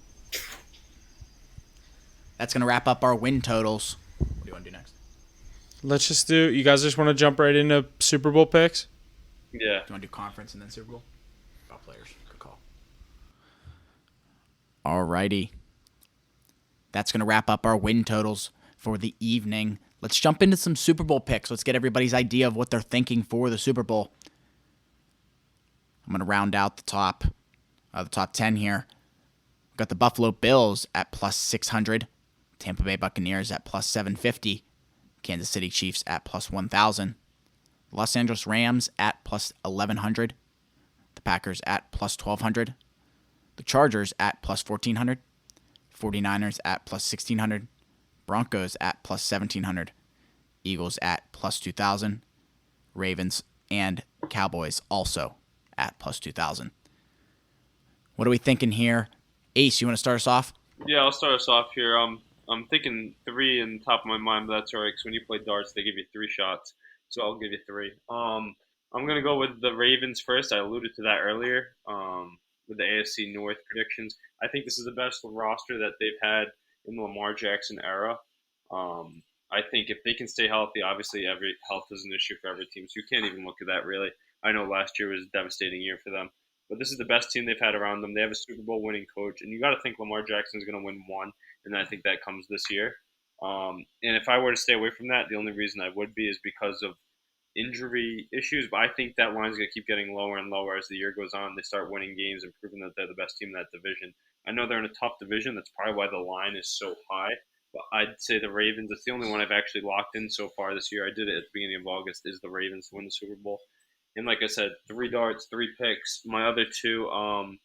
That's going to wrap up our win totals. What do you want to do next? Let's just do. You guys just want to jump right into Super Bowl picks? Yeah. Do you want to do conference and then Super Bowl? All players. Good call. Alrighty. That's going to wrap up our win totals for the evening. Let's jump into some Super Bowl picks. Let's get everybody's idea of what they're thinking for the Super Bowl. I'm going to round out the top 10 here. We've got the Buffalo Bills at plus 600. Tampa Bay Buccaneers at plus 750. Kansas City Chiefs at plus 1,000. Los Angeles Rams at plus 1,100. The Packers at plus 1,200. The Chargers at plus 1,400. 49ers at plus 1,600. Broncos at plus 1,700. Eagles at plus 2,000. Ravens and Cowboys also at plus 2,000. What are we thinking here? Ace, you want to start us off? Yeah, I'll start us off here. I'm thinking 3 in the top of my mind, but that's all right, because when you play darts, they give you 3 shots. So I'll give you 3. I'm going to go with the Ravens first. I alluded to that earlier with the AFC North predictions. I think this is the best roster that they've had in the Lamar Jackson era. I think if they can stay healthy, obviously every health is an issue for every team, so you can't even look at that really. I know last year was a devastating year for them. But this is the best team they've had around them. They have a Super Bowl winning coach, and you got to think Lamar Jackson is going to win 1, and I think that comes this year. And if I were to stay away from that, the only reason I would be is because of injury issues. But I think that line's going to keep getting lower and lower as the year goes on. They start winning games and proving that they're the best team in that division. I know they're in a tough division. That's probably why the line is so high. But I'd say the Ravens, it's the only one I've actually locked in so far this year. I did it at the beginning of August, is the Ravens to win the Super Bowl. And like I said, 3 darts, 3 picks. My other 2,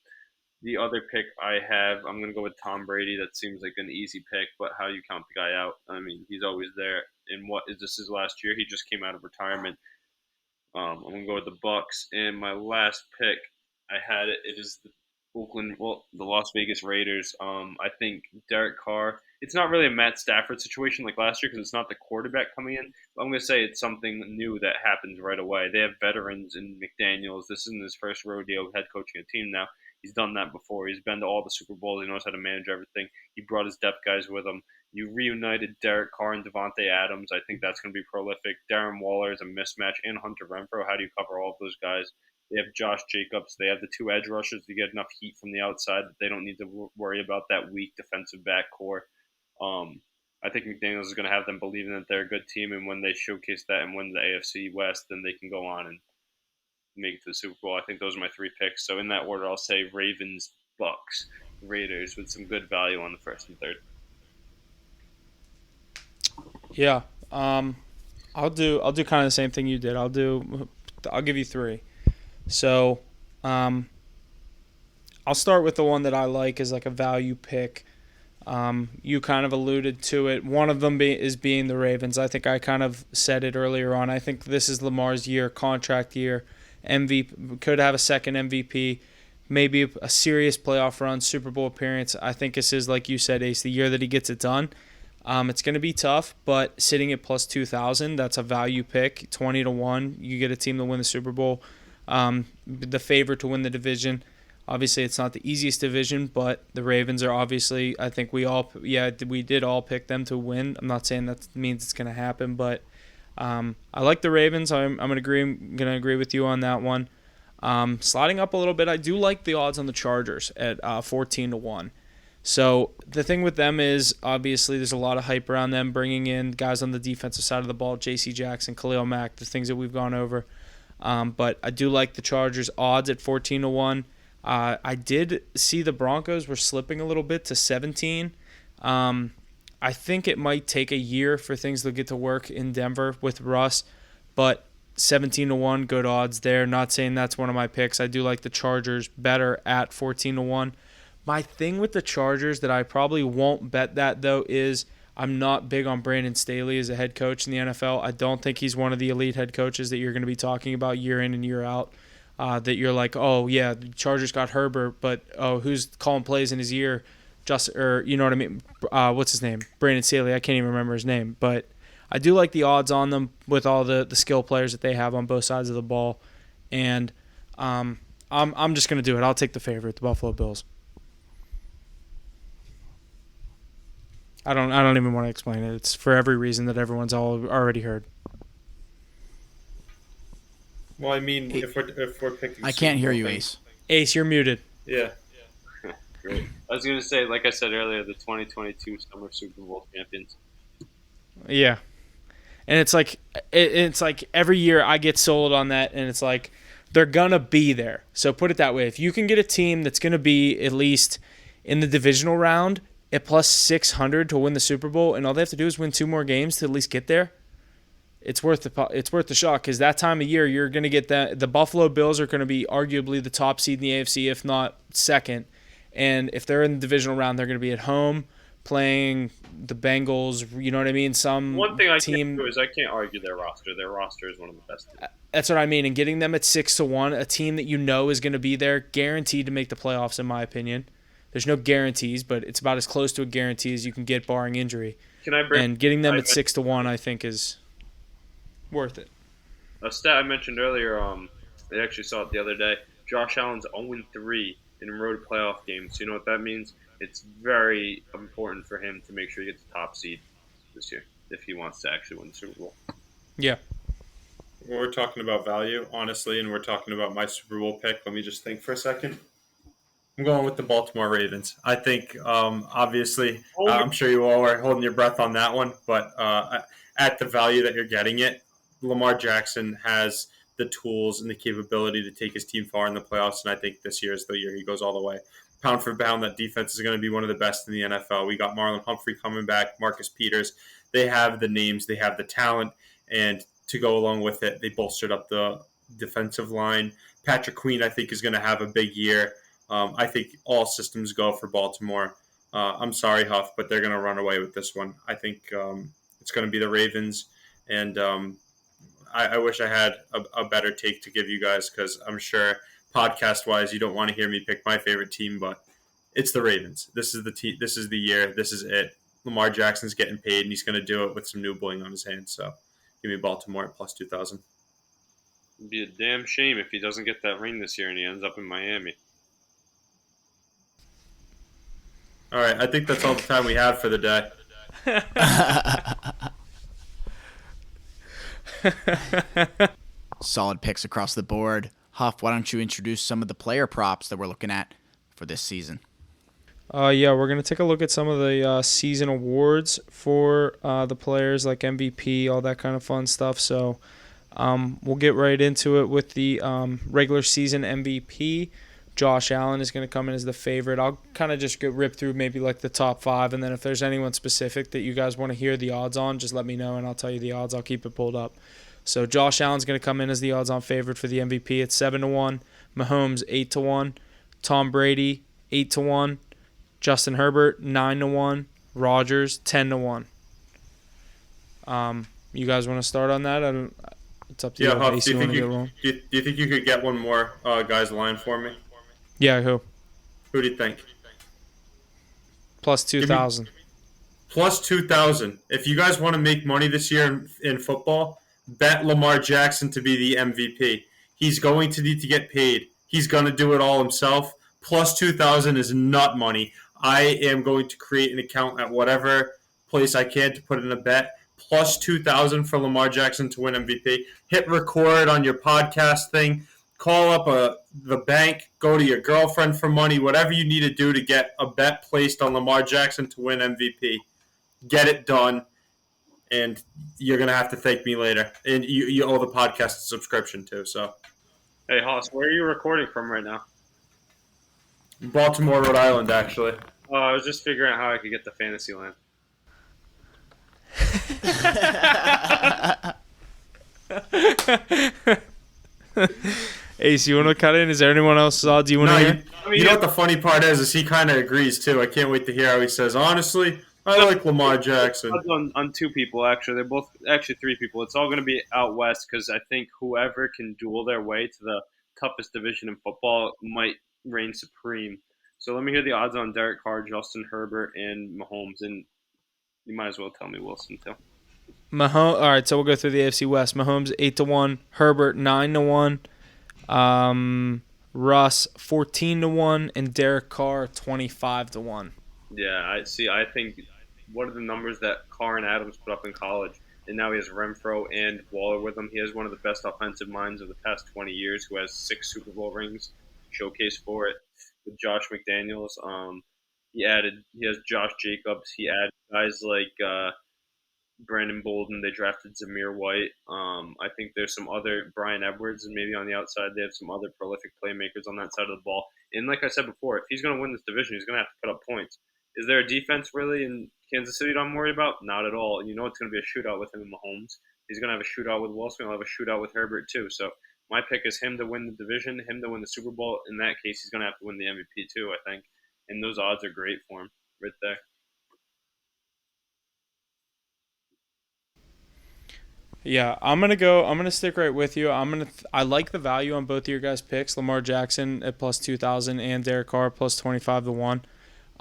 the other pick I have, I'm going to go with Tom Brady. That seems like an easy pick, but how do you count the guy out? I mean, he's always there. And what is this his last year? He just came out of retirement. I'm going to go with the Bucks. And my last pick, I had it. It is the Las Vegas Raiders. I think Derek Carr. It's not really a Matt Stafford situation like last year because it's not the quarterback coming in. But I'm going to say it's something new that happens right away. They have veterans in McDaniels. This isn't his first rodeo head coaching a team now. He's done that before. He's been to all the Super Bowls. He knows how to manage everything. He brought his depth guys with him. You reunited Derek Carr and Devontae Adams. I think that's going to be prolific. Darren Waller is a mismatch, and Hunter Renfrow. How do you cover all of those guys? They have Josh Jacobs. They have the 2 edge rushers to get enough heat from the outside that they don't need to worry about that weak defensive back core. I think McDaniels is going to have them believing that they're a good team, and when they showcase that and win the AFC West, then they can go on and make it to the Super Bowl. I think those are my 3 picks. So in that order, I'll say Ravens, Bucks, Raiders with some good value on the first and third. Yeah, I'll do kind of the same thing you did. I'll give you 3. So, I'll start with the one that I like as like a value pick. You kind of alluded to it. One of them is being the Ravens. I think I kind of said it earlier on. I think this is Lamar's year, contract year. MVP could have a second MVP, maybe a serious playoff run, Super Bowl appearance. I think this is, like you said, Ace, the year that he gets it done. It's going to be tough, but sitting at plus 2,000, that's a value pick. 20-1, you get a team to win the Super Bowl. The favorite to win the division. Obviously, it's not the easiest division, but the Ravens are obviously, I think we did all pick them to win. I'm not saying that means it's going to happen, but I like the Ravens. I'm going to agree with you on that one. Sliding up a little bit, I do like the odds on the Chargers at 14-1. So the thing with them is, obviously, there's a lot of hype around them, bringing in guys on the defensive side of the ball, J.C. Jackson, Khalil Mack, the things that we've gone over. But I do like the Chargers odds at 14-1. I did see the Broncos were slipping a little bit to 17. I think it might take a year for things to get to work in Denver with Russ, but 17-1, good odds there. Not saying that's one of my picks. I do like the Chargers better at 14-1. My thing with the Chargers that I probably won't bet that, though, is I'm not big on Brandon Staley as a head coach in the NFL. I don't think he's one of the elite head coaches that you're going to be talking about year in and year out. That you're like, oh, yeah, the Chargers got Herbert, but who's calling plays in his ear? You know what I mean? What's his name? Brandon Staley. I can't even remember his name. But I do like the odds on them with all the skill players that they have on both sides of the ball. And I'm just going to do it. I'll take the favorite, the Buffalo Bills. I don't even want to explain it. It's for every reason that everyone's already heard. Well, I mean, if we're picking, I can't hear you, things. Ace. Ace, you're muted. Yeah. Great. I was going to say, like I said earlier, the 2022 Summer Super Bowl champions. Yeah. And it's like every year I get sold on that, and it's like they're going to be there. So put it that way. If you can get a team that's going to be at least in the divisional round at plus 600 to win the Super Bowl, and all they have to do is win 2 more games to at least get there, it's worth the shot, because that time of year you're going to get that. The Buffalo Bills are going to be arguably the top seed in the AFC, if not second. And if they're in the divisional round, they're going to be at home playing the Bengals. You know what I mean? One thing I can't do is I can't argue their roster. Their roster is one of the best. That's what I mean. And getting them at 6-1, a team that you know is going to be there, guaranteed to make the playoffs, in my opinion. There's no guarantees, but it's about as close to a guarantee as you can get, barring injury. And getting them at 6-1, I think, is worth it. A stat I mentioned earlier, they actually saw it the other day. Josh Allen's 0-3 in road playoff games. So you know what that means? It's very important for him to make sure he gets the top seed this year if he wants to actually win the Super Bowl. Yeah. We're talking about value, honestly, and we're talking about my Super Bowl pick. Let me just think for a second. I'm going with the Baltimore Ravens. I think, obviously, I'm sure you all are holding your breath on that one, but at the value that you're getting it, Lamar Jackson has the tools and the capability to take his team far in the playoffs, and I think this year is the year he goes all the way. Pound for pound, that defense is going to be one of the best in the NFL. We got Marlon Humphrey coming back, Marcus Peters. They have the names, they have the talent, and to go along with it, they bolstered up the defensive line. Patrick Queen, I think, is going to have a big year. I think all systems go for Baltimore. I'm sorry, Huff, but they're going to run away with this one. I think it's going to be the Ravens, and I wish I had a better take to give you guys, because I'm sure podcast-wise you don't want to hear me pick my favorite team, but it's the Ravens. This is the This is the year. This is it. Lamar Jackson's getting paid, and he's going to do it with some new bling on his hands. So give me Baltimore at plus 2,000. It'd be a damn shame if he doesn't get that ring this year and he ends up in Miami. All right, I think that's all the time we have for the day. Solid picks across the board. Huff, why don't you introduce some of the player props that we're looking at for this season? Yeah, we're going to take a look at some of the season awards for the players, like MVP, all that kind of fun stuff. So we'll get right into it with the regular season MVP. Josh Allen is going to come in as the favorite. I'll kind of just rip through maybe like the top 5, and then if there's anyone specific that you guys want to hear the odds on, just let me know and I'll tell you the odds. I'll keep it pulled up. So Josh Allen's going to come in as the odds-on favorite for the MVP. It's 7-1. Mahomes 8-1. Tom Brady 8-1. Justin Herbert 9-1. Rodgers 10-1. You guys want to start on that? It's up to you. Yeah, Huff, do you think you could get one more guy's line for me? Yeah, who? Who do you think? Plus 2,000. Plus 2,000. If you guys want to make money this year in football, bet Lamar Jackson to be the MVP. He's going to need to get paid. He's going to do it all himself. Plus 2,000 is nut money. I am going to create an account at whatever place I can to put in a bet. Plus 2,000 for Lamar Jackson to win MVP. Hit record on your podcast thing. Call up the bank. Go to your girlfriend for money. Whatever you need to do to get a bet placed on Lamar Jackson to win MVP. Get it done. And you're going to have to thank me later. And you owe the podcast a subscription too. So, hey, Haas, where are you recording from right now? Baltimore, Rhode Island, actually. Oh, I was just figuring out how I could get the fantasy land. Ace, you want to cut in? Is there anyone else's odds you want to hear? You know what the funny part is he kind of agrees too. I can't wait to hear how he says, honestly, I like Lamar Jackson. On 2 people, actually. They're both, actually 3 people. It's all going to be out west because I think whoever can duel their way to the toughest division in football might reign supreme. So let me hear the odds on Derek Carr, Justin Herbert, and Mahomes. And you might as well tell me Wilson, too. All right, so we'll go through the AFC West. Mahomes 8-1, Herbert 9-1, Russ 14-1, and Derek Carr 25-1. Yeah, I think what are the numbers that Carr and Adams put up in college? and now he has Renfro and Waller with him. He has one of the best offensive minds of the past 20 years, who has 6 Super Bowl rings, showcase for it, with Josh McDaniels. He has Josh Jacobs. He added guys like Brandon Bolden. They drafted Zamir White. I think there's some other Brian Edwards, and maybe on the outside they have some other prolific playmakers on that side of the ball. And like I said before, if he's going to win this division, he's going to have to put up points. Is there a defense really in Kansas City that I'm worried about? Not at all. You know it's going to be a shootout with him and Mahomes. He's going to have a shootout with Wilson. He'll have a shootout with Herbert too. So my pick is him to win the division, him to win the Super Bowl. In that case, he's going to have to win the MVP too, I think. And those odds are great for him right there. Yeah, I'm gonna stick right with you. I like the value on both of your guys' picks. Lamar Jackson at plus 2,000 and Derek Carr plus 25 to 1.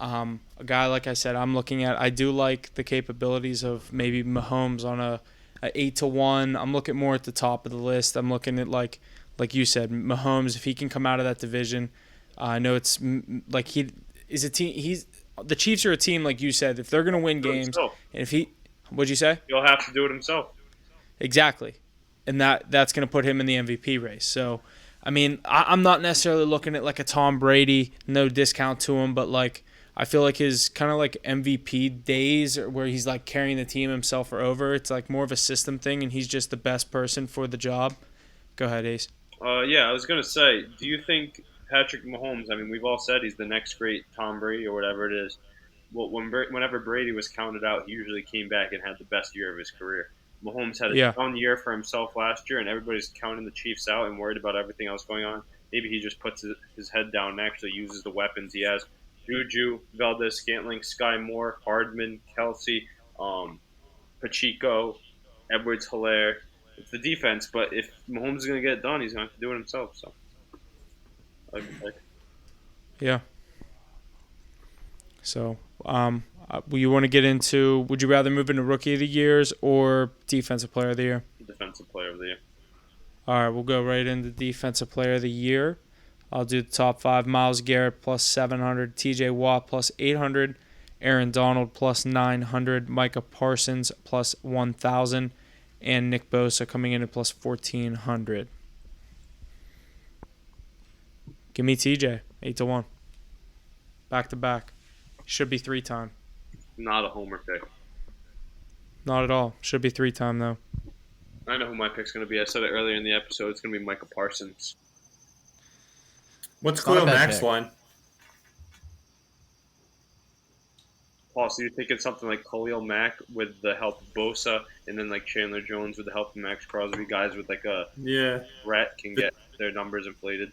A guy, like I said, I'm looking at. I do like the capabilities of maybe Mahomes on a 8 to 1. I'm looking more at the top of the list. I'm looking at like you said, Mahomes, if he can come out of that division. I know it's like he is a team. The Chiefs are a team, like you said. If they're gonna win games, and what'd you say? He'll have to do it himself. Exactly. And that's going to put him in the MVP race. So, I mean, I'm not necessarily looking at like a Tom Brady, no discount to him, but like I feel like his kind of like MVP days where he's like carrying the team himself are over. It's like more of a system thing, and he's just the best person for the job. Go ahead, Ace. Yeah, I was going to say, do you think Patrick Mahomes, I mean, we've all said he's the next great Tom Brady or whatever it is. Well, whenever Brady was counted out, he usually came back and had the best year of his career. Mahomes had a down year for himself last year, and everybody's counting the Chiefs out and worried about everything else going on. Maybe he just puts his head down and actually uses the weapons he has. Juju, Valdez-Scantling, Sky Moore, Hardman, Kelsey, Pacheco, Edwards-Helaire. It's the defense, but if Mahomes is going to get it done, he's going to have to do it himself. So, yeah. So, you want to get into, would you rather move into Rookie of the Years or Defensive Player of the Year? Defensive Player of the Year. All right, we'll go right into Defensive Player of the Year. I'll do the top 5. Myles Garrett plus 700, TJ Watt plus 800, Aaron Donald plus 900, Micah Parsons plus 1,000, and Nick Bosa coming in at plus 1,400. Give me TJ, 8 to 1. Back to back. Should be 3-time. Not a homer pick. Not at all. Should be 3-time, though. I know who my pick's going to be. I said it earlier in the episode. It's going to be Micah Parsons. What's Khalil Mack's line? Paul, so you're thinking something like Khalil Mack with the help of Bosa, and then like Chandler Jones with the help of Max Crosby, guys with like a threat can get their numbers inflated.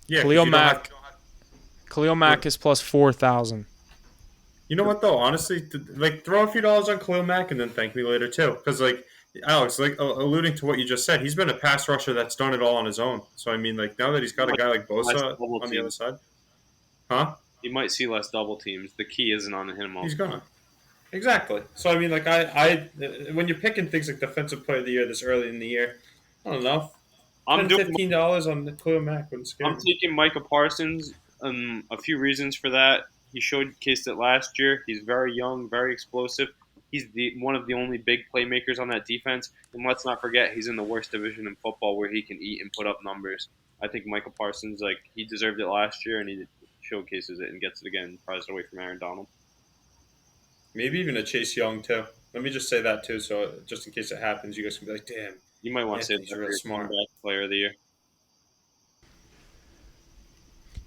Yeah, Khalil Mack is plus 4,000. You know what, though? Honestly, like, throw a few dollars on Khalil Mack and then thank me later, too. Because, like, Alex, like, alluding to what you just said, he's been a pass rusher that's done it all on his own. So, I mean, like, now that he's got a guy like Bosa on the other side. Huh? You might see less double teams. The key isn't on him. He's gonna. Exactly. So, I mean, like, I when you're picking things like Defensive Player of the Year this early in the year, I don't know. I'm doing $15 on Khalil Mack. I'm taking Micah Parsons. A few reasons for that. He showcased it last year. He's very young, very explosive. He's one of the only big playmakers on that defense. And let's not forget, he's in the worst division in football where he can eat and put up numbers. I think Micah Parsons, like, he deserved it last year, and he showcases it and gets it again, prized away from Aaron Donald. Maybe even a Chase Young, too. Let me just say that, too, so just in case it happens, you guys can be like, damn. You might want to say he's a real smart player of the year.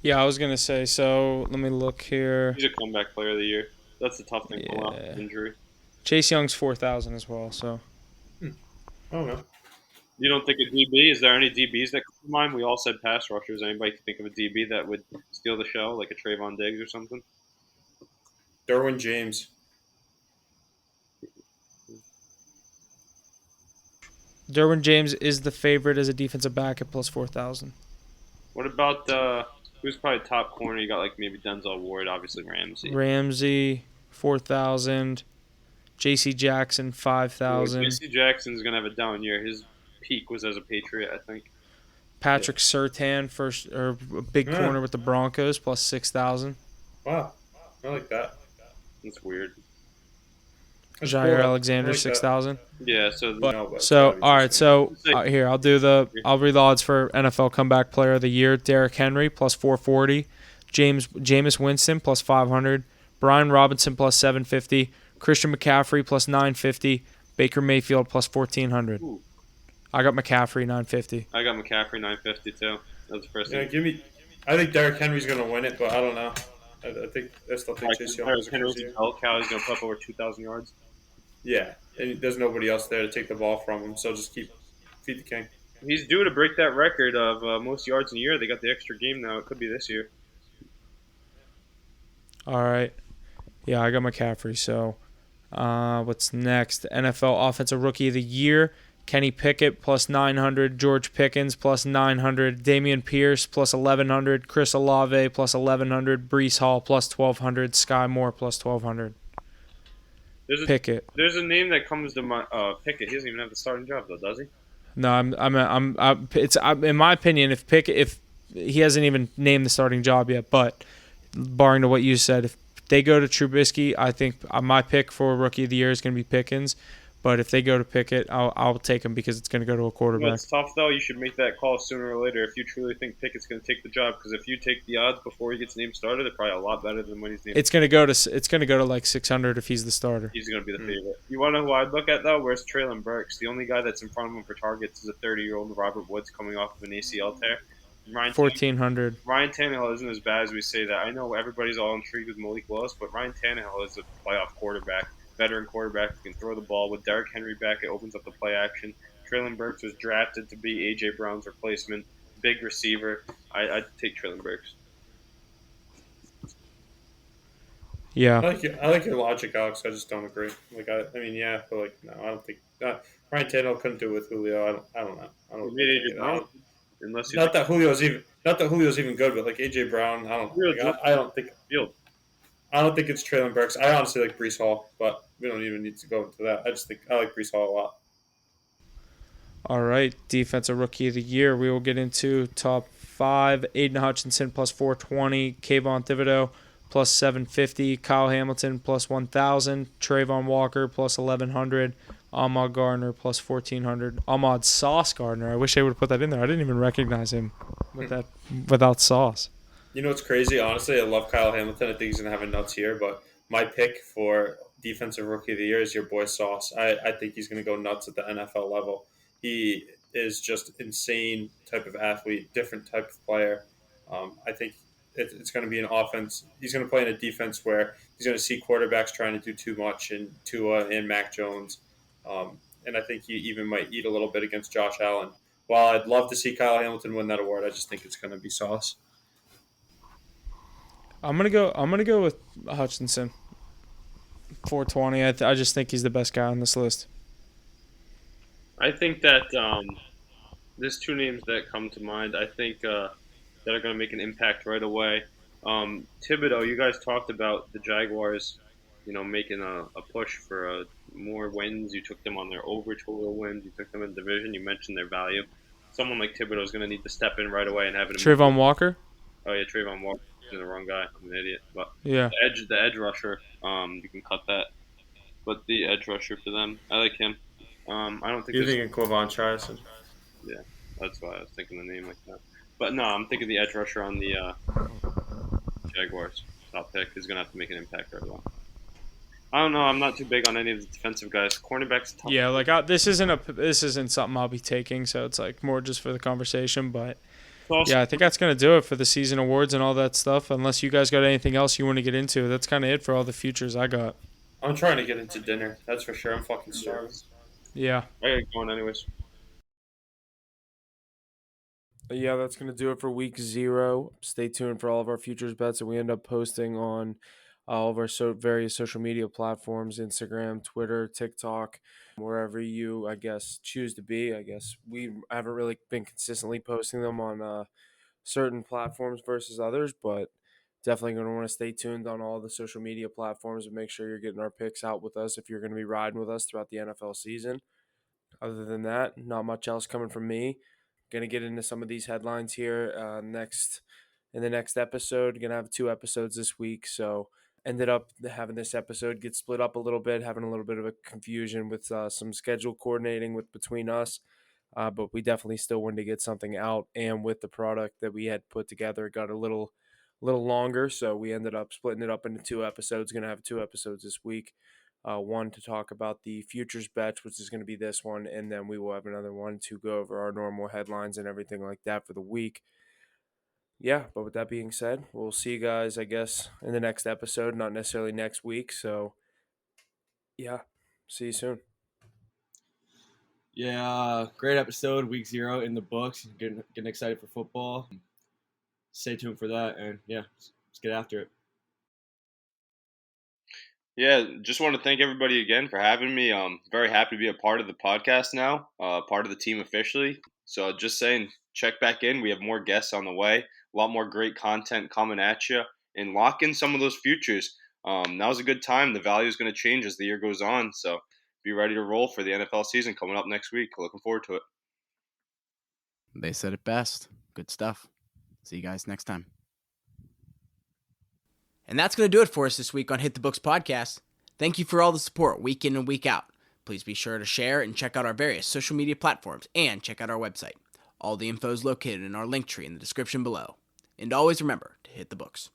Yeah, I was going to say, so let me look here. He's a comeback player of the year. That's the tough thing going off injury. Chase Young's 4,000 as well, so. I don't know. You don't think a DB? Is there any DBs that come to mind? We all said pass rushers. Anybody think of a DB that would steal the show, like a Trayvon Diggs or something? Derwin James. Derwin James is the favorite as a defensive back at plus 4,000. What about who's probably top corner? You got like maybe Denzel Ward, obviously Ramsey, 4,000. J.C. Jackson, 5,000. J.C. Jackson's gonna have a down year. His peak was as a Patriot, I think. Patrick Surtain, big corner with the Broncos, plus 6,000. Wow, I like that. That's weird. Jair Alexander, 6,000. Yeah, all right. So here, I'll read the odds for NFL Comeback Player of the Year. Derrick Henry plus 440, Jameis Winston plus 500, Brian Robinson plus 750, Christian McCaffrey plus 950, Baker Mayfield plus 1,400. Ooh. I got McCaffrey 950. I got McCaffrey 950 too. That's the first thing. I think Derrick Henry's going to win it, but I don't know. I still think Chase Young is Henry's a bell cow. He's going to put up over 2,000 yards. Yeah, and there's nobody else there to take the ball from him, so just feed the king. He's due to break that record of most yards in a year. They got the extra game now. It could be this year. All right. Yeah, I got McCaffrey. So what's next? NFL Offensive Rookie of the Year. Kenny Pickett plus 900, George Pickens plus 900, Dameon Pierce plus 1,100, Chris Olave plus 1,100, Breece Hall plus 1,200, Sky Moore plus 1,200. Pickett. There's a name that comes to my Pickett. He doesn't even have the starting job though, does he? No, in my opinion, if he hasn't even named the starting job yet, but barring to what you said, if they go to Trubisky, I think my pick for Rookie of the Year is going to be Pickens. But if they go to Pickett, I'll take him because it's going to go to a quarterback. It's tough, though. You should make that call sooner or later if you truly think Pickett's going to take the job. Because if you take the odds before he gets named starter, they're probably a lot better than when he's named. It's going to go to like 600 if he's the starter. He's going to be the favorite. You want to know who I'd look at, though? Where's Treylon Burks? The only guy that's in front of him for targets is a 30-year-old Robert Woods coming off of an ACL tear. 1,400. Ryan Tannehill isn't as bad as we say that. I know everybody's all intrigued with Malik Willis, but Ryan Tannehill is a playoff quarterback. Veteran quarterback who can throw the ball. With Derrick Henry back, it opens up the play action. Treylon Burks was drafted to be A.J. Brown's replacement. Big receiver. I'd take Treylon Burks. Yeah. I like your logic, Alex. I just don't agree. But no, I don't think Ryan Tannehill couldn't do it with Julio. I don't know. I don't A.J. Brown. Not that Julio's even good, but like A.J. Brown, I don't think it's Treylon Burks. I honestly like Breece Hall, but we don't even need to go into that. I like Breece Hall a lot. All right, Defensive Rookie of the Year. We will get into top 5. Aiden Hutchinson plus 420, Kayvon Thibodeau plus 750, Kyle Hamilton plus 1,000, Trayvon Walker plus 1,100, Ahmad Gardner plus 1,400. Ahmad Sauce Gardner. I wish they would have put that in there. I didn't even recognize him without Sauce. You know what's crazy? Honestly, I love Kyle Hamilton. I think he's going to have a nuts year, but my pick for Defensive Rookie of the Year is your boy Sauce. I think he's going to go nuts at the NFL level. He is just insane type of athlete, different type of player. I think it's going to be an offense. He's going to play in a defense where he's going to see quarterbacks trying to do too much, and Tua and Mac Jones. And I think he even might eat a little bit against Josh Allen. While I'd love to see Kyle Hamilton win that award, I just think it's going to be Sauce. I'm gonna go with Hutchinson. 420. I just think he's the best guy on this list. I think that there's two names that come to mind. I think that are going to make an impact right away. Thibodeau, you guys talked about the Jaguars, making a push for more wins. You took them on their over total wins. You took them in division. You mentioned their value. Someone like Thibodeau is going to need to step in right away and have it. Trayvon Walker. Oh yeah, Trayvon Walker. You're the wrong guy. I'm an idiot. But yeah, the edge rusher. You can cut that. But the edge rusher for them, I like him. I don't think you're thinking Quavon Charleston. Yeah, that's why I was thinking the name like that. But no, I'm thinking the edge rusher on the Jaguars. Top pick is gonna have to make an impact right away. I don't know. I'm not too big on any of the defensive guys. Cornerbacks. Tough. Yeah, like this isn't something I'll be taking. So it's like more just for the conversation, but. Yeah, I think that's going to do it for the season awards and all that stuff. Unless you guys got anything else you want to get into. That's kind of it for all the futures I got. I'm trying to get into dinner. That's for sure. I'm fucking starving. Yeah. I got to go on anyways. Yeah, that's going to do it for week 0. Stay tuned for all of our futures bets that we end up posting on all of our various social media platforms, Instagram, Twitter, TikTok, wherever you, I guess, choose to be. I guess we haven't really been consistently posting them on certain platforms versus others, but definitely going to want to stay tuned on all the social media platforms and make sure you're getting our picks out with us if you're going to be riding with us throughout the NFL season. Other than that, not much else coming from me. Going to get into some of these headlines here in the next episode. Going to have 2 episodes this week, so ended up having this episode get split up a little bit, having a little bit of a confusion with some schedule coordinating between us. But we definitely still wanted to get something out, and with the product that we had put together, it got a little longer, so we ended up splitting it up into 2 episodes. Going to have 2 episodes this week. One to talk about the futures bets, which is going to be this one, and then we will have another one to go over our normal headlines and everything like that for the week. Yeah, but with that being said, we'll see you guys, I guess, in the next episode, not necessarily next week. So, yeah, see you soon. Yeah, great episode, week 0 in the books. Getting excited for football. Stay tuned for that, and yeah, let's get after it. Yeah, just want to thank everybody again for having me. Very happy to be a part of the podcast now, part of the team officially. So just saying, check back in. We have more guests on the way, a lot more great content coming at you, and lock in some of those futures. Now's a good time. The value is going to change as the year goes on, so be ready to roll for the NFL season coming up next week. Looking forward to it. They said it best. Good stuff. See you guys next time. And that's going to do it for us this week on Hit the Books podcast. Thank you for all the support week in and week out. Please be sure to share and check out our various social media platforms and check out our website. All the info is located in our link tree in the description below. And always remember to hit the books.